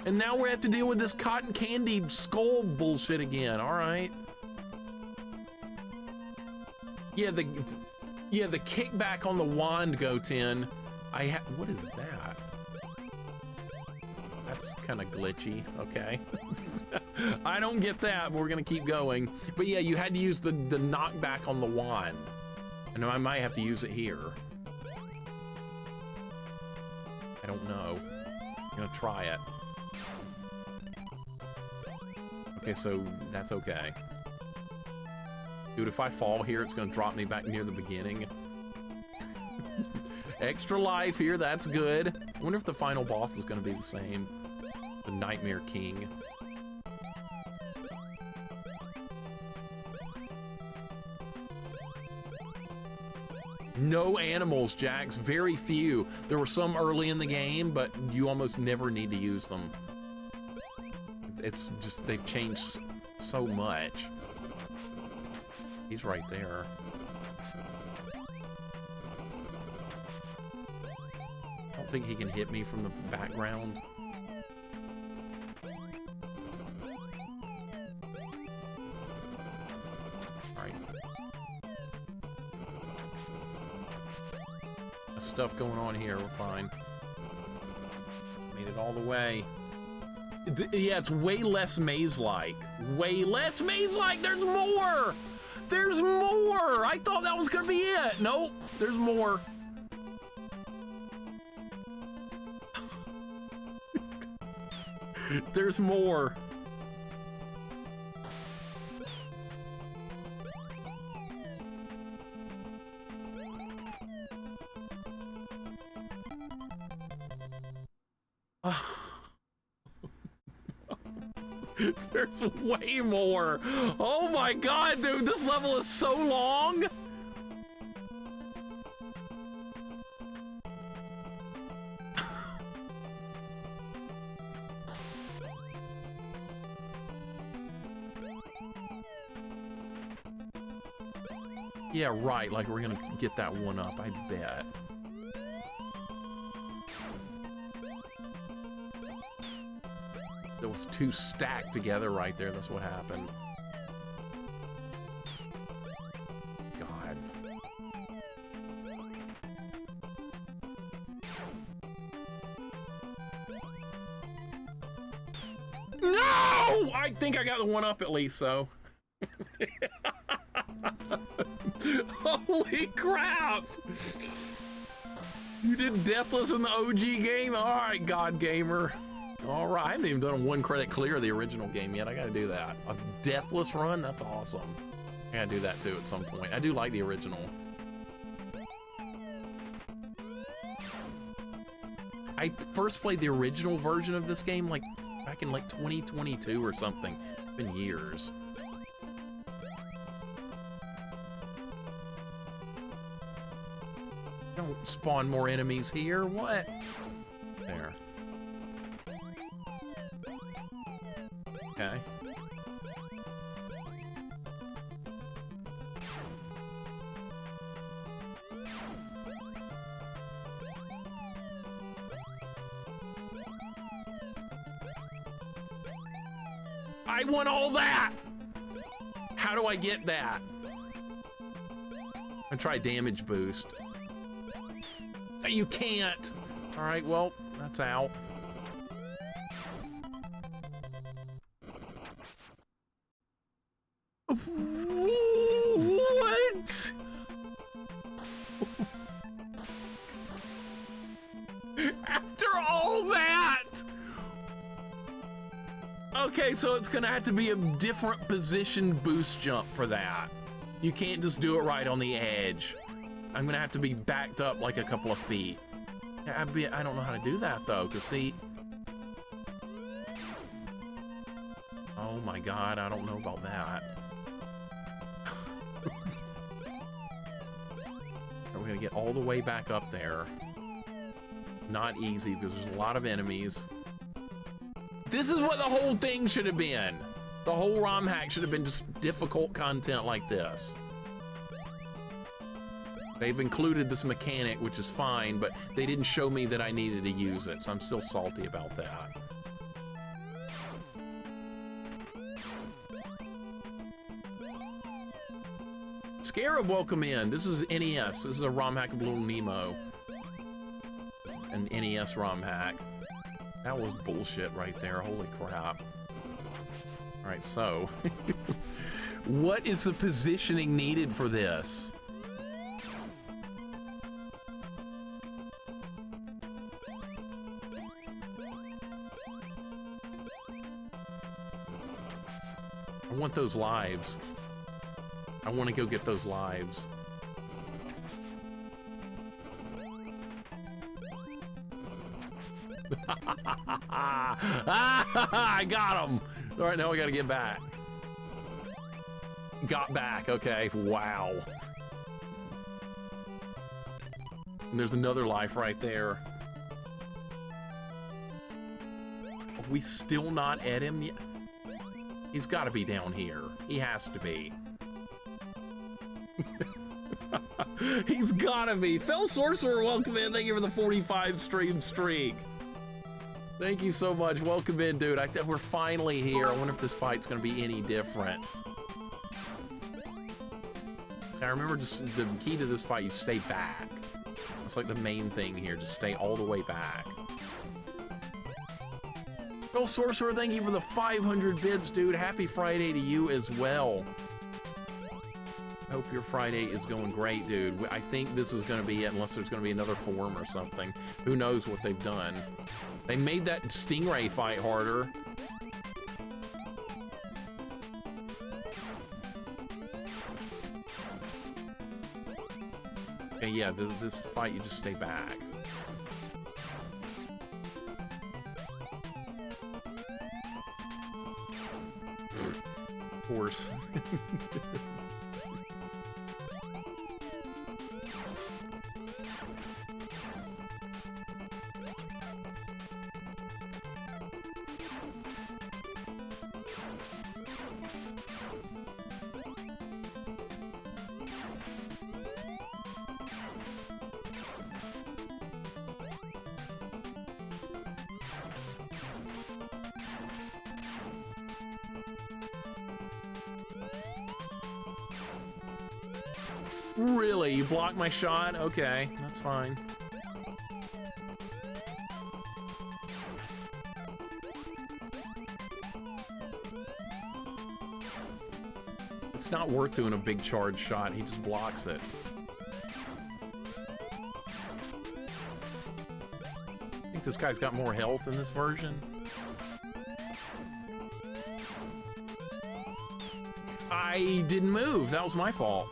And now we have to deal with this cotton candy skull bullshit again. All right. Yeah, the kickback on the wand, Goten. What is that? That's kind of glitchy. Okay. I don't get that, but we're gonna keep going. But yeah, you had to use the knockback on the wand. I know I might have to use it here. I don't know. I'm gonna try it. Okay, so that's okay. Dude, if I fall here, it's gonna drop me back near the beginning. Extra life here, that's good. I wonder if the final boss is gonna be the same. The Nightmare King. No animals, Jax, very few. There were some early in the game, but you almost never need to use them. It's just, they've changed so much. He's right there. I don't think he can hit me from the background. Alright. Stuff going on here, we're fine. Made it all the way. Yeah, it's way less maze-like. Way less maze-like! There's more! There's more! I thought that was gonna be it! Nope, there's more. There's more. There's way more. Oh my god, dude, this level is so long. Yeah, right, like we're gonna get that one up, I bet. There was two stacked together right there, that's what happened. God. No! I think I got the one up at least, so. Holy crap! You did Deathless in the OG game? Alright, God Gamer. Alright, I haven't even done a 1 credit clear of the original game yet. I gotta do that. A Deathless run? That's awesome. I gotta do that too at some point. I do like the original. I first played the original version of this game like back in like 2022 or something. It's been years. Don't spawn more enemies here. What? There. Okay. I want all that! How do I get that? I try damage boost. You can't. All right, well, that's out. What? After all that? Okay, so it's gonna have to be a different position boost jump for that. You can't just do it right on the edge. I'm gonna have to be backed up like a couple of feet. I don't know how to do that though, cause see. Oh my god, I don't know about that. We're gonna get all the way back up there. Not easy because there's a lot of enemies. This is what the whole thing should have been. The whole ROM hack should have been just difficult content like this. They've included this mechanic, which is fine, but they didn't show me that I needed to use it, so I'm still salty about that. Scarab, welcome in. This is NES. This is a ROM hack of Little Nemo. An NES ROM hack. That was bullshit right there. Holy crap. All right, so what is the positioning needed for this? I want those lives. I want to go get those lives. I got him. All right, now we got to get back. Got back. Okay. Wow. And there's another life right there. Are we still not at him yet? He's got to be down here. He has to be. He's gotta be. Fell Sorcerer, welcome in. Thank you for the 45 stream streak. Thank you so much. Welcome in, dude. I think we're finally here. I wonder if this fight's gonna be any different. I remember just the key to this fight, you stay back. That's like the main thing here. Just stay all the way back. Fell Sorcerer, thank you for the 500 bits, dude. Happy Friday to you as well. Hope your Friday is going great, dude. I think this is going to be it, unless there's going to be another form or something. Who knows what they've done. They made that Stingray fight harder. Okay, yeah, this fight, you just stay back. course. Really? You blocked my shot? Okay, that's fine. It's not worth doing a big charge shot. He just blocks it. I think this guy's got more health in this version. I didn't move. That was my fault.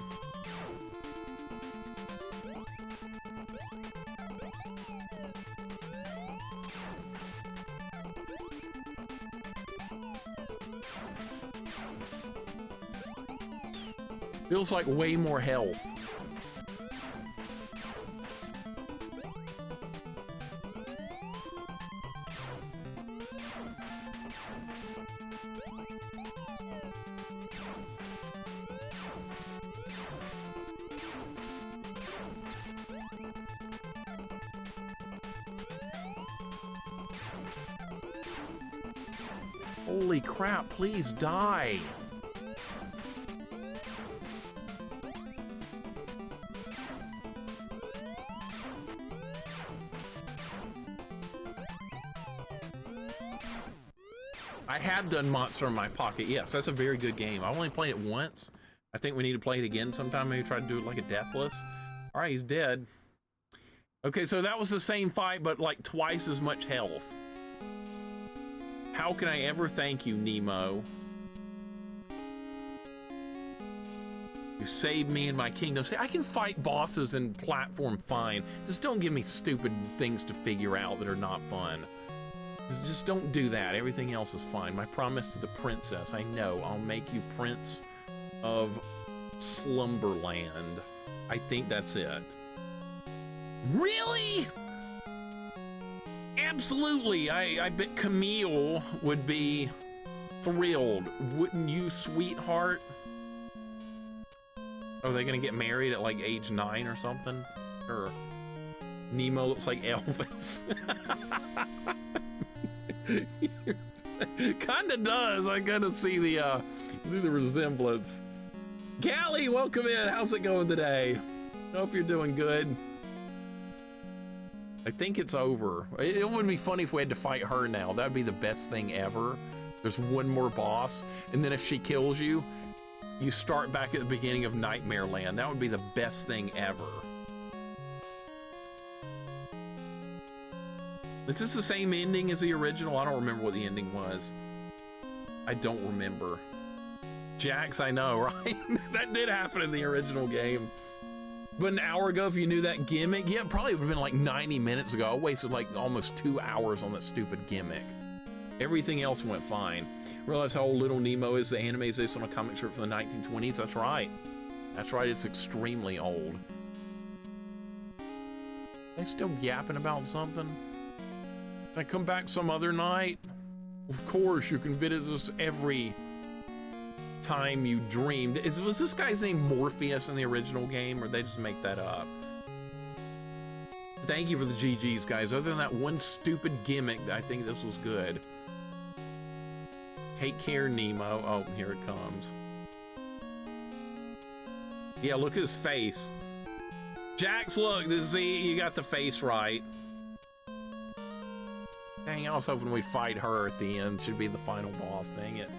Feels like way more health. Holy crap, please die. I have done Monster in My Pocket. Yes, that's a very good game. I only played it once. I think we need to play it again sometime. Maybe try to do it like a deathless. All right, he's dead. Okay, so that was the same fight, but like twice as much health. How can I ever thank you, Nemo? You saved me and my kingdom. See, I can fight bosses and platform fine. Just don't give me stupid things to figure out that are not fun. Just don't do that. Everything else is fine. My promise to the princess. I know. I'll make you Prince of Slumberland. I think that's it. Really? Absolutely. I bet Camille would be thrilled. Wouldn't you, sweetheart? Are they gonna get married at like age 9 or something? Or Nemo looks like Elvis. Kinda does. I kinda see the resemblance. Callie, welcome in. How's it going today? Hope you're doing good. I think it's over. It would be funny if we had to fight her now. That'd be the best thing ever. There's one more boss, and then if she kills you, you start back at the beginning of Nightmare Land. That would be the best thing ever. Is this the same ending as the original? I don't remember what the ending was. I don't remember. Jax, I know, right? That did happen in the original game. But an hour ago, if you knew that gimmick, yeah, it probably would have been like 90 minutes ago. I wasted like almost 2 hours on that stupid gimmick. Everything else went fine. Realize how old Little Nemo is? The anime is based on a comic strip from the 1920s. That's right. That's right, it's extremely old. They still yapping about something? Can I come back some other night? Of course, you can visit us every time you dreamed. Was this guy's name Morpheus in the original game, or did they just make that up? Thank you for the GGs, guys. Other than that one stupid gimmick, I think this was good. Take care, Nemo. Oh, here it comes. Yeah, look at his face. Jax, look, see, you got the face right. Dang, I was hoping we'd fight her at the end. Should be the final boss, dang it.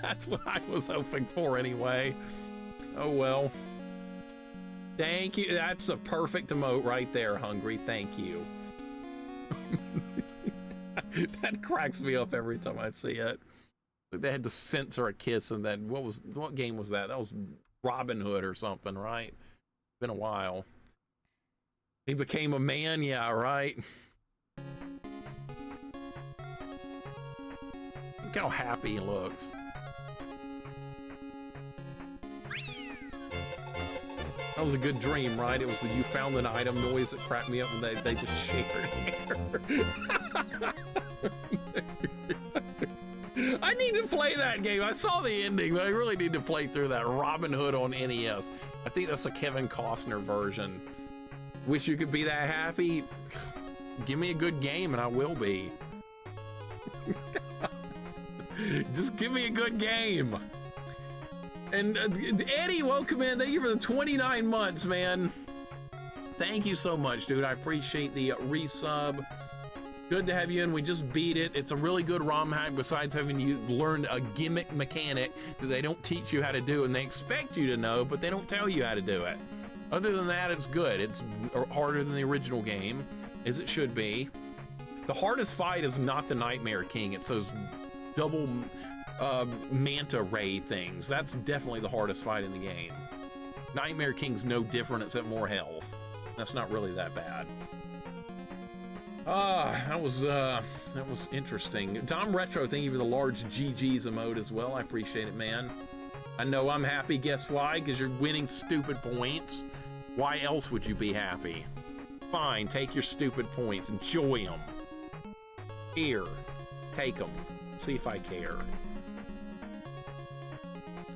That's what I was hoping for anyway. Oh well. Thank you. That's a perfect emote right there, Hungry. Thank you. That cracks me up every time I see it. They had to censor a kiss in that. What game was that? That was Robin Hood or something, right? Been a while. He became a man, yeah, right. Look how happy he looks. That was a good dream, right? It was the you found an item noise that cracked me up when they just shared here. I need to play that game. I saw the ending, but I really need to play through that. Robin Hood on NES. I think that's a Kevin Costner version. Wish you could be that happy. Give me a good game and I will be. Just give me a good game. And Eddie, welcome in. Thank you for the 29 months, man. Thank you so much, dude. I appreciate the resub. Good to have you in. We just beat it. It's a really good ROM hack besides having you learn a gimmick mechanic that they don't teach you how to do and they expect you to know, but they don't tell you how to do it. Other than that, it's good. It's harder than the original game, as it should be. The hardest fight is not the Nightmare King. It's those double manta ray things. That's definitely the hardest fight in the game. Nightmare King's no different except more health. That's not really that bad. That was interesting. Dom Retro, thank you for the large GG's emote as well. I appreciate it, man. I know I'm happy. Guess why? Because you're winning stupid points. Why else would you be happy? Fine, take your stupid points. Enjoy them. Here, take them. See if I care.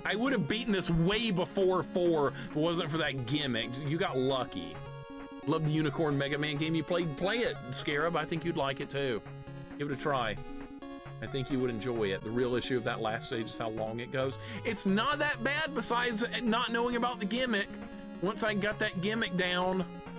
I would have beaten this way before 4 if it wasn't for that gimmick. You got lucky. Love the Unicorn Mega Man game you played. Play it, Scarab. I think you'd like it too. Give it a try. I think you would enjoy it. The real issue of that last stage is how long it goes. It's not that bad besides not knowing about the gimmick. Once I got that gimmick down,